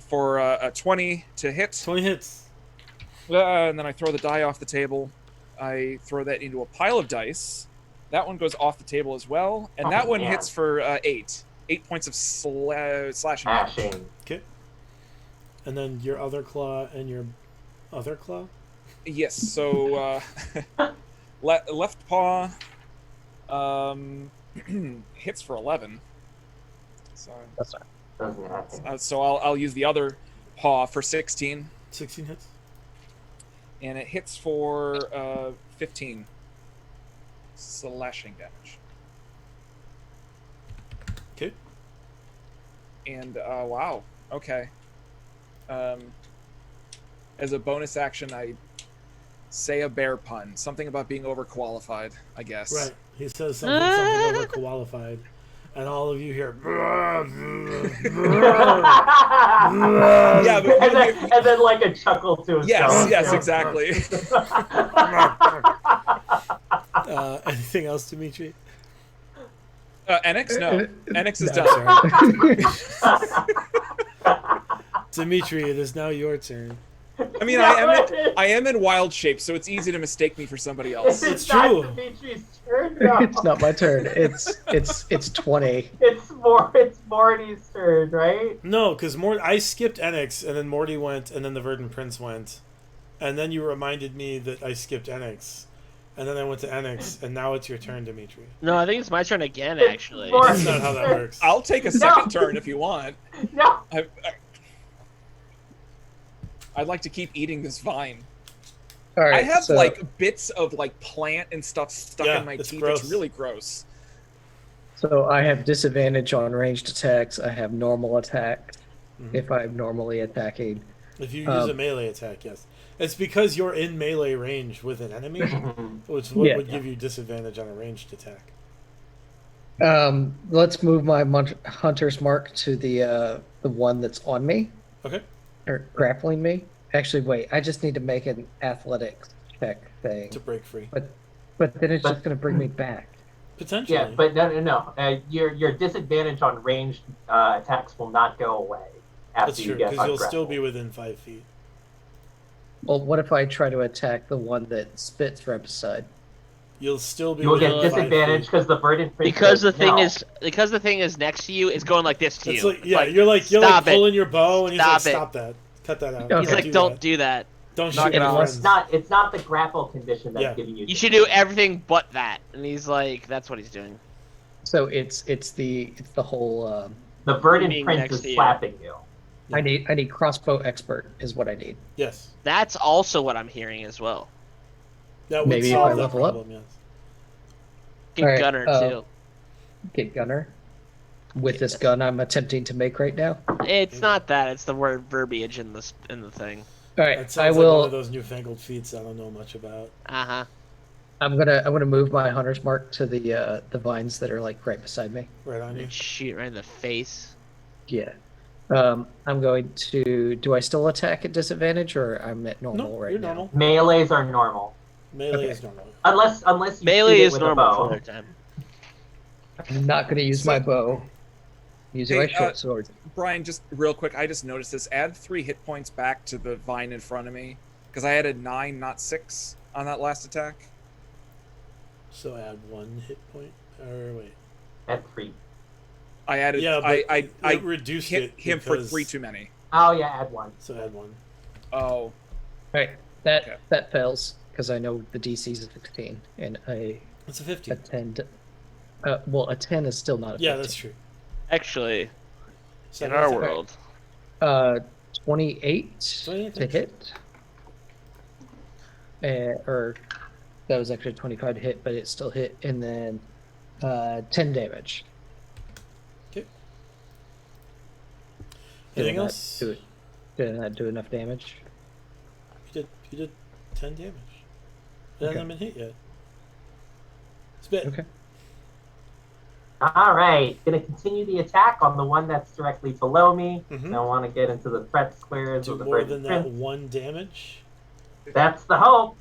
For a 20 to hit, 20 hits. and then I throw the die off the table. I throw that into a pile of dice. That one goes off the table as well, and that one man. hits for 8 points of slashing damage. Ashing. Okay. And then your other claw and your other claw? Yes, so left paw hits for 11. So, That's not. Doesn't happen. so I'll use the other paw for 16, 16 hits. and it hits for 15 slashing damage. Okay. And wow, okay. As a bonus action, I say a bear pun, something about being overqualified, I guess. Right. He says something overqualified. and all of you hear. Yeah, but and then like a chuckle to himself. yes, exactly. Anything else, Dimitri? NX, no. NX is No, done. Dimitri, it is now your turn. I mean, I am in wild shape, so it's easy to mistake me for somebody else. It's not true. Dimitri's turn, no. It's not my turn. It's 20. It's Morty's turn, right? No, because I skipped Enix, and then Morty went, and then the Verdant Prince went, and then you reminded me that I skipped Enix, and then I went to Enix, and now it's your turn, Dimitri. No, I think it's my turn again. It's Actually, more- That's not how that works. I'll take a second turn if you want. No. I'd like to keep eating this vine. All right. I have so, like bits of like plant and stuff stuck Yeah, in my it's teeth. gross. It's really gross. So I have disadvantage on ranged attacks. I have normal attacks Mhm. if I'm normally attacking. If you use a melee attack, yes. It's because you're in melee range with an enemy, which is what Yeah. would give you disadvantage on a ranged attack. Let's move my hunter's mark to the one that's on me Okay. or grappling me. Actually, wait. I just need to make an athletics check thing, To break free. but then it's But- just going to bring me back. Potentially. Yeah, but no. Your disadvantage on ranged attacks will not go away after That's you true, get because you'll still ungrappled. be within 5 feet. Well, what if I try to attack the one that spits right beside? You'll still be You will within get 5 disadvantage feet. because the verdant prince. because the says thing no. is next to you, it's going like this to It's you. like, yeah, Like, you're like stop it. pulling your bow, and he's Stop like, it. stop that. Cut that out. Okay. He's like, don't do that. Don't knock shoot it my off. friends. It's not the grapple condition that's Yeah. giving you. You should do everything but that. And he's like, that's what he's doing. So it's the whole. The verdant being prince next is to you. slapping you. I need crossbow expert is what I need. Yes. That's also what I'm hearing as well. That would Maybe if solve I that level up. problem, yes. Get Alright, Gunner too. Get gunner with this gun I'm attempting to make right now. It's not that. It's the word verbiage in the thing. All right, That sounds I like one will. of those newfangled feats I don't know much about. Uh huh. I'm gonna move my hunter's mark to the vines that are like right beside me. Right on you. Shoot right in the face. Yeah. I'm going to. Do I still attack at disadvantage, or I'm at normal No, right you're now? normal. Melees are normal, Melee Okay. is normal. unless you Melee shoot it is with normal a for bow. their time. I'm not going to use my bow. I'm using Hey, my short sword. Brian, just real quick, I just noticed this. Add 3 hit points back to the vine in front of me, because I added 9, not 6, on that last attack. So add 1 hit point. Or wait. At 3. I added. Yeah, but I it reduced hit it him for because- 3 too many. Oh yeah, add 1. So add 1. Oh, All right, that Okay. that fails because I know the DC is 16 and It's a 50. a 10. Well, a 10 is still not a 15. Yeah, that's true. Actually, So in our that's- world, 28 28, to thanks. hit. Or that was actually 25 to hit, but it still hit, and then 10 damage. Okay. Did Anything I not else? do it? Did I not do enough damage? You did 10 damage. It hasn't been hit yet. Spit. Okay. All right, gonna continue the attack on the one that's directly below me. Mhm. I want to get into the threat squares Do of the more verdant than that prince. 1 damage. That's the hope.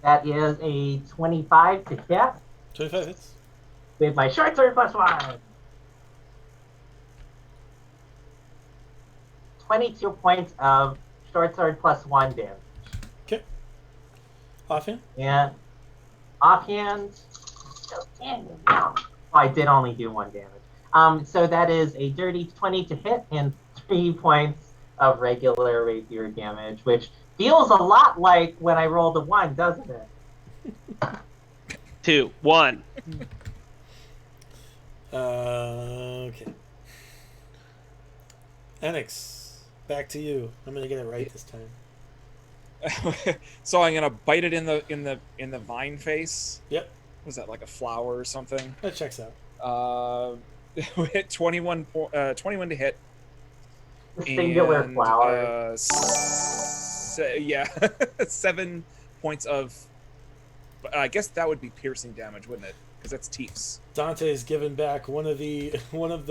That is a 25 to hit 25 hits. with my short sword +1. 22 points of short sword +1 damage. Okay. Offhand? And offhand, oh, I did only do 1 damage. So that is a dirty 20 to hit and 3 points of regular rapier damage, which feels a lot like when I rolled a 1, doesn't it? 2, 1. Okay. Enix, back to you. I'm gonna get it right this time. so I'm gonna bite it in the vine face. Yep, Was that like a flower or something? that checks out. Hit 21 to hit. The singular And, flower. yeah, 7 points of. I guess that would be piercing damage, wouldn't it? because that's Teefs. Dante's given back one of the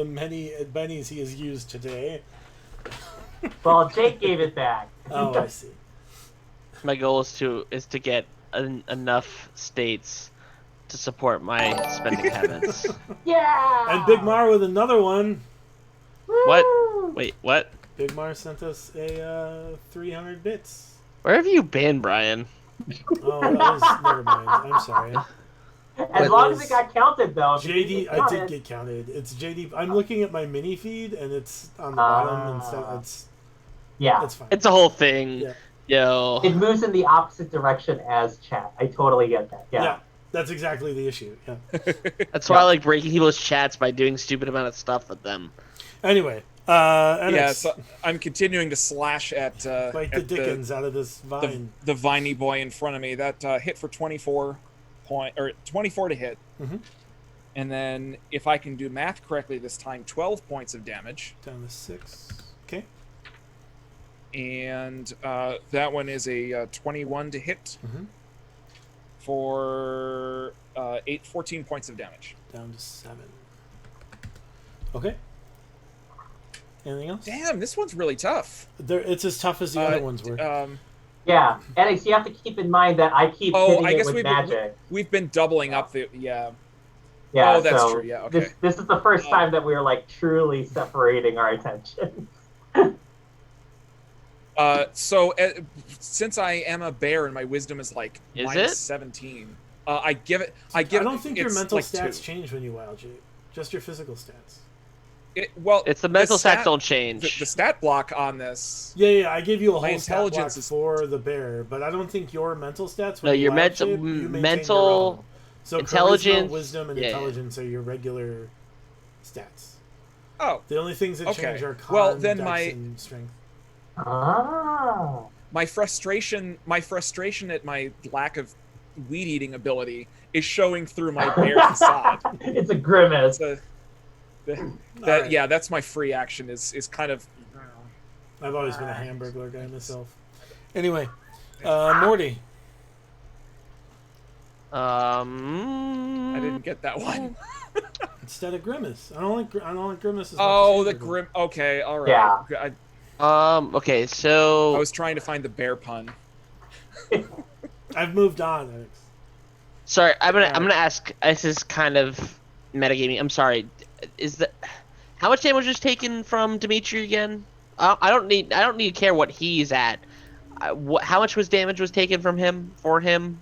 many bennies he has used today. Well, Jake gave it back. Oh, I see. My goal is to get enough states to support my spending habits. Yeah. And Big Mar with another one. What? Woo! Wait, what? Big Mar sent us a 300 bits. Where have you been, Brian? Oh, that was never mind. I'm sorry. As long as it got counted, though. JD, I did get counted. It's JD. I'm looking at my mini feed, and it's on the bottom instead. Yeah. It's fine. It's a whole thing. Yeah. Yo. It moves in the opposite direction as chat. I totally get that. Yeah. That's exactly the issue. Yeah. That's why I like breaking people's chats by doing stupid amount of stuff with them. Anyway, Yeah, so I'm continuing to slash at bite the at dickens out of this vine. the viney boy in front of me. That hit for 24 to hit. Mhm. And then if I can do math correctly this time, 12 points of damage. Down to 6. Okay. And that one is a 21 to hit Mhm. for 14 points of damage. Down to 7. Okay. Anything else? Damn, this one's really tough. It's as tough as the other ones were. Yeah. Alex, you have to keep in mind that I keep hitting it with magic. We've been doubling up the Yeah, oh, that's so true. Yeah, okay. This is the first time that we're like truly separating our attention. So since I am a bear and my wisdom is like Is minus it? 17, I give it. I don't think your it's mental like stats 2. change when you WoW, Jake. Just your physical stats. It's the mental stat- stats don't change. The stat block on this. Yeah, I gave you a My whole stat block intelligence is- for the bear, but I don't think your mental stats. No, when you your WoW mental- shape, you maintain mental, your own. So intelligence, charisma, wisdom, and yeah. intelligence are your regular stats. Oh, The only things that Okay. change are con, Well, then dex, my- and strength. Ah. my frustration at my lack of weed eating ability is showing through my bear facade. It's a grimace. Alright. Yeah, that's my free action. Is kind of. I've always been a Hamburglar guy myself. Anyway, Morty. I didn't get that one. Instead of Grimace, I don't like Grimace as much Oh, as the Hamburglar. grim. Okay, all right. Yeah. Okay, I so was trying to find the bear pun. I've moved on, Alex. sorry, I'm gonna ask. This is kind of metagaming. I'm sorry. How much damage was taken from Dimitri again? I don't need to care what he's at. How much damage was taken from him for him?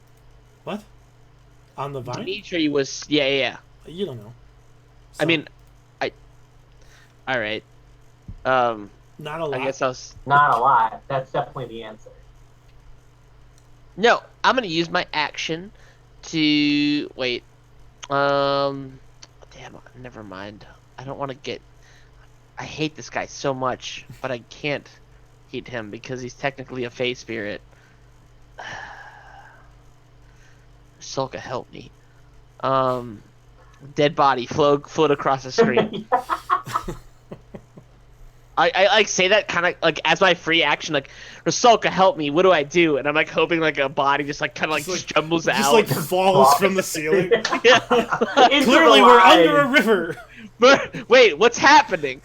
What? On the vine? Dimitri was yeah. You don't know. I mean, all right. Not a lot. I guess I was. Not a lot. That's definitely the answer. No, I'm gonna use my action to wait. Damn, never mind. I don't want to get. I hate this guy so much, but I can't hate him because he's technically a Fey spirit. Sulka, help me. Dead body float across the screen. I like say that kind of like as my free action, like Rasulka, help me. What do I do? And I'm like hoping like a body just like kind of like stumbles just out. like falls from the ceiling. Yeah. Into Clearly, the we're line. under a river. But wait, what's happening?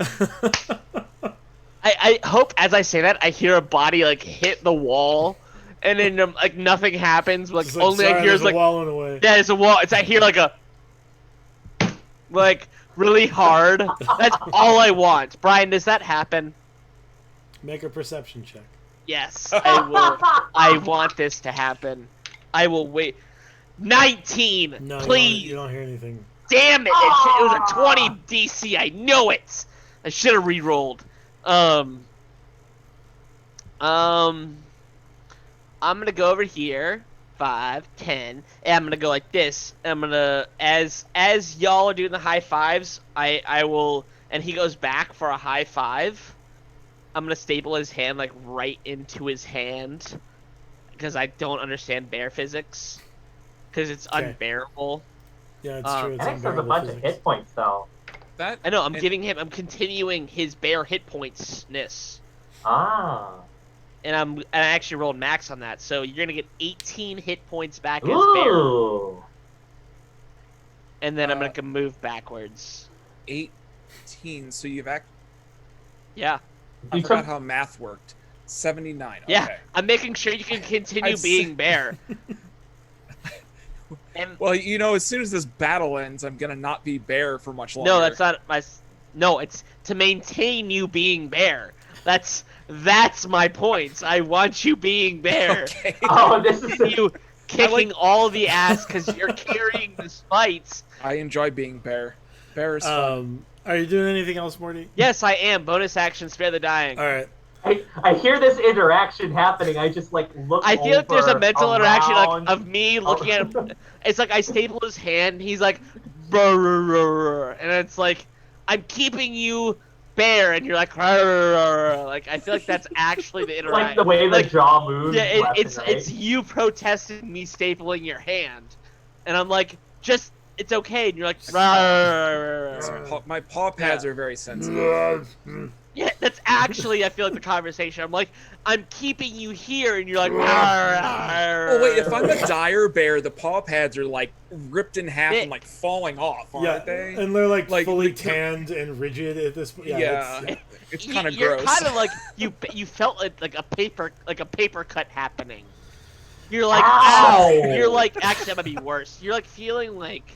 I hope as I say that I hear a body like hit the wall, and then like nothing happens. Like, Just like, only I sorry, hear there's is like a wall in the way. yeah, there's a wall. It's I hear like a like really hard. That's all I want. Brian, does that happen? Make a perception check. Yes, I will. I want this to happen. I will wait. 19, No, please. you don't hear anything. Damn it! It was a 20 DC. I know it. I should have re-rolled. I'm gonna go over here. 5, 10, and I'm gonna go like this. I'm gonna as y'all are doing the high fives, I will, and he goes back for a high five. I'm gonna staple his hand like right into his hand because I don't understand bear physics because it's Okay. unbearable. Yeah, it's true. It's Alex has a unbearable bunch of physics. hit points, though. That I know. I'm and- continuing his bear hit points-ness. Ah. And I actually rolled max on that, so you're gonna get 18 hit points back as bear. Ooh. and then I'm gonna move backwards. 18. So you've Yeah. I You forgot took how math worked. 79. Yeah, Okay. I'm making sure you can continue I'd being say- bear. And Well, as soon as this battle ends, I'm gonna not be bear for much longer. no, that's not my. No, it's to maintain you being bear. That's my point. I want you being bear. Okay. Oh, this is You kicking like- all the ass because you're carrying this fight. I enjoy being bear. Bear is fun. Are you doing anything else, Morty? Yes, I am. Bonus action, spare the dying. All right. I hear this interaction happening. I just like look. I feel like there's a over, mental interaction like around. of me looking at him. It's like I staple his hand. He's like, "Brr," and it's like, I'm keeping you bear, and you're like, "Brr." Like I feel like that's actually the interaction. like the way the jaw moves. Yeah, left it's and right. it's you protesting me stapling your hand, and I'm like, just it's okay, and you're like, "Brr." My paw pads are very sensitive. Yeah, that's actually I feel like the conversation. I'm like, I'm keeping you here, and you're like, Oh wait, if I'm a dire bear, the paw pads are like ripped in half and like falling off, aren't Yeah, they? and they're like Like, fully the- tand and rigid at this point. Yeah. it's- It's kind of You're gross. kind of like you felt like a paper cut happening. You're like, Ow! You're like, actually that might be worse. You're like feeling like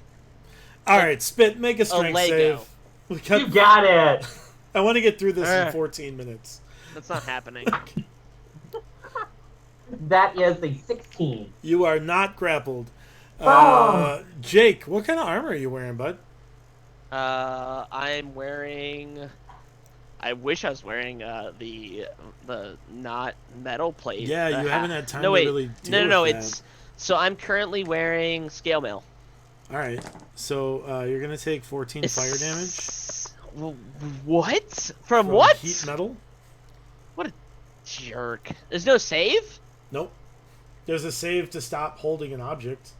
All right, Spit, make a strength Lego. save. We You got, got it. I want to get through this in Alright. 14 minutes. that's not happening. That is a 16. You are not grappled. Oh. Jake, what kind of armor are you wearing, bud? I'm wearing. I wish I was wearing the not metal plate. Yeah, the you hat. haven't had time No to wait, really deal no, with it's so I'm currently wearing scale mail. All right, so you're gonna take 14 fire damage. What? From from what? Heat metal. Jerk. There's no save? Nope. There's a save to stop holding an object,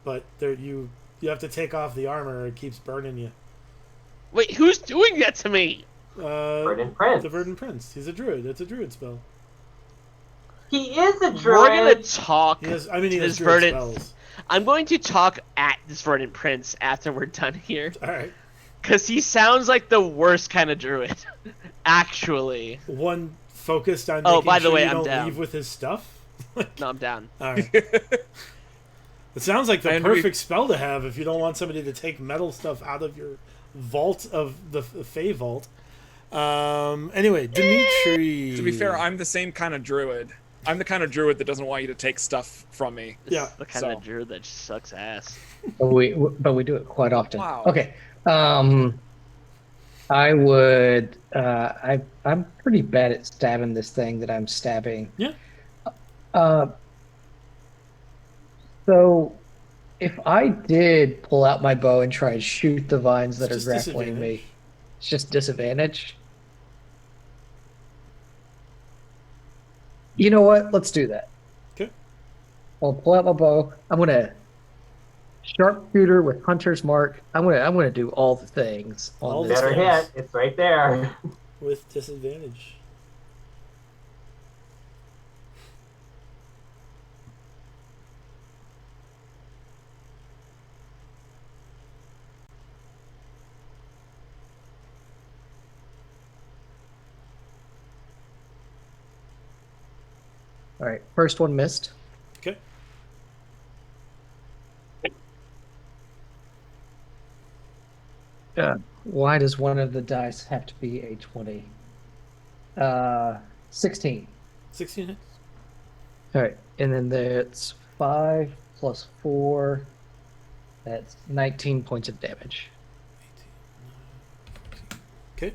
but there you have to take off the armor. Or it keeps burning you. Wait, who's doing that to me? Verdant Prince. The Verdant Prince. He's a druid. It's a druid spell. He is a druid. We're gonna talk. He has. I mean, he has This druid Verdant- spells. I'm going to talk at this Verdant Prince after we're done here, All right. because he sounds like the worst kind of druid. Actually, One focused on Oh, making by the sure way, you I'm don't down. leave with his stuff. no, I'm down. All right. It sounds like the And we- perfect spell to have if you don't want somebody to take metal stuff out of your vault of the Fey vault. Anyway, Dimitri. To be fair, I'm the same kind of druid. I'm the kind of druid that doesn't want you to take stuff from me. This Yeah, is the kind so- of druid that just sucks ass. But we do it quite often. Wow. Okay. I would. I'm pretty bad at stabbing this thing that I'm stabbing. Yeah. So, if I did pull out my bow and try and shoot the vines that are It's just grappling disadvantage. me, it's just disadvantage. You know what? Let's do that. Okay. I'll pull out my bow. I'm gonna sharpshooter with hunter's mark. I'm gonna do all the things on All the this. Better Yes. hit. It's right there. With disadvantage. All right, first one missed. Okay. Why does one of the dice have to be a 20? 16. 16 hits. All right, and then that's 5 plus 4. That's 19 points of damage. 18, 19, okay.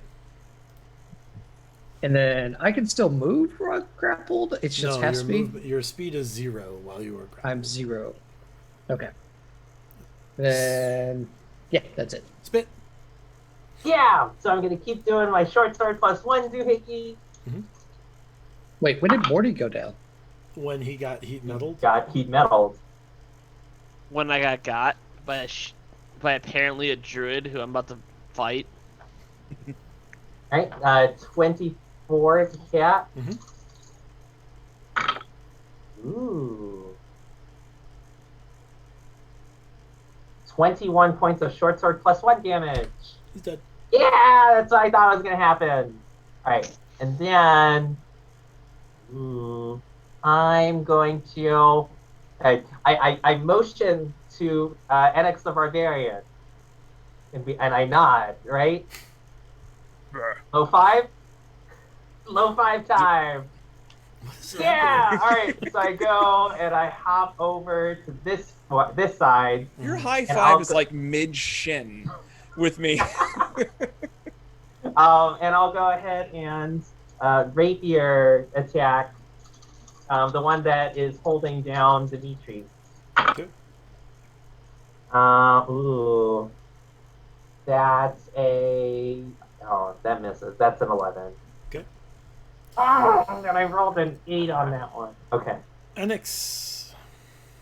And then I can still move while grappled. It's just No, half your speed. your speed is 0 while you were grappled. I'm 0. Okay. Then yeah, that's it. Spit. Yeah. So I'm gonna keep doing my short sword plus 1 doohickey. Wait, when did Morty go down? When he got heat meddled. Got heat metal. When I got by by apparently a druid who I'm about to fight. Right. 24 to hit. Mhm. Ooh. 21 points of short sword plus 1 damage. He's dead. Yeah, that's what I thought was gonna happen. All right, and then I'm going to. I motion to NX the Barbarian, and I nod, right? Low 5? Low 5 time. What is Yeah. happening? All right. So I go and I hop over to this side. Your high And five I'll is go- like mid shin with me. And I'll go ahead and rapier attack the one that is holding down Dimitri. Okay. Ooh. That's a. Oh, that misses. That's an 11. Okay. Oh, and I rolled an 8 on that one. Okay. Enix.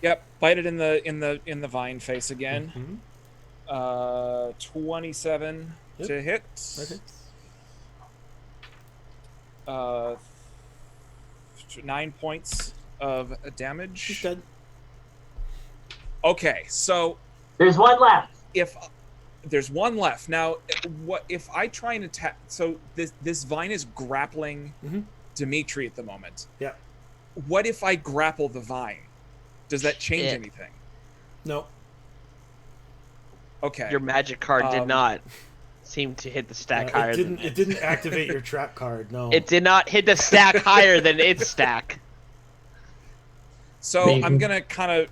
Yep, bite it in the vine face again. Mhm. 27 Yep. to hit. That hits. 9 points of He's damage. dead. Okay, so There's one left. if there's one left now, what if I try and attack? So this vine is grappling Mhm. Dimitri at the moment. Yeah. What if I grapple the vine? Does that change Shit. anything? No. Okay. Your magic card did Um, not seem to hit the stack higher. It didn't activate your trap card. No. It did not hit the stack higher than its stack. So Maybe. I'm gonna kind of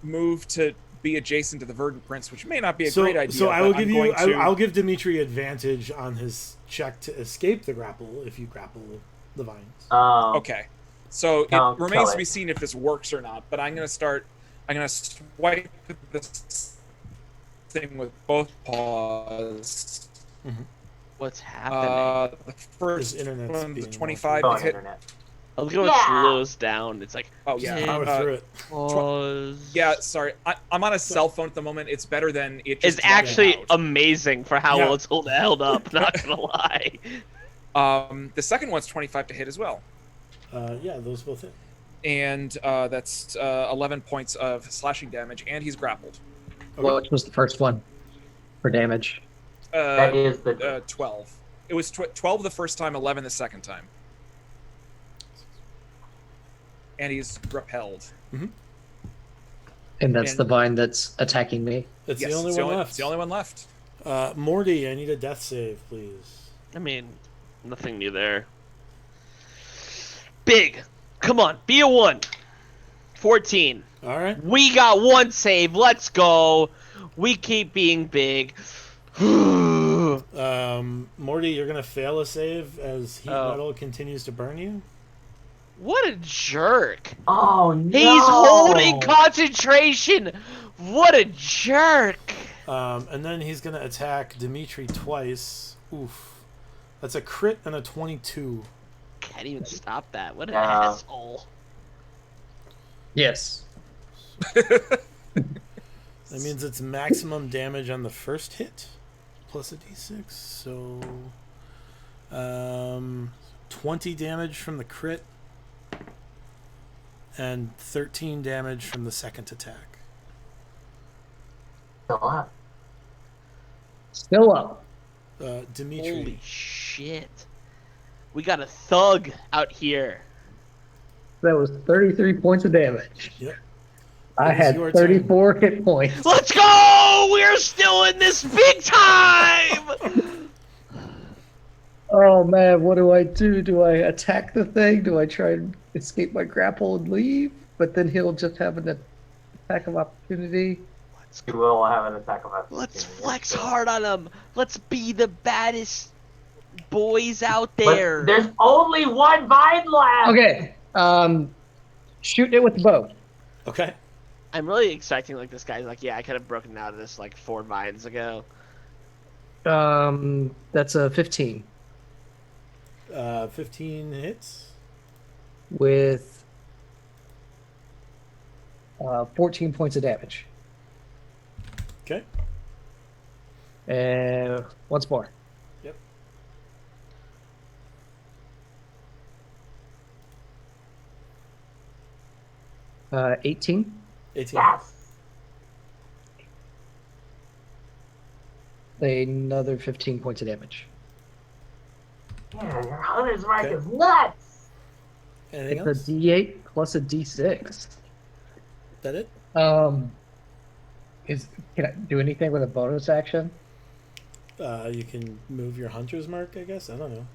move to be adjacent to the Verdant Prince, which may not be a great idea. So I will but give I'm you. going to- I'll give Dimitri advantage on his check to escape the grapple if you grapple the vines. Okay. So No, it remains kill to be it. seen if this works or not, but I'm gonna swipe this thing with both paws. What's happening? The first His internet's one, the being 25 Phone to hit. internet. I look how it Yeah. slows down. It's like Oh yeah. Power through it. pause. Yeah, sorry. I'm on a cell phone at the moment. It's better than it just It's actually dropped out. amazing for how Yeah. well it's held up. Not gonna lie. The second one's 25 to hit as well. Yeah, those both hit. And that's 11 points of slashing damage, and he's grappled. What was the first one for damage? That is the. 12. It was 12 the first time, 11 the second time. And he's repelled. And that's And- the vine that's attacking me. It's Yes, the only it's one left. It's the only one left. Morty, I need a death save, please. I mean, nothing new there. Big. Come on, be a 1. 14. All right. We got 1 save. Let's go. We keep being big. Morty, you're gonna fail a save as heat Oh. metal continues to burn you. What a jerk. Oh no! He's holding concentration. What a jerk. And then he's gonna attack Dimitri twice. Oof. That's a crit and a 22. Can't even stop that. What an Yeah. asshole. Yes. That means it's maximum damage on the first hit, plus a d6. So, 20 damage from the crit, and 13 damage from the second attack. Still up. Still up. Dimitri. Holy shit. We got a thug out here. That was 33 points of damage. Yep. I It is had your 34 hit points. Let's go! We're still in this big time! Oh man, what do I do? Do I attack the thing? Do I try and escape my grapple and leave? But then he'll just have an attack of opportunity. You will have an attack of opportunity. Let's flex hard on him. Let's be the baddest boys out But there. there's only one vine left. Okay. Shooting it with the bow. Okay. I'm really expecting like this guy's like, yeah, I could have broken out of this like 4 vines ago. That's a 15 15 hits. with 14 points of damage. Okay. And once more. Yep. Uh, 18. 18. Yes. another 15 points of damage. Yeah, your hunter's mark Okay. is nuts. Anything It's else? a D8 plus a D6. That it? Can I do anything with a bonus action? You can move your hunter's mark, I guess. I don't know.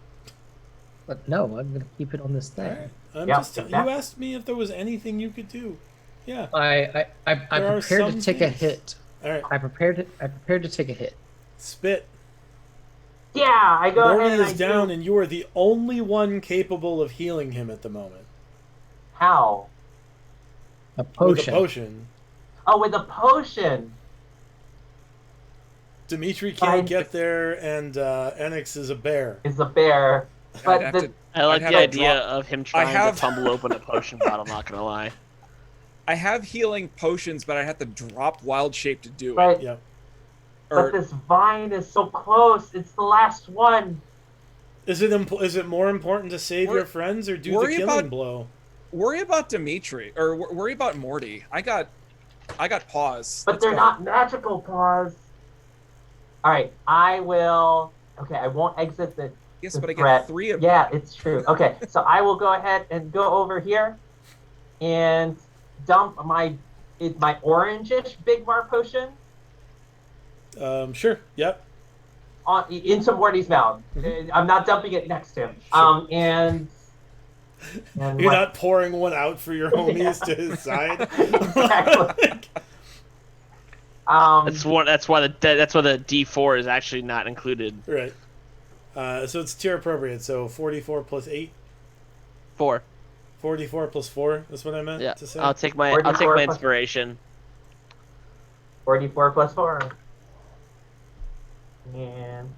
But no, I'm gonna keep it on this All thing. right. I'm Yeah, just. You exactly. asked me if there was anything you could do. Yeah. I'm There are prepared some to take a things. hit. All right. I'm prepared to take a hit. Spit. Yeah, I go Morty ahead and is I down, do. and you are the only one capable of healing him at the moment How? A with potion. a potion. Oh, with a potion. Dimitri Fine. can't get there, and Enix is a bear. Is a bear. I'd But have the, to- I like have the to idea drop- of him trying have- to fumble open a potion bottle. Not gonna lie. I have healing potions, but I have to drop wild shape to do it. but, Yep. Or but this vine is so close. It's the last one. Is it more important to save Wor- your friends or do the worry killing about- blow? worry about Dimitri, or worry about Morty. I got paws. But Let's they're go. not magical paws. All right, I will. Okay, I won't exit the. Yes, the but I threat. get 3 of Yeah, it's true. Okay, so I will go ahead and go over here, and dump my orangish Big Mar potion Sure. Yep. into Morty's mouth. I'm not dumping it next to him. And You're what- not pouring one out for your homies to his side. Exactly. That's why the D4 is actually not included. Right. So it's tier appropriate. So 44 plus 8. 4. 44 plus 4. That's what I meant Yeah. to say. I'll take my 44 plus- inspiration. 44 plus 4. And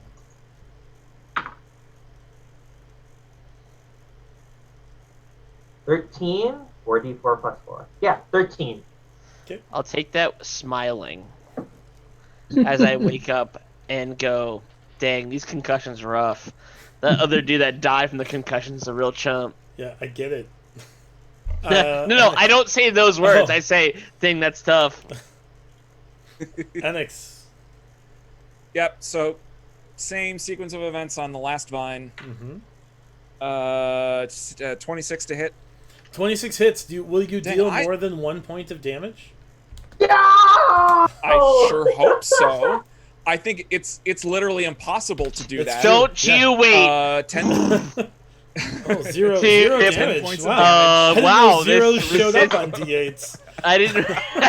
13. 44 plus 4. Yeah, 13. I'll take that smiling as I wake up and go, dang, these concussions are rough. That other dude that died from the concussions is a real chump. Yeah, I get it. no, I don't say those words. Oh. I say, dang, that's tough. Enix. Yep. So, same sequence of events on the last vine. Mm-hmm. 26 to hit. 26 hits. Will you Dang, deal I- more than 1 point of damage? Yeah! I sure hope so. I think it's literally impossible to do It's that. true. Don't Yeah. you wait. 10. Oh, zero If- damage. points of Wow. damage. I didn't Wow, know zeros this showed is- up on D8s. I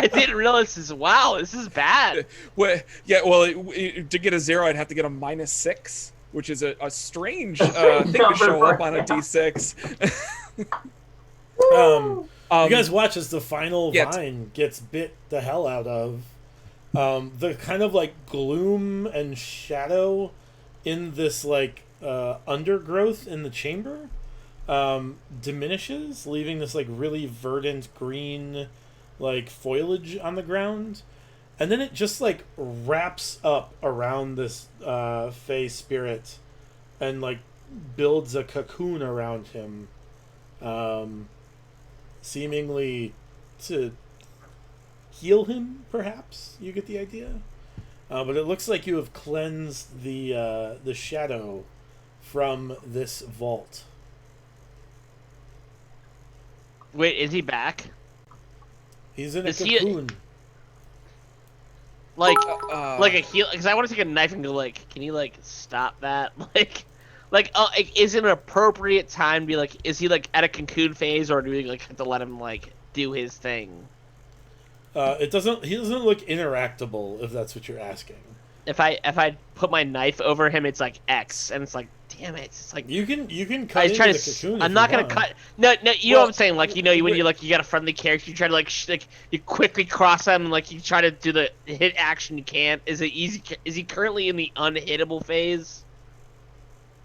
didn't realize this. Wow, this is bad. Well, yeah, well, to get a 0, I'd have to get a -6, which is a strange thing to number show for- up on a yeah. D6. You guys watch as the final yeah, vine gets bit the hell out of. The kind of like gloom and shadow in this like undergrowth in the chamber diminishes, leaving this like really verdant green like foliage on the ground, and then it just like wraps up around this Fey spirit and like builds a cocoon around him, seemingly to heal him, perhaps. You get the idea. But it looks like you have cleansed the shadow from this vault. Wait, is he back? He's in a Is he- cocoon. Like Uh, a heal? Because I want to take a knife and go like, can you like stop that? Like, is it an appropriate time to be like, is he like at a cocoon phase, or do we like have to let him like do his thing? He doesn't look interactable, if that's what you're asking. If I put my knife over him, it's like X, and it's like, damn it, it's like. You can I cut was into trying the to. cocoon. I'm if not you gonna want. cut. No, you know Well, what I'm saying. Like you when you like you got a friendly character, you try to like you quickly cross them, and like you try to do the hit action. You can't. Is it easy? Is he currently in the unhittable phase?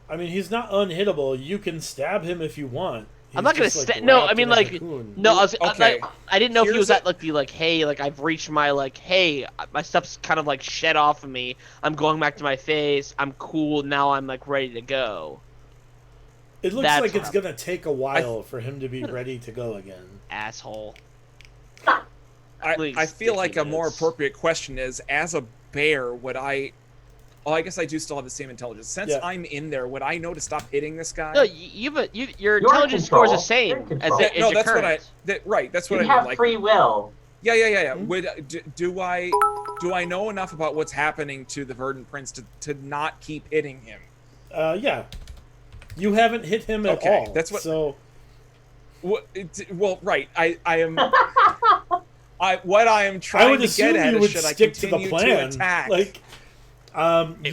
I mean, he's not unhittable. You can stab him if you want. I'm not gonna just, like, no, wrapped I mean in a like cocoon. no. Okay. I didn't know if he Here's was a- at like the like hey like I've reached my like hey my stuff's kind of like shed off of me. I'm going back to my phase. I'm cool now. I'm like ready to go. It looks That's like what it's I'm- gonna take a while for him to be ready to go again. Asshole. I Please, feel like a 15 more minutes. appropriate question is, as a bear, would I Oh, I guess I do still have the same intelligence. Since Yeah. I'm in there, would I know to stop hitting this guy? No, your You're in intelligence score is the control. You're in same as, control. it, as no, your that's what I. current. Right, that's what You I mean. have Like, free will. yeah. Hmm? Do I know enough about what's happening to the Verdant Prince to not keep hitting him? Yeah. You haven't hit him at Okay, all. that's what- So Well, right. I am. What I am I trying would to assume get at you is would should I stick to the continue plan. to attack? Like,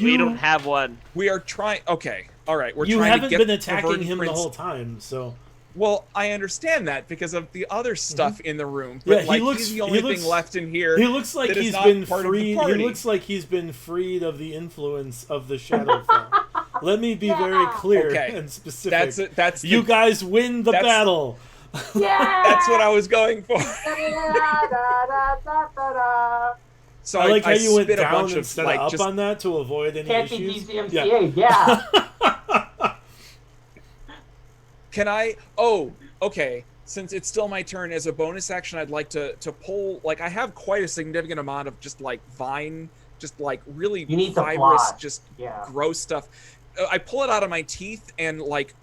We don't have one. We are trying. Okay, all right. We're you trying haven't to get been the attacking Verdant him Prince. the whole time, so Well, I understand that because of the other stuff in the room. But Mm-hmm. Yeah, he looks- he's the only he looks- thing left in here. he looks like that is he's not been part of the freed. He party. looks like he's been freed of the influence of the Shadowfell. Let me be very clear Okay. and specific. That's You guys win the that's- battle. Yeah. That's what I was going for. So I like how you went spit a down bunch instead of like of up just on that to avoid any Can't be issues. DCMCA. Yeah. Can I? Oh, okay. Since it's still my turn, as a bonus action, I'd like to pull. Like, I have quite a significant amount of just like vine, just like really You need to fibrous, floss. just Yeah. gross stuff. I pull it out of my teeth and like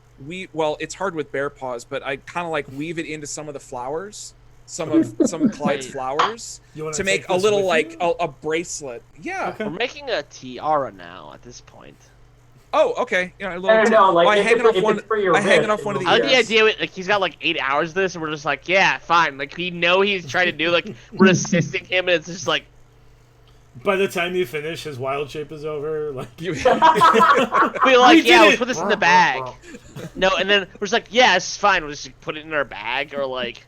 well, it's hard with bear paws, but I kind of like weave it into some of the flowers, some of Clyde's Wait. flowers You wanna to make take a this little with like you? a bracelet. Yeah. Okay. We're making a tiara now at this point. Oh, okay. Yeah, a little. I don't know. Like, oh, I if hang it's- it off if one. it's for your I hang it wrist, off one of it the I will like be the ears. idea like he's got like 8 hours of this, and we're just like, yeah, fine. Like we know he's trying to do like we're assisting him, and it's just like By the time you finish, his wild shape is over. Like, You- we're like, We did yeah, it! let's put this in the bag. No, and then we're just like, yeah, it's fine. We'll just put it in our bag or like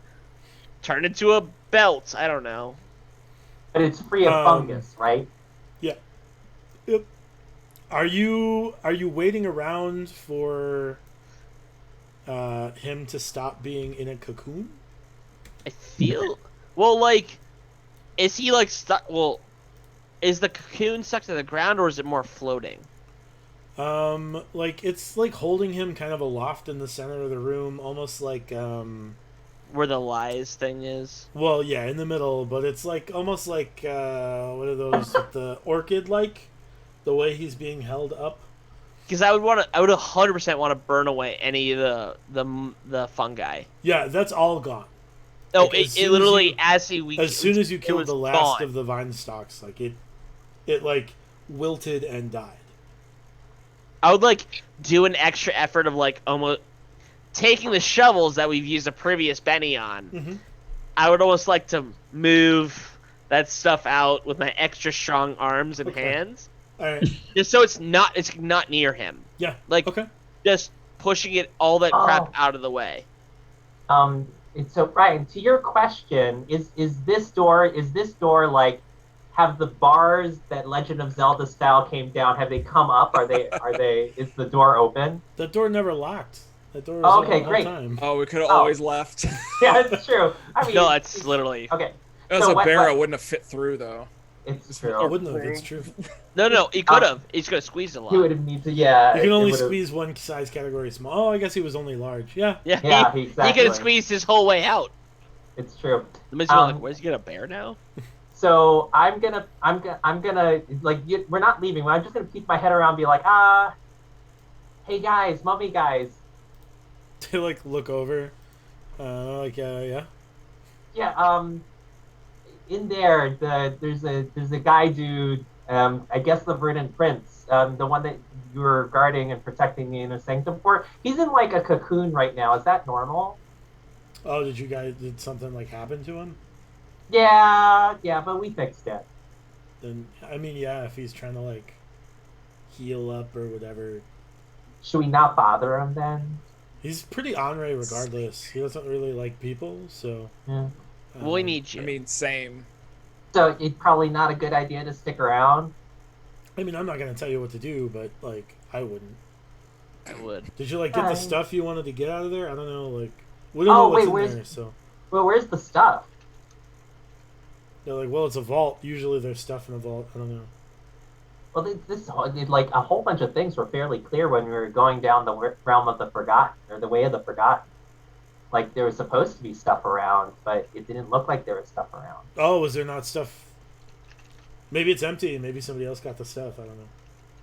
turn it into a belt. I don't know. But it's free of fungus, right? Yep. Are you waiting around for him to stop being in a cocoon? I feel well, like, is he like stuck? Well, is the cocoon stuck to the ground or is it more floating? Like it's like holding him kind of aloft in the center of the room, almost like Where the lies thing is? well, yeah, in the middle, but it's like almost like what are those with the orchid like the way he's being held up. Because I would 100% want to burn away any of the fungi. Yeah, that's all gone. No, Like, as it soon as literally you- As soon as you it killed was the last gone. of the vine stalks, like it like wilted and died. I would like do an extra effort of like almost taking the shovels that we've used a previous Benny on. Mhm. I would almost like to move that stuff out with my extra strong arms and Okay. hands, All right. just so it's not near him. Yeah. Like Okay. just pushing it all that crap Oh. out of the way. It's so Ryan, to your question, is this door like have the bars that Legend of Zelda style came down, have they come up? Are they is the door open? That door never locked. That door was Oh, open okay, the whole great. time. Oh, we could have Oh. always left. Yeah, it's true. I mean, No, that's literally okay. As So a what- barrel, what- wouldn't have fit through though. It's I true. wouldn't have. It's true. no. He could have. He's gonna squeeze a lot. He would have needed to, yeah. You can it only would've- squeeze one size category small. Oh, I guess he was only large. Yeah. Yeah, Yeah, he exactly. could have squeezed his whole way out. It's true. The man's like, Um, where's he get a bear now? So I'm gonna like we're not leaving. I'm just gonna peek my head around, and be like, hey guys, mummy guys, They like look over. Yeah. yeah. In there, there's a guy dude. I guess the Verdant Prince, the one that you were guarding and protecting the inner sanctum for. He's in like a cocoon right now. Is that normal? Oh, did something like happen to him? Yeah, but we fixed it. Then I mean, yeah, if he's trying to like heal up or whatever, Should we not bother him then? he's pretty ornery regardless. He doesn't really like people, so. Yeah. We need you. I mean, same. So it's probably not a good idea to stick around. I mean, I'm not gonna tell you what to do, but like, I wouldn't. I would. Did you like get the Fine. stuff you wanted to get out of there? I don't know, like, we don't know Oh, what's wait, in where's- there, so Well, where's the stuff? they're like, well, it's a vault. Usually, there's stuff in a vault. I don't know. Well, like a whole bunch of things were fairly clear when we were going down the realm of the forgotten, or the way of the forgotten. Like there was supposed to be stuff around, but it didn't look like there was stuff around. Oh, was there not stuff? Maybe it's empty. Maybe somebody else got the stuff. I don't know.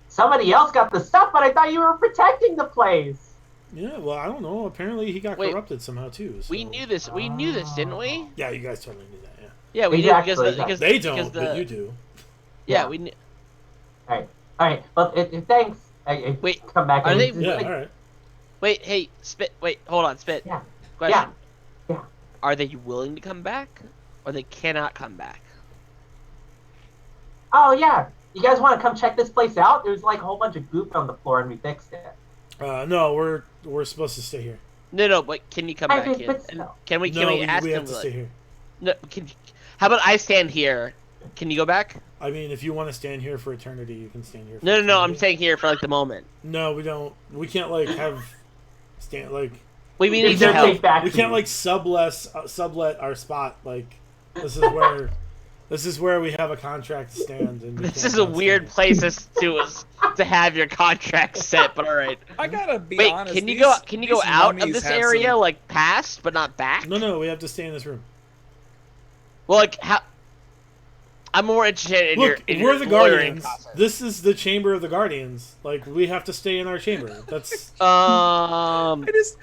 somebody else got the stuff, but I thought you were protecting the place. Yeah, well, I don't know. Apparently, he got Wait, corrupted somehow too. So. We knew this. We knew this, didn't we? Yeah, you guys totally knew that. Yeah. Yeah, we Exactly, knew exactly. because They don't, because but you do. Yeah, Yeah. we knew. All right. Well, thanks. I Wait, come back. are and they- Yeah, like, all right. Wait, hey, Spit. Wait, hold on, Spit. Yeah. Question. Yeah. Are they willing to come back, or they cannot come back? Oh yeah. You guys want to come check this place out? There's like a whole bunch of goop on the floor, and we fixed it. No, we're supposed to stay here. No, but can you come I back think in? that's- And no. can we No, ask we him? have to like- stay here. No, how about I stand here? Can you go back? I mean, if you want to stand here for eternity, you can stand here. For No, I'm eternity. staying here for like the moment. No, we don't. We can't like have stand like We need It's some gonna take help. back we to can't you. like sublet our spot. Like this is where we have a contract to stand. And we This can't is a not weird stand. place to have your contract set, but all right. I gotta be Wait, honest. can you these- go? Can you go these out of mummies this have area, some- like past, but not back? No, we have to stay in this room. Well, like how? I'm more interested in Look, your. we're the lawyering Guardians. process. This is the chamber of the Guardians. Like we have to stay in our chamber. That's Um. I just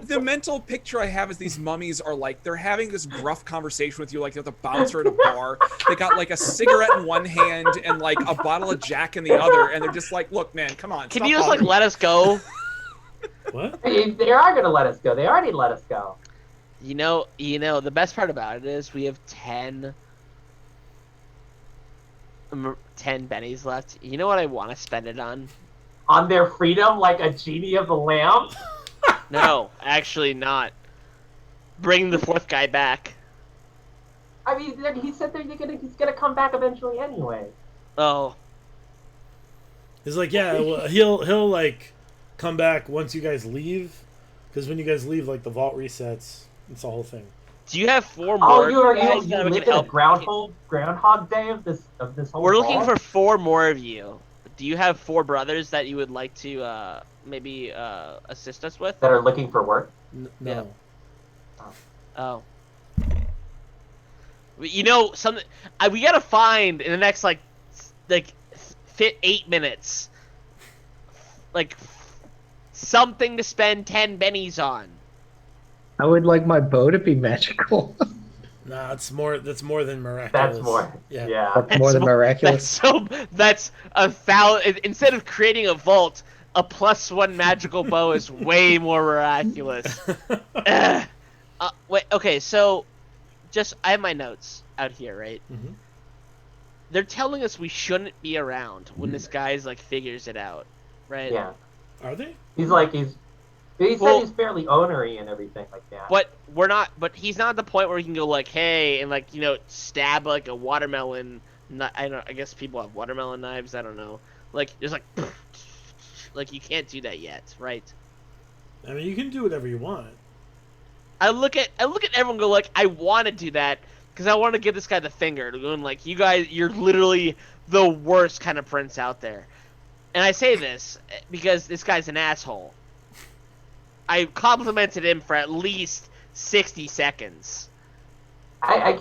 the mental picture I have is these mummies are like they're having this gruff conversation with you like they're the bouncer at a bar. They got like a cigarette in one hand and like a bottle of Jack in the other, and they're just like, "Look, man, come on." Can stop you just like bothering let us go? what? They are gonna let us go. They already let us go. You know. The best part about it is we have 10 bennies left. You know what I want to spend it on? On their freedom, like a genie of the lamp. No, actually not. Bring the fourth guy back. I mean, he said that he's gonna come back eventually anyway. Oh, He's like, yeah, well, he'll like come back once you guys leave, because when you guys leave, like the vault resets. It's the whole thing. do you have 4 Oh, more? you guys that we live can in a help? Groundhog Day of this whole. We're looking vault? for 4 more of you. Do you have 4 brothers that you would like to maybe assist us with? that are looking for work. No. Oh. You know something? We gotta find in the next fit 8 minutes, like something to spend 10 bennies on. I would like my bow to be magical. Nah, it's more. That's more than miraculous. That's more. Yeah. Yeah. That's more than miraculous. That's a foul. Instead of creating a vault, a +1 magical bow is way more miraculous. Wait. Okay. So, I have my notes out here, right? Mhm. They're telling us we shouldn't be around when this guy's like figures it out, right? Yeah. Are they? He said Well- he's fairly ownery and everything like that. But we're not. But he's not at the point where he can go like, hey, and like stab like a watermelon. I guess people have watermelon knives. I don't know. Like there's like you can't do that yet, right? I mean, you can do whatever you want. I look at everyone and go like, I want to do that because I want to give this guy the finger. Going like, you guys, you're literally the worst kind of prince out there. And I say this because this guy's an asshole. I complimented him for at least 60 seconds. I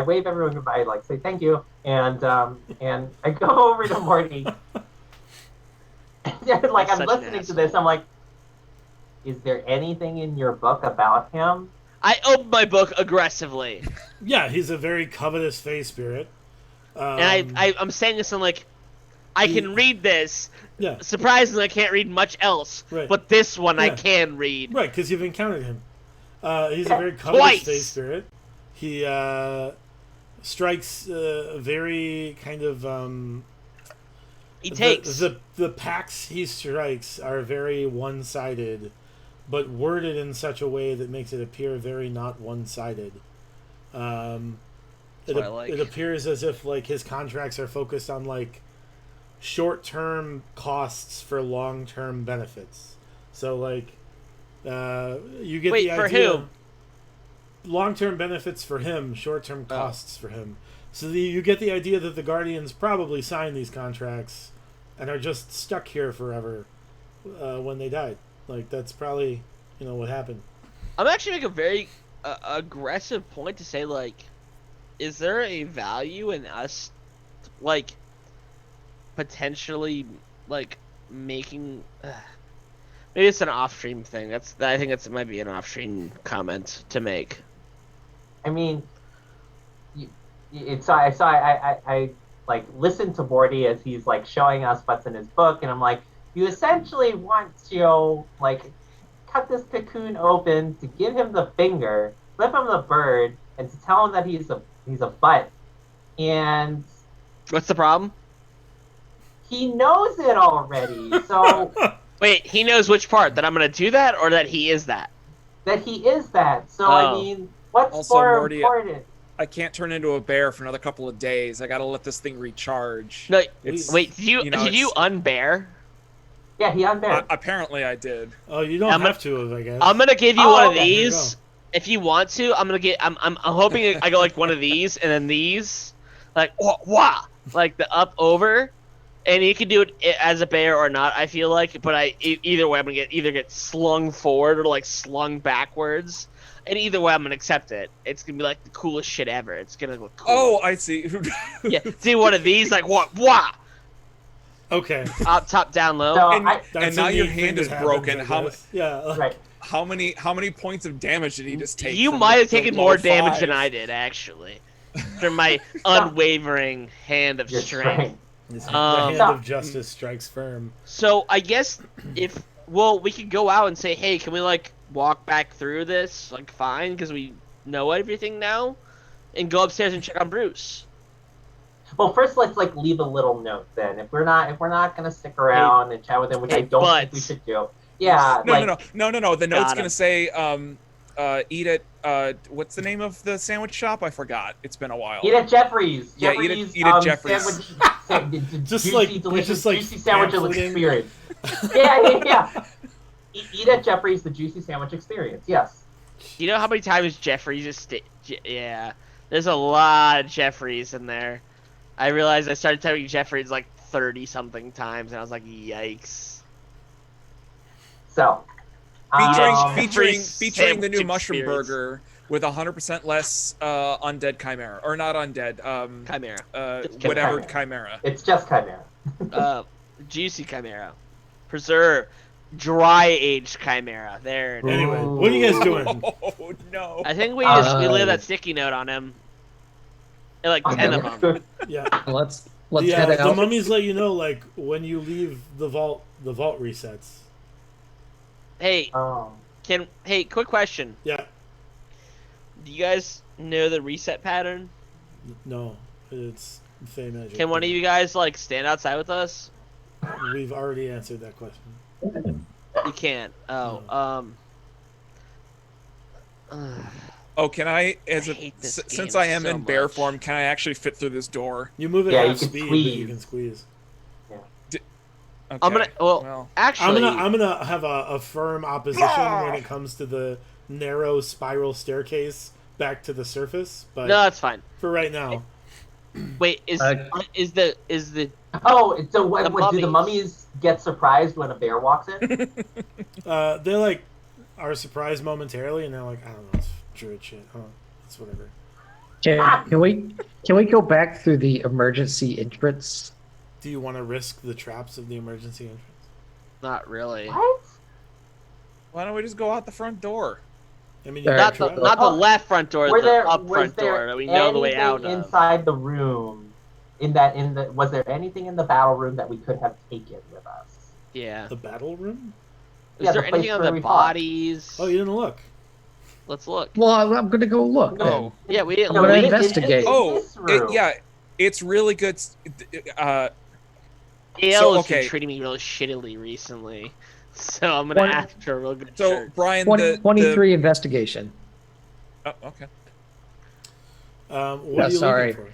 wave everyone goodbye, like say thank you, and I go over to Morty. And, like That's I'm such an listening to this, I'm like, is there anything in your book about him? I opened my book aggressively, Yeah, he's a very covetous face spirit. and I'm saying this in like, I can read this. Yeah, Surprisingly, I can't read much else, Right. but this one I Yeah. can read. right, because you've encountered him. He's a very covetous Twice. face spirit. He strikes very kind of. He takes. The packs he strikes are very one-sided, but worded in such a way that makes it appear very not one-sided. That's what I like. It appears as if like his contracts are focused on like short-term costs for long-term benefits. So like you get Wait, the for idea. who? Long-term benefits for him, short-term costs for him. So you get the idea that the Guardians probably signed these contracts and are just stuck here forever when they died. Like that's probably what happened. I'm actually making a very aggressive point to say like, is there a value in us, like, potentially like making. Maybe it's an off-stream thing. I think it might be an off-stream comment to make. I mean, I like listened to Morty as he's like showing us what's in his book, and I'm like, you essentially want to like cut this cocoon open to give him the finger, flip him the bird, and to tell him that he's a butt, and What's the problem? he knows it already. So Wait, he knows which part, that I'm gonna do that, or that he is that? that he is that. So I Oh. mean, what's Also, more Morty, important? I can't turn into a bear for another couple of days. I gotta let this thing recharge. No, It's- wait, did you know, did you it's- unbear? Yeah, he unbared. Apparently, I did. Oh, you don't I'm have to have, I guess. I'm gonna give you Oh, one of okay, here you these. If you want to, I'm gonna get. I'm hoping I go like one of these and then these, like wah, like the up over, and you can do it as a bear or not. I feel like, but either way, I'm gonna either get slung forward or like slung backwards, and either way, I'm gonna accept it. It's gonna be like the coolest shit ever. It's gonna look cool. Oh, I see. yeah, do one of these like what wah, Okay. up top down low. So and, I, That's and now a your neat thing hand that is happens, broken. I How guess. Yeah. right. how many points of damage did he just take? You from might have the taken low more damage five? than I did, actually. From my unwavering hand of Your strength. The Um, hand of justice strikes firm. So I guess we could go out and say, hey, can we like walk back through this, like fine, because we know everything now, and go upstairs and check on Bruce. Well, first let's like leave a little note then. If we're not gonna stick around and chat with him, which I don't think we but- should do. Yeah, No, like no. The note's Got him. gonna say, eat at what's the name of the sandwich shop? I forgot. It's been a while. eat at Jeffrey's. Yeah, Jeffrey's, eat at Jeffrey's. Just juicy, like- delicious, just like juicy sandwich pamphleting. experience. yeah. Eat at Jeffrey's, the juicy sandwich experience. Yes. You know how many times Jeffrey's just yeah, there's a lot of Jeffrey's in there. I realized I started typing Jeffrey's like 30 something times, and I was like, yikes. So. Featuring the new sandwich mushroom experience. burger with 100% less undead chimera, or not undead, Chimera. whatever chimera. It's just Chimera. Juicy Chimera. Preserve. Dry aged Chimera. There it is. Anyway, what are you guys doing? Oh no! I think we Uh, leave that sticky note on him. And, like 10 of them. Yeah. Let's The, head the out. mummies let you know, like, when you leave the vault resets. Hey, Oh. quick question. Yeah. Do you guys know the reset pattern? No. It's Fey magic. Can one of you guys like stand outside with us? We've already answered that question. You can't. Oh, Oh, can I, I hate this since game I am so in bear much. form, can I actually fit through this door? You move at Yeah, half you can speed, but you squeeze. can squeeze. Okay. I'm gonna. Well, well, actually, I'm gonna have a firm opposition when it comes to the narrow spiral staircase back to the surface, but no, that's fine. for right now, Wait, is the Oh, so what The do the mummies. mummies get surprised when a bear walks in? they like are surprised momentarily, and they're like, I don't know, it's druid shit. Huh? It's whatever. Can we go back through the emergency entrance? Do you want to risk the traps of the emergency entrance? not really. What? why don't we just go out the front door? I mean, There- Not the Trap. not the left front door, Were the there up was front there door that we know the way anything out of. inside the room? Was there anything in the battle room that we could have taken with us? Yeah. the battle room. Is Yeah, there the place anything on where the we fought. bodies? Oh, you didn't look. Let's look. Well, I'm gonna go look. No. then. Yeah, we didn't I'm gonna leave. investigate. Oh, This room. yeah, it's really good. AL So, has okay. been treating me really shittily recently, so I'm gonna One- ask for a real good So shirt. Brian, 23 investigation. Oh, okay. What Yeah, are you sorry. looking for?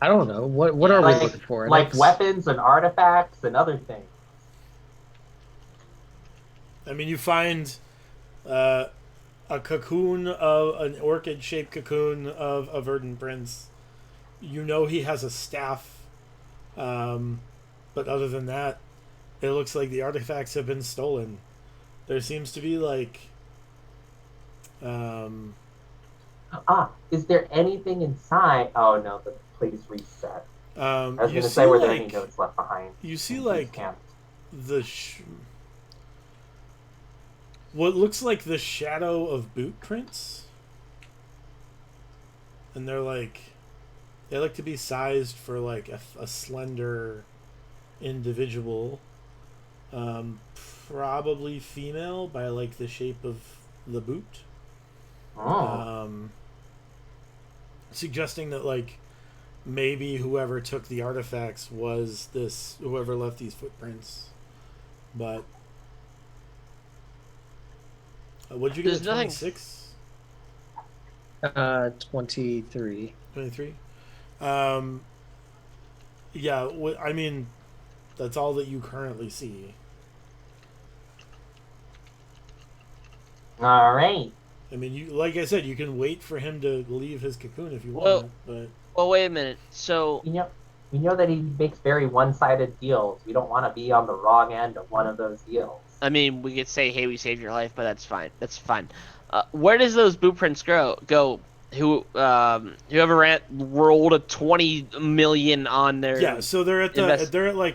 I don't know. What are we Like- looking for? Like Let's- weapons and artifacts and other things. I mean, you find a cocoon of an orchid-shaped cocoon of a verdant prince. You know he has a staff, but other than that, it looks like the artifacts have been stolen. There seems to be like, Is there anything inside? Oh no, the place reset. I was You going to see, say, were there like, any notes left behind? you see, in like, camp? what looks like the shadow of boot prints, and they like to be sized for like a slender individual, probably female by like the shape of the boot, Oh. suggesting that like maybe whoever took the artifacts was whoever left these footprints, but what'd you get? There's nothing- 26? 23. 23. Yeah, I mean, that's all that you currently see. All right. I mean, you like I said, you can wait for him to leave his cocoon if you Well- want, but Well, wait a minute. So We know that he makes very one-sided deals. We don't want to be on the wrong end of one of those deals. I mean, we could say, "Hey, we saved your life," but that's fine. That's fine. Where does those boot prints go? Whoever rolled a 20 million on their. yeah. So they're at invest-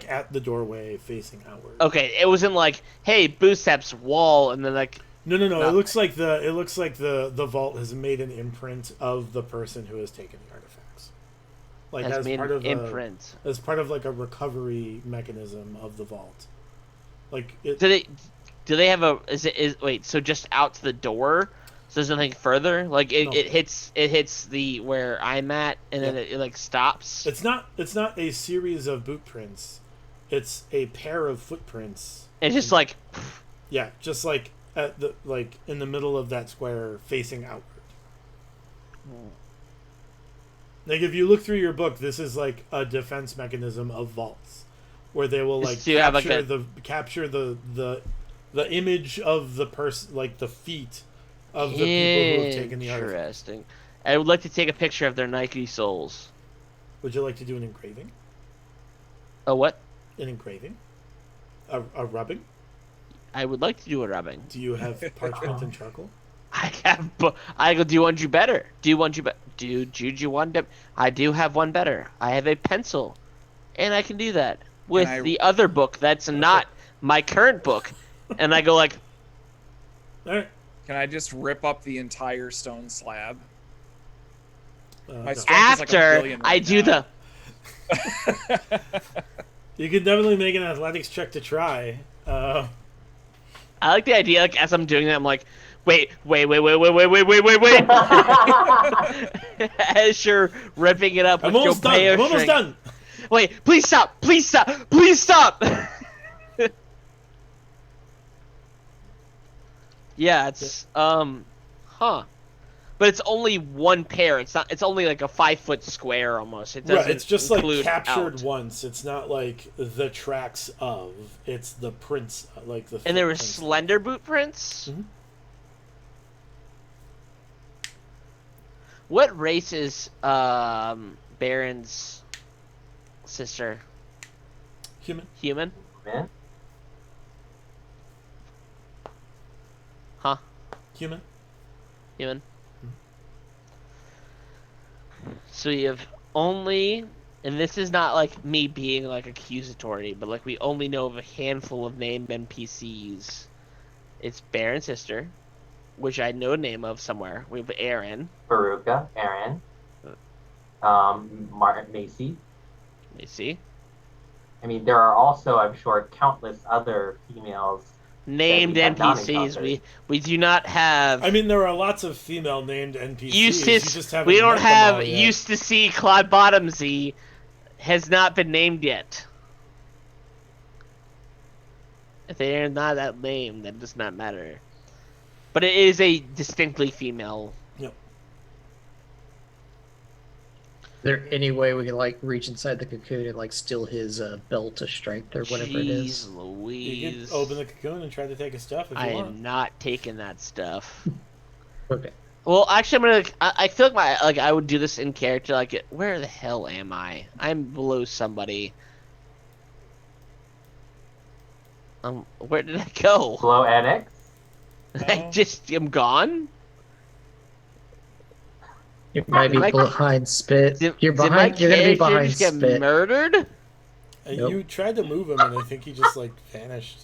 at the doorway facing outward. Okay, it wasn't like, "Hey, bootsteps wall," and then like. No. No. It looks like the vault has made an imprint of the person who has taken the artifacts. Like Has as made part an of imprint. as part of like a recovery mechanism of the vault. Like it. Do they have a? Wait? So just out to the door? So there's nothing further? Like No. it hits the where I'm at, and then it like stops. It's not a series of boot prints. It's a pair of footprints. It's just like. Yeah, just like at the in the middle of that square facing outward. Like if you look through your book, this is like a defense mechanism of vaults, where they will like So you have, like, capture the image of the person, like the feet of the people who have taken the artifact. Interesting. I would like to take a picture of their Nike soles. Would you like to do an engraving? Oh, what? An engraving? A rubbing? I would like to do a rubbing. Do you have parchment and charcoal? I have. I go. Do you want you better? Do you want you better? Do you want them? I do have one better. I have a pencil, and I can do that with I- the other book that's not my current book. And I go like, All right. Can I just rip up the entire stone slab? My No. strength is like a after billion I right do now. You can definitely make an athletics check to try. I like the idea. Like as I'm doing that, I'm like, wait. As you're ripping it up with I'm almost done. Jopeo I'm almost string. done. Wait, please stop! Please stop! Please stop! Yeah, it's huh. But it's only one pair. It's not. It's only like a 5-foot square almost. It doesn't Right, it's just like include captured out. once. It's not like the tracks of. It's the prints, like the. And there were footprints. slender boot prints. Mhm. What race is Baron's sister? Human. Human? Man. Huh? Human. Human. So you have only, and this is not like me being like accusatory, but like we only know of a handful of named NPCs. It's Baron's sister, which I know the name of somewhere. We have Aaron. Veruca, Aaron, Martin Macy. Let me see. I mean, there are also, I'm sure, countless other females. Named we have not NPCs. encountered. We do not have. I mean, there are lots of female named NPCs. You Eustace. just haven't We don't met them all have yet. Eustace C. Claude Bottomsy. Has not been named yet. If they are not that named, that does not matter. But it is a distinctly female. Yep. Is there any way we can like reach inside the cocoon and like steal his belt of strength or whatever it is? Jeez You Louise. can open the cocoon and try to take his stuff if you I want. am not taking that stuff. Okay. Well, actually, I'm gonna. I feel like I would do this in character. Like, where the hell am I? I'm below somebody. Where did I go? Below Annex. I just am gone. You might be Did my- behind Spit. Did, You're did my behind. You're gonna be character behind just get Spit. murdered? And Nope. you tried to move him, and I think he just like vanished.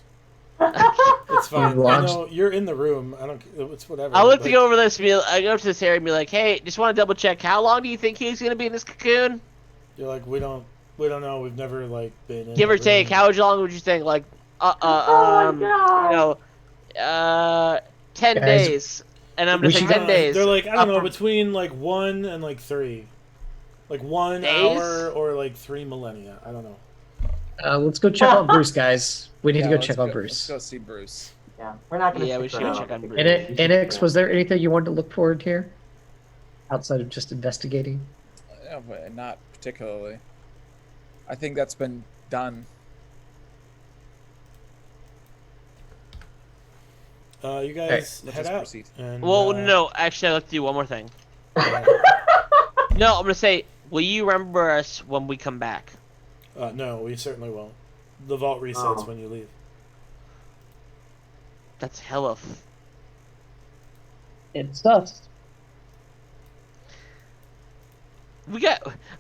It's fine. I launched- know you're in the room. I don't. It's whatever. I look to Like, go over this. I go up to this area and be like, "Hey, just want to double check. How long do you think he's gonna be in this cocoon? You're like we don't know. We've never like been. In Give the or take. room. How long would you think? Like, Oh my God. you know, 10 Guys, days." And I'm we just like, should- 10 days. They're like I don't know Upper- between like 1 and like 3, like 1 Days? hour or like 3 millennia. I don't know. Let's go check on Bruce, guys. We need to go let's check on Let's Bruce. go see Bruce. Yeah, we're not gonna. Yeah, we stick should go around. check on Bruce. NX, was there anything you wanted to look forward here? Outside of just investigating? Yeah, but not particularly. I think that's been done. You guys let's head just out. proceed. And, Well, no, actually, I'd like to do one more thing. No, I'm gonna say, will you remember us when we come back? No, we certainly won't. The vault resets Oh. when you leave. That's hella. It's us.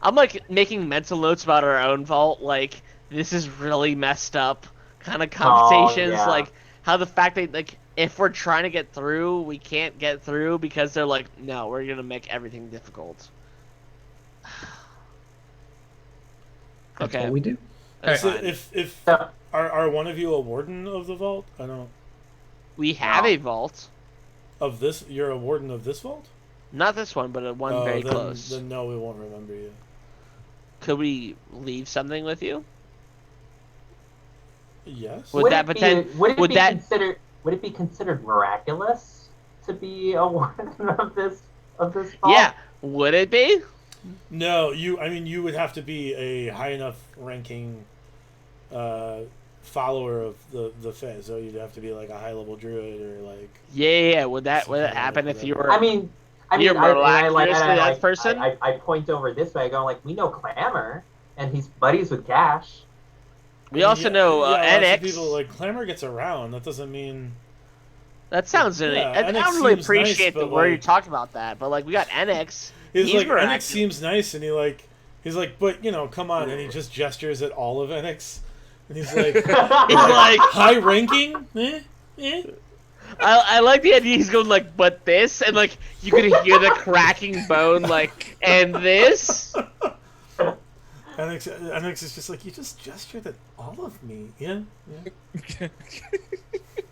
I'm like making mental notes about our own vault. Like, this is really messed up kind of conversations. yeah. Like, how the fact that, like, if we're trying to get through, we can't get through because they're like, no, we're gonna make everything difficult. That's Okay. what we do. That's So fine. if So, are one of you a warden of the vault? I don't. We have No. a vault. Of this, you're a warden of this vault? Not this one, but one Oh, very then, close. Then no, we won't remember you. Could we leave something with you? Yes. Would that pretend- would it would be that- considered? Would it be considered miraculous to be a warden of this vault? Yeah. Would it be? No, you. I mean, you would have to be a high enough ranking follower of the Fae. So you'd have to be like a high level druid or like. Yeah. Would that Something happen like if you that. were? I mean, You're miraculously that person? I point over this way. I go like, we know Clamor, and he's buddies with Gash. we also know lots of NX. people like Clamor gets around. That doesn't mean. That sounds really. Yeah, I NX don't really seems appreciate nice, the but, way you like- talking about that, but like we got NX. He's like miraculous. Enix seems nice, and he's like, but you know, come on, and he just gestures at all of Enix, and he's like, He's like, high ranking, I like the idea. He's going like, but this, and like you could hear the cracking bone, like, and this. Enix is just like, you just gestured at all of me, yeah.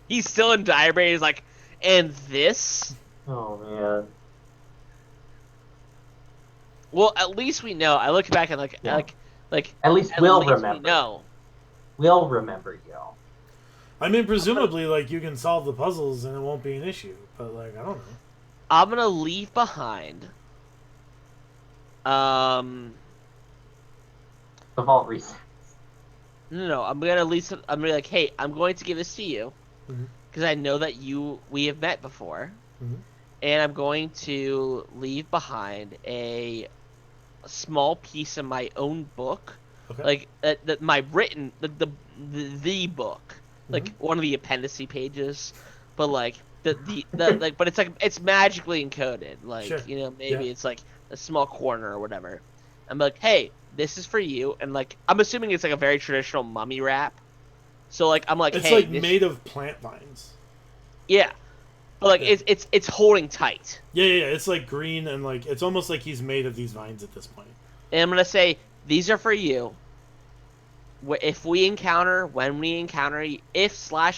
He's still in diabetes. He's like, and this. Oh man. Well, at least we know. I look back and Yeah. like. At least At we'll least remember. we know. We'll remember you. I mean, presumably, like you can solve the puzzles and it won't be an issue, but like I don't know. I'm gonna leave behind. The vault reset. No, I'm gonna at least. I'm gonna be like, hey, I'm going to give this to you Mhm. because I know that we have met before, Mhm. and I'm going to leave behind a small piece of my own book, Okay. like my written the book, like one of the appendice pages, but like the like, but it's magically encoded, like Sure. you know maybe Yeah. it's like a small corner or whatever. I'm like, hey, this is for you, and like I'm assuming it's like a very traditional mummy wrap. So like I'm like, It's hey, like this- made of plant vines. yeah, but like Yeah. it's holding tight, Yeah. It's like green and like it's almost like he's made of these vines at this point. and I'm gonna say these are for you. If we encounter, when we encounter you,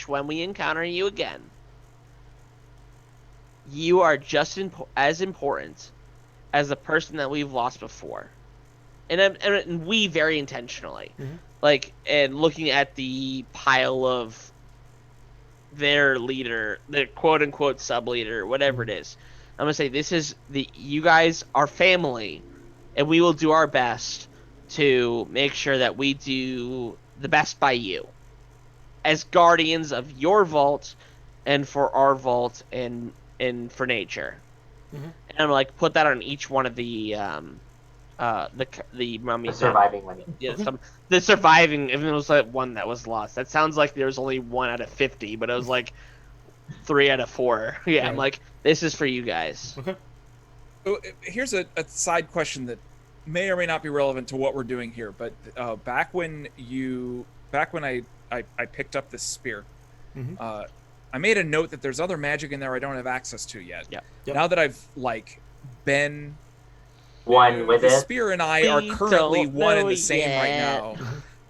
when we encounter you again, you are just as important as the person that we've lost before, and we very intentionally, Mhm. like, and looking at the pile of their leader, the quote unquote sub leader, whatever it is. I'm gonna say this is you guys are family, and we will do our best to make sure that we do the best by you as guardians of your vault and for our vault and for nature. Mhm. And I'm like, put that on each one of the The mummies. surviving women. Yeah, the surviving. Even it was like one that was lost. That sounds like there was only 1 out of 50, but it was like 3 out of 4. Yeah, I'm Right. like, this is for you guys. Okay. Here's a side question that may or may not be relevant to what we're doing here. But back when I picked up this spear, I made a note that there's other magic in there I don't have access to yet. Yeah. Yep. Now that I've been One with the it. spear and I are We currently don't one and know the same right yet. now.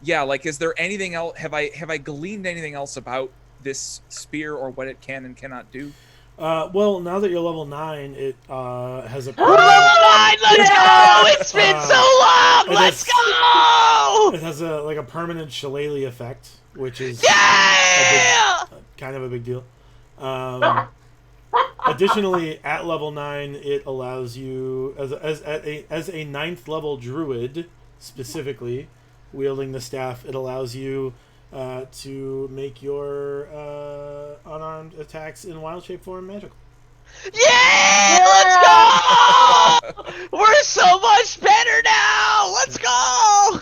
Yeah, like, is there anything else? Have I gleaned anything else about this spear or what it can and cannot do? Well, now that you're level 9, it has a Level 9, let's go! It's been so long! it Let's has- go! It has a permanent shillelagh effect, which is Yeah! kind of a big deal. Additionally, at level 9, it allows you as a 9th level druid specifically wielding the staff. It allows you to make your unarmed attacks in wild shape form magical. Yeah! Let's go! We're so much better now! Let's go!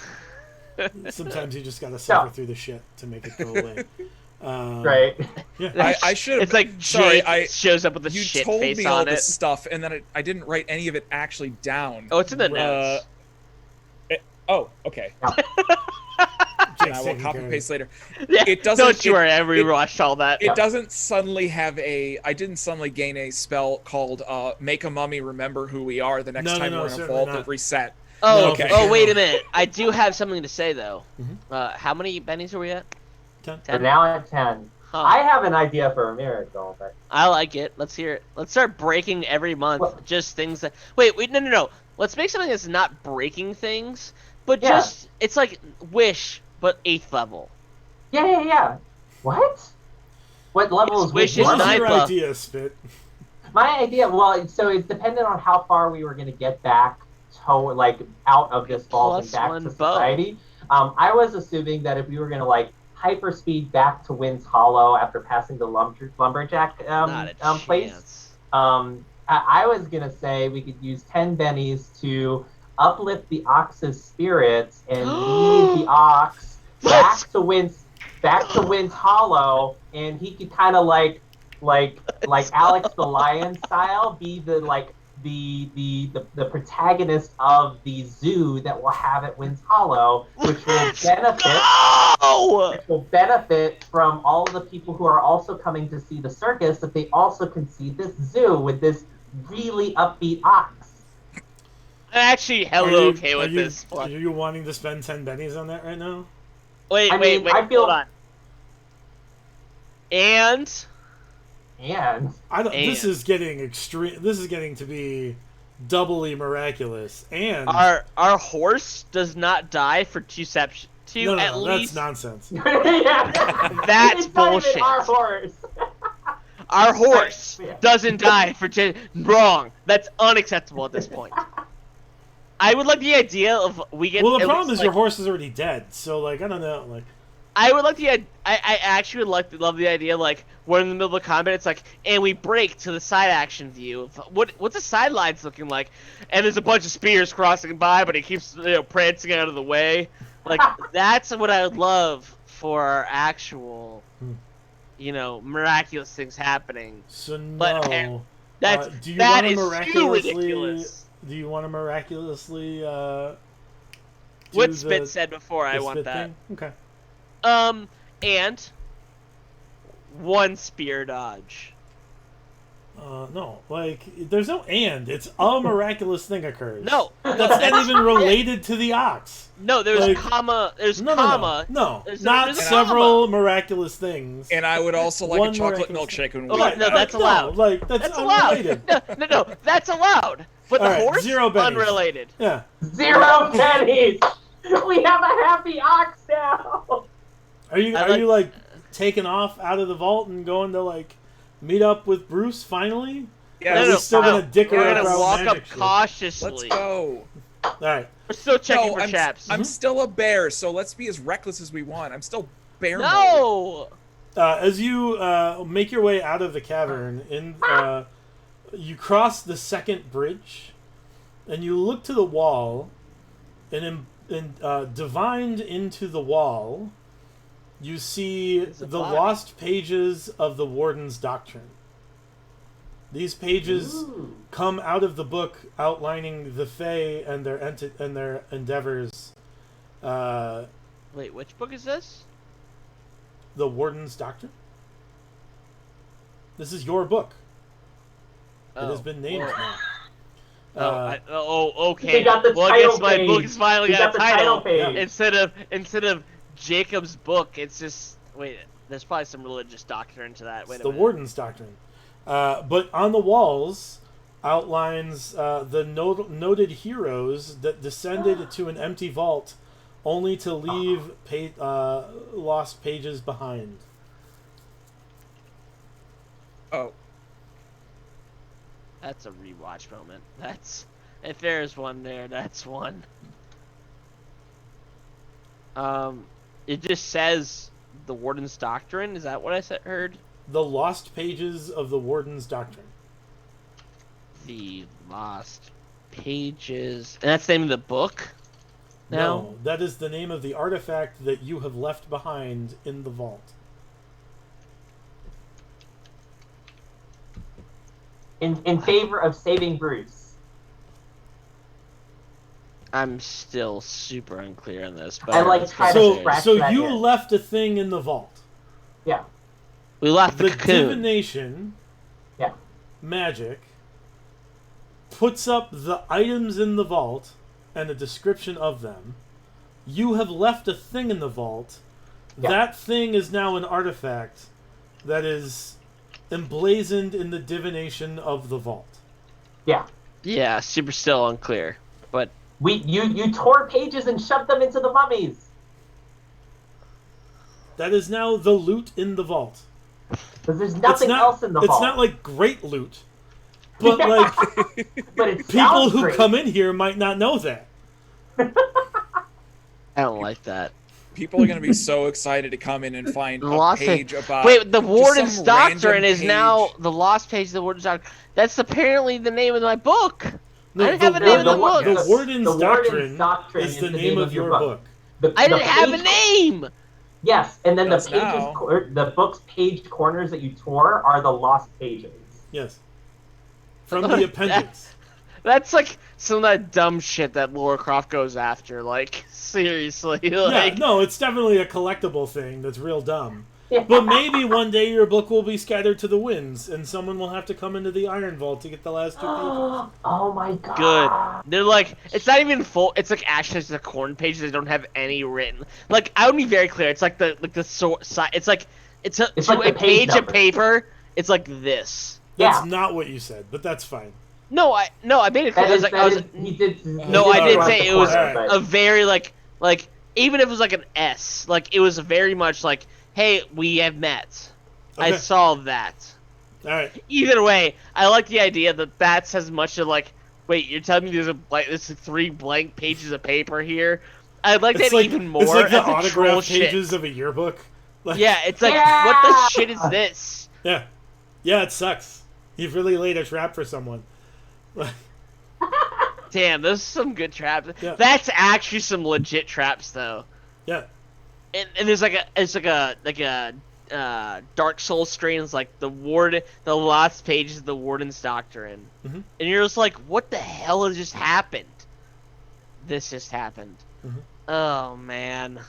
Sometimes you just gotta suffer through the shit to make it go away. Right. Yeah. I should have. It's like sorry, Jake shows up with a you shit told face me all on this it. stuff, and then I didn't write any of it actually down. Oh, it's in the notes. Oh, okay. Jake's I will taking copy care of paste later. Yeah, It doesn't. don't you worry, I it- rewatched all that. It doesn't suddenly have a. I didn't suddenly gain a spell called "Make a Mummy Remember Who We Are" the next No, time no, we're in a certainly vault not. at reset. Oh, No, okay. oh, wait a minute. I do have something to say though. Mhm. How many bennies are we at? 10. So now at 10. Huh. I have an idea for a miracle, but I like it. Let's hear it. Let's start breaking every month. Well- Just things that. Wait, no. Let's make something that's not breaking things, but Yeah. just it's like Wish, but 8th level. yeah. What? What level It's is Wish Wish? is What's ninth your level. idea, Spit? My idea, well, so it's dependent on how far we were going to get back to, like, out of this vault and Plus back one to bow. society. I was assuming that if we were going to, like, hyperspeed back to Wind's Hollow after passing the lumberjack Not a place, chance. I was going to say we could use 10 bennies to uplift the ox's spirits and lead the ox back to Wind's Hollow, and he could kind of like Alex the Lion style be the protagonist of the zoo that we'll have at Wind's Hollow, which will benefit from all the people who are also coming to see the circus, that they also can see this zoo with this really upbeat ox. I'm actually hella okay with this. Are you wanting to spend 10 bennies on that right now? Wait, I mean, I feel- hold on. And And I don't. And- This is getting extreme. This is getting to be doubly miraculous. And our horse does not die for no, at that's least nonsense. yeah. That's It's not even bullshit. our horse. our horse Yeah. doesn't die for wrong. That's unacceptable at this point. I would like the idea of we get. Well, the at problem least, is your like, horse is already dead. So, like, I don't know. Like, I would like the. I actually would love the idea. Like we're in the middle of combat. It's like, and we break to the side action view of what's the sidelines looking like, and there's a bunch of spears crossing by, but he keeps prancing out of the way. Like that's what I would love for our actual, miraculous things happening. so But no. That's do you that wanna is too miraculously? ridiculous. Do you want to miraculously? Do What the- Spit said before, I the want spit that. thing? Okay. And one spear dodge. No, like there's no and. It's a miraculous thing occurs. No, That's not even related to the ox. no. There's Like- comma. There's No, comma. no, There's not there's a several miraculous things. And I would also like One a chocolate miraculous- milkshake when Oh, we Right, no, that's allowed. Like that's That's allowed. unrelated. No. That's allowed. But the All right, horse, 0 bennies. unrelated. Yeah. 0 pennies. We have a happy ox now. Are you I are like- you like taking off out of the vault and going to like meet up with Bruce finally? Yeah, Or are we still gonna dick We're around gonna about walk up magic shit? cautiously. let's go. All right. We're still checking No, for chaps. I'm still a bear, so let's be as reckless as we want. I'm still bear mode. No. As you make your way out of the cavern, you cross the second bridge, and you look to the wall, and divined into the wall, you see There's a the body. lost pages of the Warden's Doctrine. These pages Ooh. come out of the book outlining the Fae and their endeavors. Wait, which book is this? The Warden's Doctrine. This is your book. It has been named now. Okay. They got the well, I guess title my page. book is finally We got a got the title title. page. Instead of Jacob's book, it's just wait. There's probably some religious doctrine to that. Wait It's a the minute. Warden's Doctrine. But on the walls outlines the noted heroes that descended to an empty vault only to leave lost pages behind. Oh, That's a rewatch moment. That's if there's one there, that's one. It just says the Warden's Doctrine. Is that what I heard? The lost pages of the Warden's Doctrine. The Lost Pages, and that's the name of the book. No, that is the name of the artifact that you have left behind in the vault. In favor of saving Bruce. I'm still super unclear on this, but I like let's try go to upstairs. scratch So that you in. left a thing in the vault. Yeah. We left the The cocoon. divination Yeah. magic puts up the items in the vault and a description of them. You have left a thing in the vault. Yeah. That thing is now an artifact that is emblazoned in the divination of the vault. Yeah. Yeah, super still unclear. But You tore pages and shoved them into the mummies. That is now the loot in the vault. Because there's nothing else in the It's vault. not like great loot, but Yeah. like But it people sounds who great. come in here might not know that. I don't like that. people are gonna be so excited to come in and find The a Lost page about. Wait, the just Warden's some Doctrine random is now page. the Lost Page of the Warden's Doctrine. That's apparently the name of my book. No, I didn't have a name in the book. The Warden's The Doctrine Doctrine is the name of your book. I didn't have a name. Yes, and then the Does pages, now. the book's page corners that you tore are the lost pages. Yes. From the appendix. That's like some of that dumb shit that Laura Croft goes after. Like seriously, like Yeah, no, it's definitely a collectible thing that's real dumb. Yeah. But maybe one day your book will be scattered to the winds, and someone will have to come into the Iron Vault to get the last 2 pages. Oh my god. good. They're like, it's not even full. It's like actually just a corn page. They don't have any written. Like I would be very clear. It's like the It's like it's a It's to like a the page page of numbers. paper. It's like this. That's Yeah. not what you said, but that's fine. No, I made it clear. That I is, was like, that I was is, he did. No, I did say it was corner, a very like even if it was like an S, like it was very much like, hey, we have met. I Okay. saw that. All right. Either way, I like the idea that that's as much of like, wait, you're telling me there's 3 blank pages of paper here? I like It's that like, even more. it's like the as a troll autograph shit. pages of a yearbook. Like, Yeah, it's like, Yeah! what the shit is this? Yeah. Yeah, it sucks. You've really laid a trap for someone. Damn, those are some good traps. Yeah. That's actually some legit traps, though. Yeah. And there's like a Dark Souls strains like the last pages of the Warden's Doctrine, Mhm. and you're just like, what the hell has just happened? This just happened. Mhm. Oh man.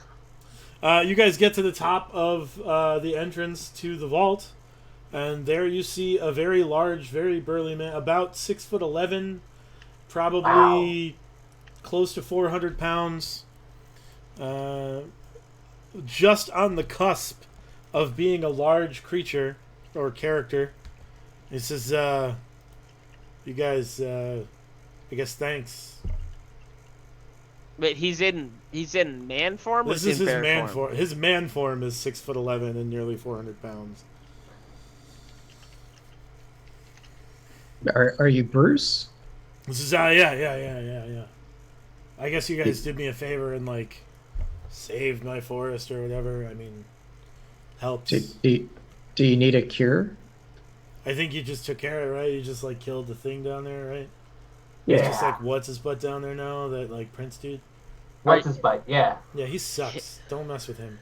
You guys get to the top of the entrance to the vault, and there you see a very large, very burly man, about 6'11", probably close to 400 pounds, just on the cusp of being a large creature or character. He says, "You guys, I guess thanks." Wait, he's in man form. Or This he is in his bear man form? form. His man form is 6'11" and nearly 400 pounds. Are you Bruce? This is yeah. I guess you guys did me a favor and like saved my forest or whatever. I mean, helped. Do you need a cure? I think you just took care of it, right? You just like killed the thing down there, right? Yeah. It's just like what's his butt down there now? That like Prince dude. What's his butt? Yeah. Yeah, he sucks. Don't mess with him.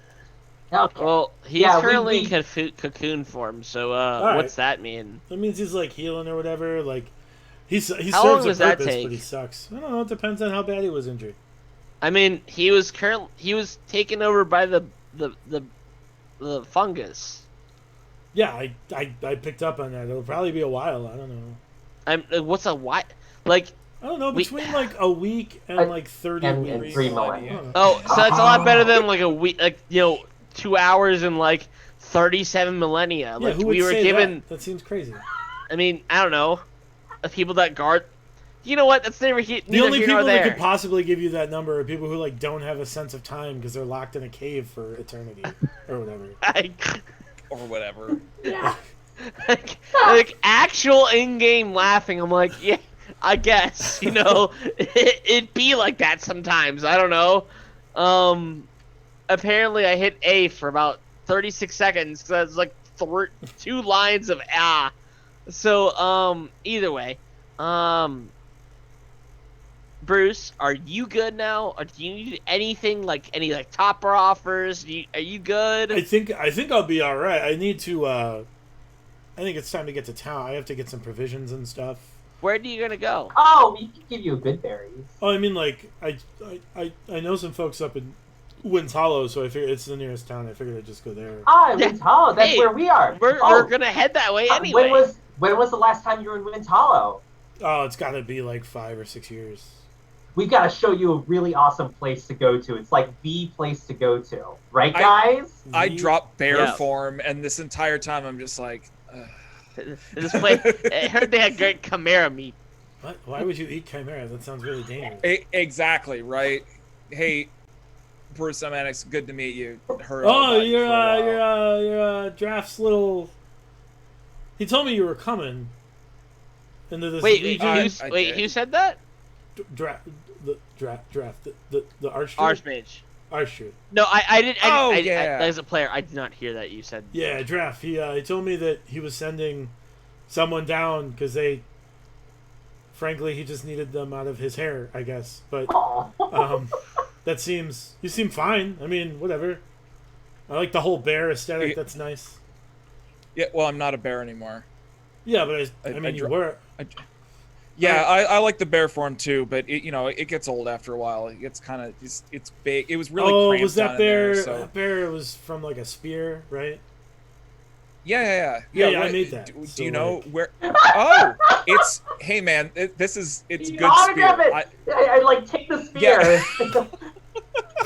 Okay. Well, he's Yeah, currently we- in cocoon form, so right. what's that mean? That means he's like healing or whatever. Like he How long serves a does that purpose, take? but he sucks. I don't know. It depends on how bad he was injured. I mean, he was taken over by the fungus. Yeah, I picked up on that. It'll probably be a while. I don't know. What's a what? Like, I don't know. We- Between like a week and I- like 30 and weeks. 3 I don't millennia. know. oh, so that's a lot better than like a week, like 2 hours and like 37 millennia. Yeah, Like who would we were say given. that? That seems crazy. I mean, I don't know, the people that guard. You know what? That's never The neither only here nor people that there. could possibly give you that number are people who like don't have a sense of time because they're locked in a cave for eternity or whatever. Or whatever. like actual in-game laughing. I'm like, yeah, I guess. It'd be like that sometimes. I don't know. Apparently I hit A for about 36 seconds. So that's like 2 lines of ah. So either way, Bruce, are you good now? Or do you need anything, like any like topper offers? Are you good? I think I'll be all right. I need to. I think it's time to get to town. I have to get some provisions and stuff. Where are you gonna go? Oh, we can give you good berries. Oh, I mean, like I know some folks up in Wins Hollow, so I figure it's the nearest town. I figured I'd just go there. Ah, Winds Hollow. That's Hey, where we are. We're gonna head that way anyway. When was the last time you were in Winds Hollow? Oh, it's got to be like 5 or 6 years. We've got to show you a really awesome place to go to. It's like the place to go to, right, I- guys? I We- dropped bear Yeah. form, and this entire time I'm just like, This place, I heard they had great Chimera meat. What? Why would you eat chimera? That sounds really dangerous. Exactly, right? Hey, Bruce Emanex, good to meet you. Heard all Oh, about you for a while. you're Draft's little. He told me you were coming into this Wait, legion. I did. who said that? Draft the arch Archmage. archer. No, I didn't. Oh, I, yeah. as a player, I did not hear that you said. Yeah, Draft. He told me that he was sending someone down because frankly, he just needed them out of his hair, I guess. But Aw. you seem fine. I mean, whatever. I like the whole bear aesthetic. Yeah. That's nice. Yeah, well, I'm not a bear anymore. Yeah, but I I mean, you dro- were. Yeah, I like the bear form too, but it gets old after a while. It gets kind of it's big. It was really cramped Was down that in bear? there, so That bear was from like a spear, right? yeah. Yeah, I what- made that. Do So, you know like- where? Oh, hey man, it's You good spear. autograph it. I like take the spear.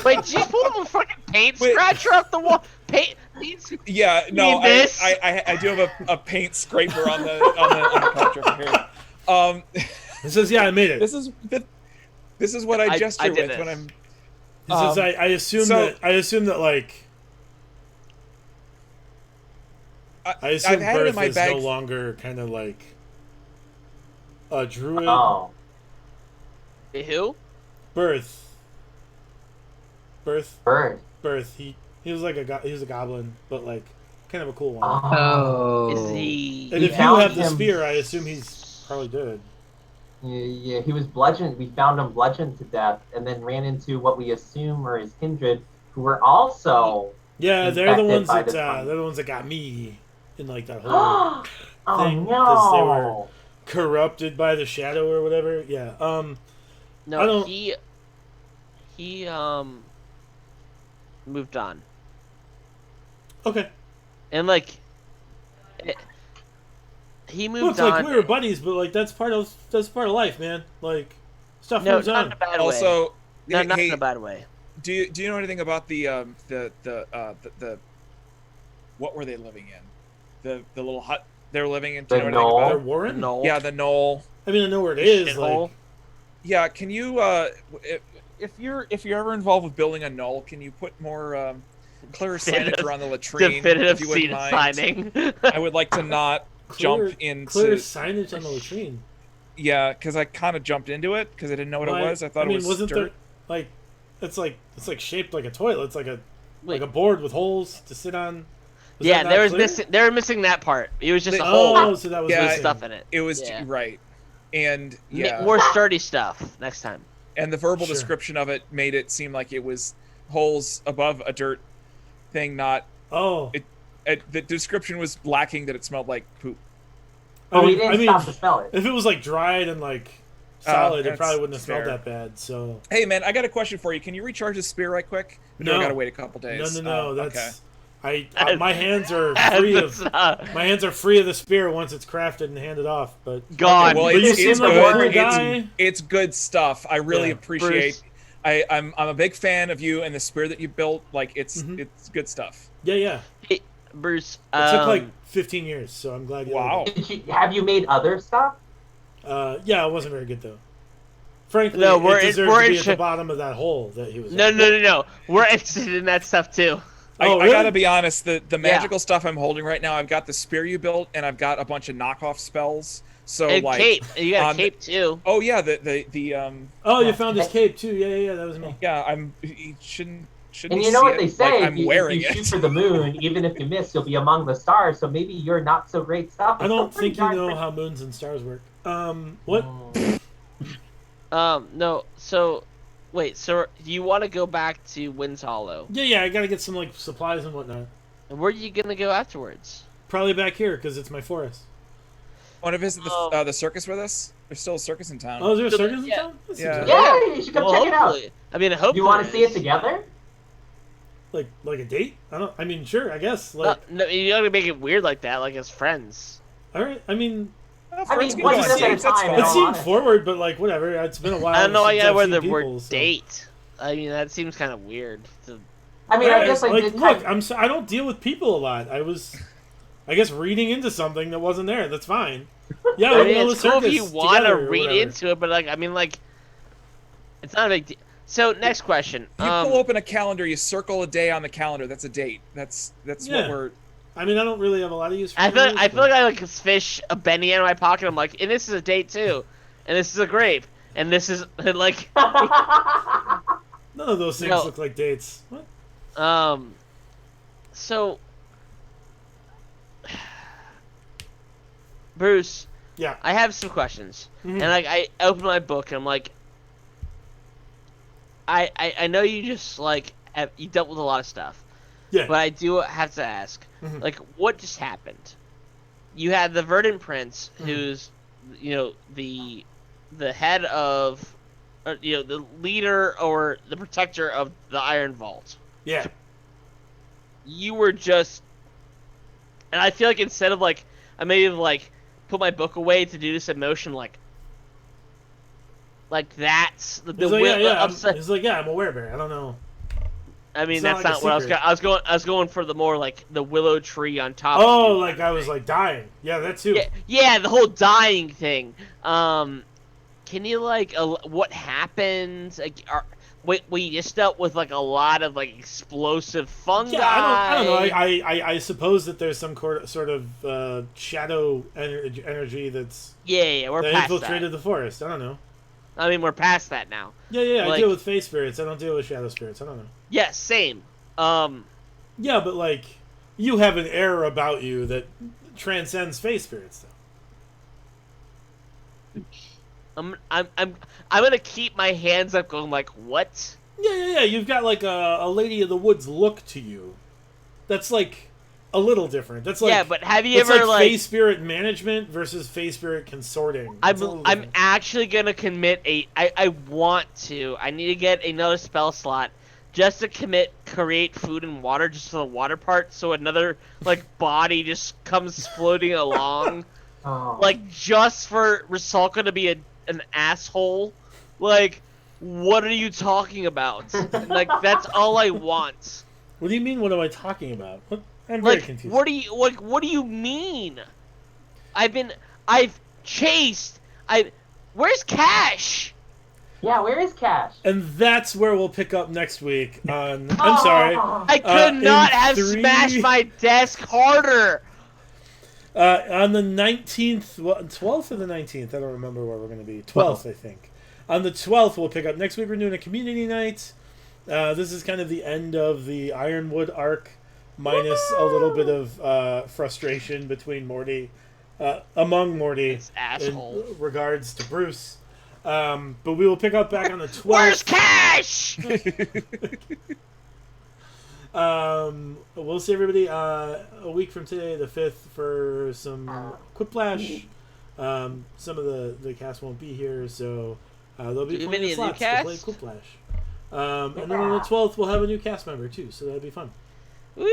Wait, did you pull up a fucking paint Wait. scratcher off the wall? Paint. Yeah, no, need this? I do have a paint scraper on the contract here. It says, "Yeah, I made it." This is what I gesture I did with when this. I'm. It says, I assume so- that like I assume I've had it in Birth my is bag. no longer kind of like a druid. Oh. Who? Birth. Bird. He was like he was a goblin, but like kind of a cool one. Oh. Is he? And We if you found have the him. spear, I assume he's probably dead. Yeah, he was bludgeoned. We found him bludgeoned to death, and then ran into what we assume are his kindred, who were also. Yeah, they're the Infected ones by that this one. they're the ones that got me in like that whole Oh thing, 'cause they were- no! corrupted by the shadow or whatever. Yeah. I No, don't- he moved on, Okay. and like he moved Looks on. like we were buddies, but like that's part of life, man. Like stuff No, moves not in on. a bad way. Also, No, not hey, in a bad way. do you know anything about the what were they living in? The little hut they were living in. Do you The know anything knoll? about Or it? Warren? No. Yeah, the knoll. I mean, I know where it is. Shithole. Like, Yeah, can you if you're ever involved with building a knoll, can you put more clear signature on the latrine? Definitive if you wouldn't seat mind? signing. I would like to not jump clear into signage on the latrine. yeah, because I kind of jumped into it because I didn't know what Why- it was. I thought it was wasn't dirt. there like it's like shaped like a toilet. It's like a Wait. board with holes to sit on. Was Yeah, that there not was clear? missing. They were missing that part. It was just a Oh, hole so that was Yeah, with missing. stuff in it. It was Yeah. right, and yeah, More sturdy stuff next time. and the verbal Sure. description of it made it seem like it was holes above a dirt thing not. Oh, The description was lacking that it smelled like poop. But we didn't stop to smell it. if it was like dried and like solid, it that's probably wouldn't have smelled fair. that bad. So Hey man, I got a question for you. Can you recharge this spear right quick? Or do I No. gotta wait a couple days? no, Oh, that's okay. my hands are free of the spear once it's crafted and handed off. But God. Well, but you it's seem like a good. cool It's, guy. it's good stuff. I really Yeah. appreciate. Bruce. I'm a big fan of you and the spear that you built. Like it's good stuff. Yeah. Hey, Bruce. It took like 15 years, so I'm glad you. Wow. Have you made other stuff? Yeah, it wasn't very good though. Frankly, No, it deserved we're to be at the inter- bottom of that hole that he was. No, in. no. We're interested in that stuff too. Oh, I really? gotta be honest. The magical stuff I'm holding right now, I've got the spear you built, and I've got a bunch of knockoff spells. So And like, cape. You got a on the- cape too. oh yeah, the Oh, you found his cape too. Yeah, that was me. yeah. You shouldn't. And he you know see what it? they say? Like, if I'm you, wearing if you it. shoot for the moon, even if you miss, you'll be among the stars. So maybe your not so great stuff. I is don't still pretty think you darn know great. how moons and stars work. What? No. So, wait. So, do you want to go back to Winds Hollow? Yeah, I gotta get some like supplies and whatnot. And where are you gonna go afterwards? Probably back here because it's my forest. Want to visit Oh. the circus with us? There's still a circus in town. Oh, is there a So circus in yeah. town? That's Yeah. interesting. Yeah, you should come check it out. hopefully. I mean, hopefully. Do you want to see it together? Like a date? I mean, sure, I guess. No, Like, no, you gotta make it weird like that, like as friends. all right. I mean, Well, I friends mean, can one go on step at a dates, that's time, fine. it all seemed honest. forward, but like whatever. It's been a while. I don't know why you since gotta I've wear seen the people, word so- date. I mean, that seems kind of weird. I mean, I Right, guess I like, did. look, I don't deal with people a lot. I guess reading into something that wasn't there. That's fine. Yeah, I we mean, know the it's cool if circus you want to together or read whatever. into it, but like, I mean, like, it's not a big deal. So, next question. You pull open a calendar, you circle a day on the calendar. That's a date. That's Yeah. what we're. I mean, I don't really have a lot of use for I feel like calendars, I like fish a Benny in my pocket. I'm like, and this is a date too, and this is a grape, and this is like, but none of those things No. look like dates. What? so, Bruce, Yeah. I have some questions, Mhm. and like I open my book and I'm like, I know you just like you dealt with a lot of stuff, Yeah. but I do have to ask, Mhm. like, what just happened? You had the Verdant Prince, Mhm. who's, you know, the head of, you know, the leader or the protector of the Iron Vault. Yeah. You were just, and I feel like instead of like, I may have like put my book away to do this emotion, like that's the He's like, will. yeah. upset- He's like, yeah, I'm a werebear. I don't know. I mean, it's not that's like a not what I was secret. going. I was going for the more like the willow tree on top. Oh, of you like kind I of was thing. like dying. Yeah, that too. Yeah, the whole dying thing. Can you like what happened? Like, we just dealt with like a lot of like explosive fungi. Yeah, I don't know. I suppose that there's some sort of shadow energy that's Yeah, we're that past infiltrated that. the forest. I don't know. I mean, we're past that now. Yeah. I Like- deal with face spirits. I don't deal with shadow spirits. I don't know. Yeah, same. Yeah, but like, you have an air about you that transcends face spirits, though. I'm gonna keep my hands up, going like, what? Yeah. You've got like a lady of the woods look to you. That's like a little different. That's like Yeah, but have you it's ever like like? face spirit management versus face spirit consorting. It's a little I'm different. actually gonna commit I want to. I need to get another spell slot just to create food and water just for the water part, so another like body just comes floating along, Oh. like just for Rusalka to be an asshole. Like, what are you talking about? Like, that's all I want. What do you mean? What am I talking about? What? I'm very Like, confused. what do you mean? I've chased. Where's Cash? Yeah, where is Cash? And that's where we'll pick up next week on. I'm sorry. I could in not have 3 smashed my desk harder. On the 19th, 12th or the 19th, I don't remember where we're going to be. 12th, I think. On the 12th, we'll pick up. Next week, we're doing a community night. This is kind of the end of the Ironwood arc, minus a little bit of frustration between Morty, among Morty, This asshole. in regards to Bruce. But we will pick up back on the 12th. Where's Cash? We'll see everybody a week from today, the 5th, for some Quiplash. Some of the cast won't be here, so there'll be Do you have plenty any of new slots to cast? play Quiplash. And then on the 12th, we'll have a new cast member, too, so that'll be fun. Woo!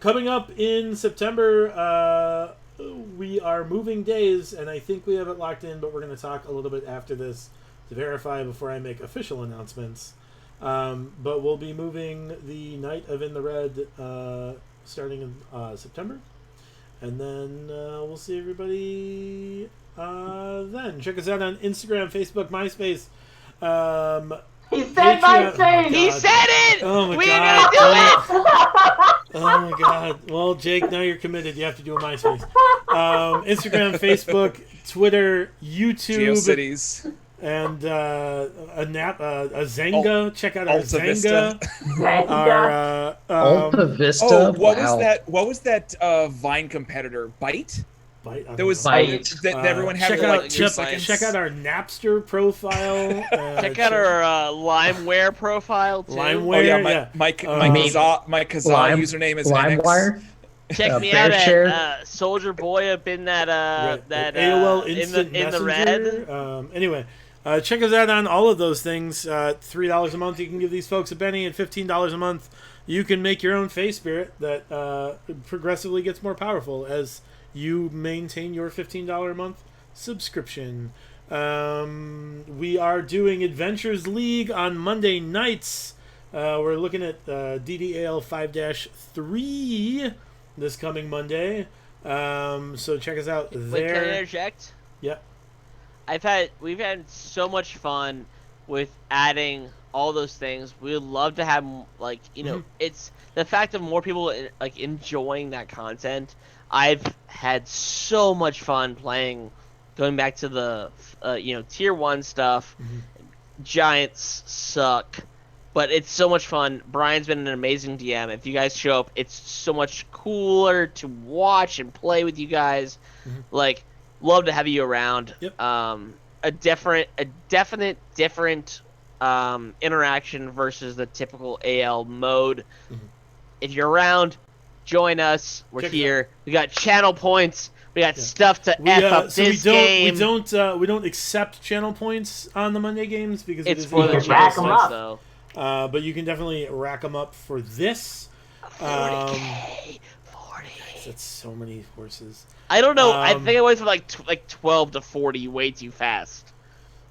Coming up in September, we are moving days, and I think we have it locked in, but we're going to talk a little bit after this to verify before I make official announcements. But we'll be moving the Night of In the Red starting in September. And then we'll see everybody then. Check us out on Instagram, Facebook, MySpace. He said Patreon- MySpace! He God. said it! Oh my we God. are gonna do it! Oh my God. Well, Jake, now you're committed. You have to do a MySpace. Instagram, Facebook, Twitter, YouTube, GeoCities. and a Zanga. Check out our Alta Zanga. Vista. Our Alta Vista. Oh, what wow. was that? What was that Vine competitor? Bite? Bite, I don't There was know. Bite. that everyone had check for out like 2 check- seconds. check out our Napster profile. Check out our LimeWare profile too. LimeWare. Oh yeah, yeah. my Lime- Kazaa Lime- username is Annex. LimeWire. Check me Bear out Share. at Soldier Boy up in that Right. that AOL in Instant the Messenger. red. Anyway, check us out on all of those things. $3 a month, you can give these folks a penny, and $15 a month, you can make your own face spirit that progressively gets more powerful as you maintain your $15 a month subscription. We are doing Adventures League on Monday nights. We're looking at DDAL 5-3 this coming Monday. So check us out Wait, can I there. interject? Yeah. We've had so much fun with adding all those things. We would love to have it's the fact of more people like enjoying that content. I've had so much fun playing, going back to the tier 1 stuff. Giants suck, but it's so much fun. Brian's been an amazing DM. If you guys show up, it's so much cooler to watch and play with you guys. Like, love to have you around. Yep. A definite different interaction versus the typical AL mode. If you're around, join us. We're Check us here. We got channel points. We got stuff to F up So this we game. don't accept channel points on the Monday games because It's it is for a the You game. can rack channel 'em points, up. though. But you can definitely rack them up for this. 40. That's so many horses. I don't know. I Um, think it went from like 12 to 40 way too fast.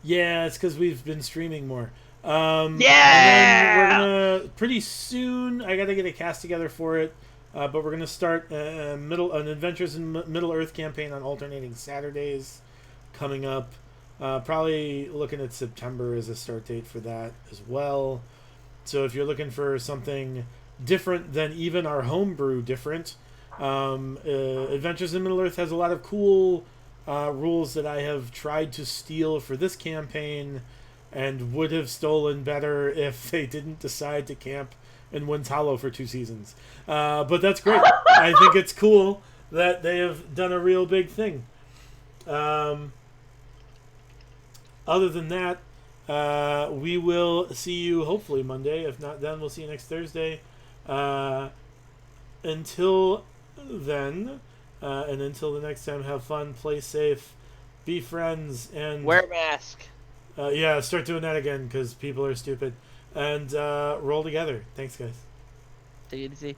Yeah, it's because we've been streaming more. Yeah! And then we're gonna pretty soon. I gotta get a cast together for it. But we're gonna start an Adventures in Middle Earth campaign on alternating Saturdays coming up. Probably looking at September as a start date for that as well. So if you're looking for something different than even our homebrew different, Adventures in Middle Earth has a lot of cool rules that I have tried to steal for this campaign and would have stolen better if they didn't decide to camp in Wind's Hollow for 2 seasons. But that's great. I think it's cool that they have done a real big thing. Other than that, we will see you hopefully Monday. If not, then we'll see you next Thursday. Until then, and until the next time, have fun, play safe, be friends, and Wear a mask. yeah, start doing that again because people are stupid. And roll together. Thanks, guys. Take it easy.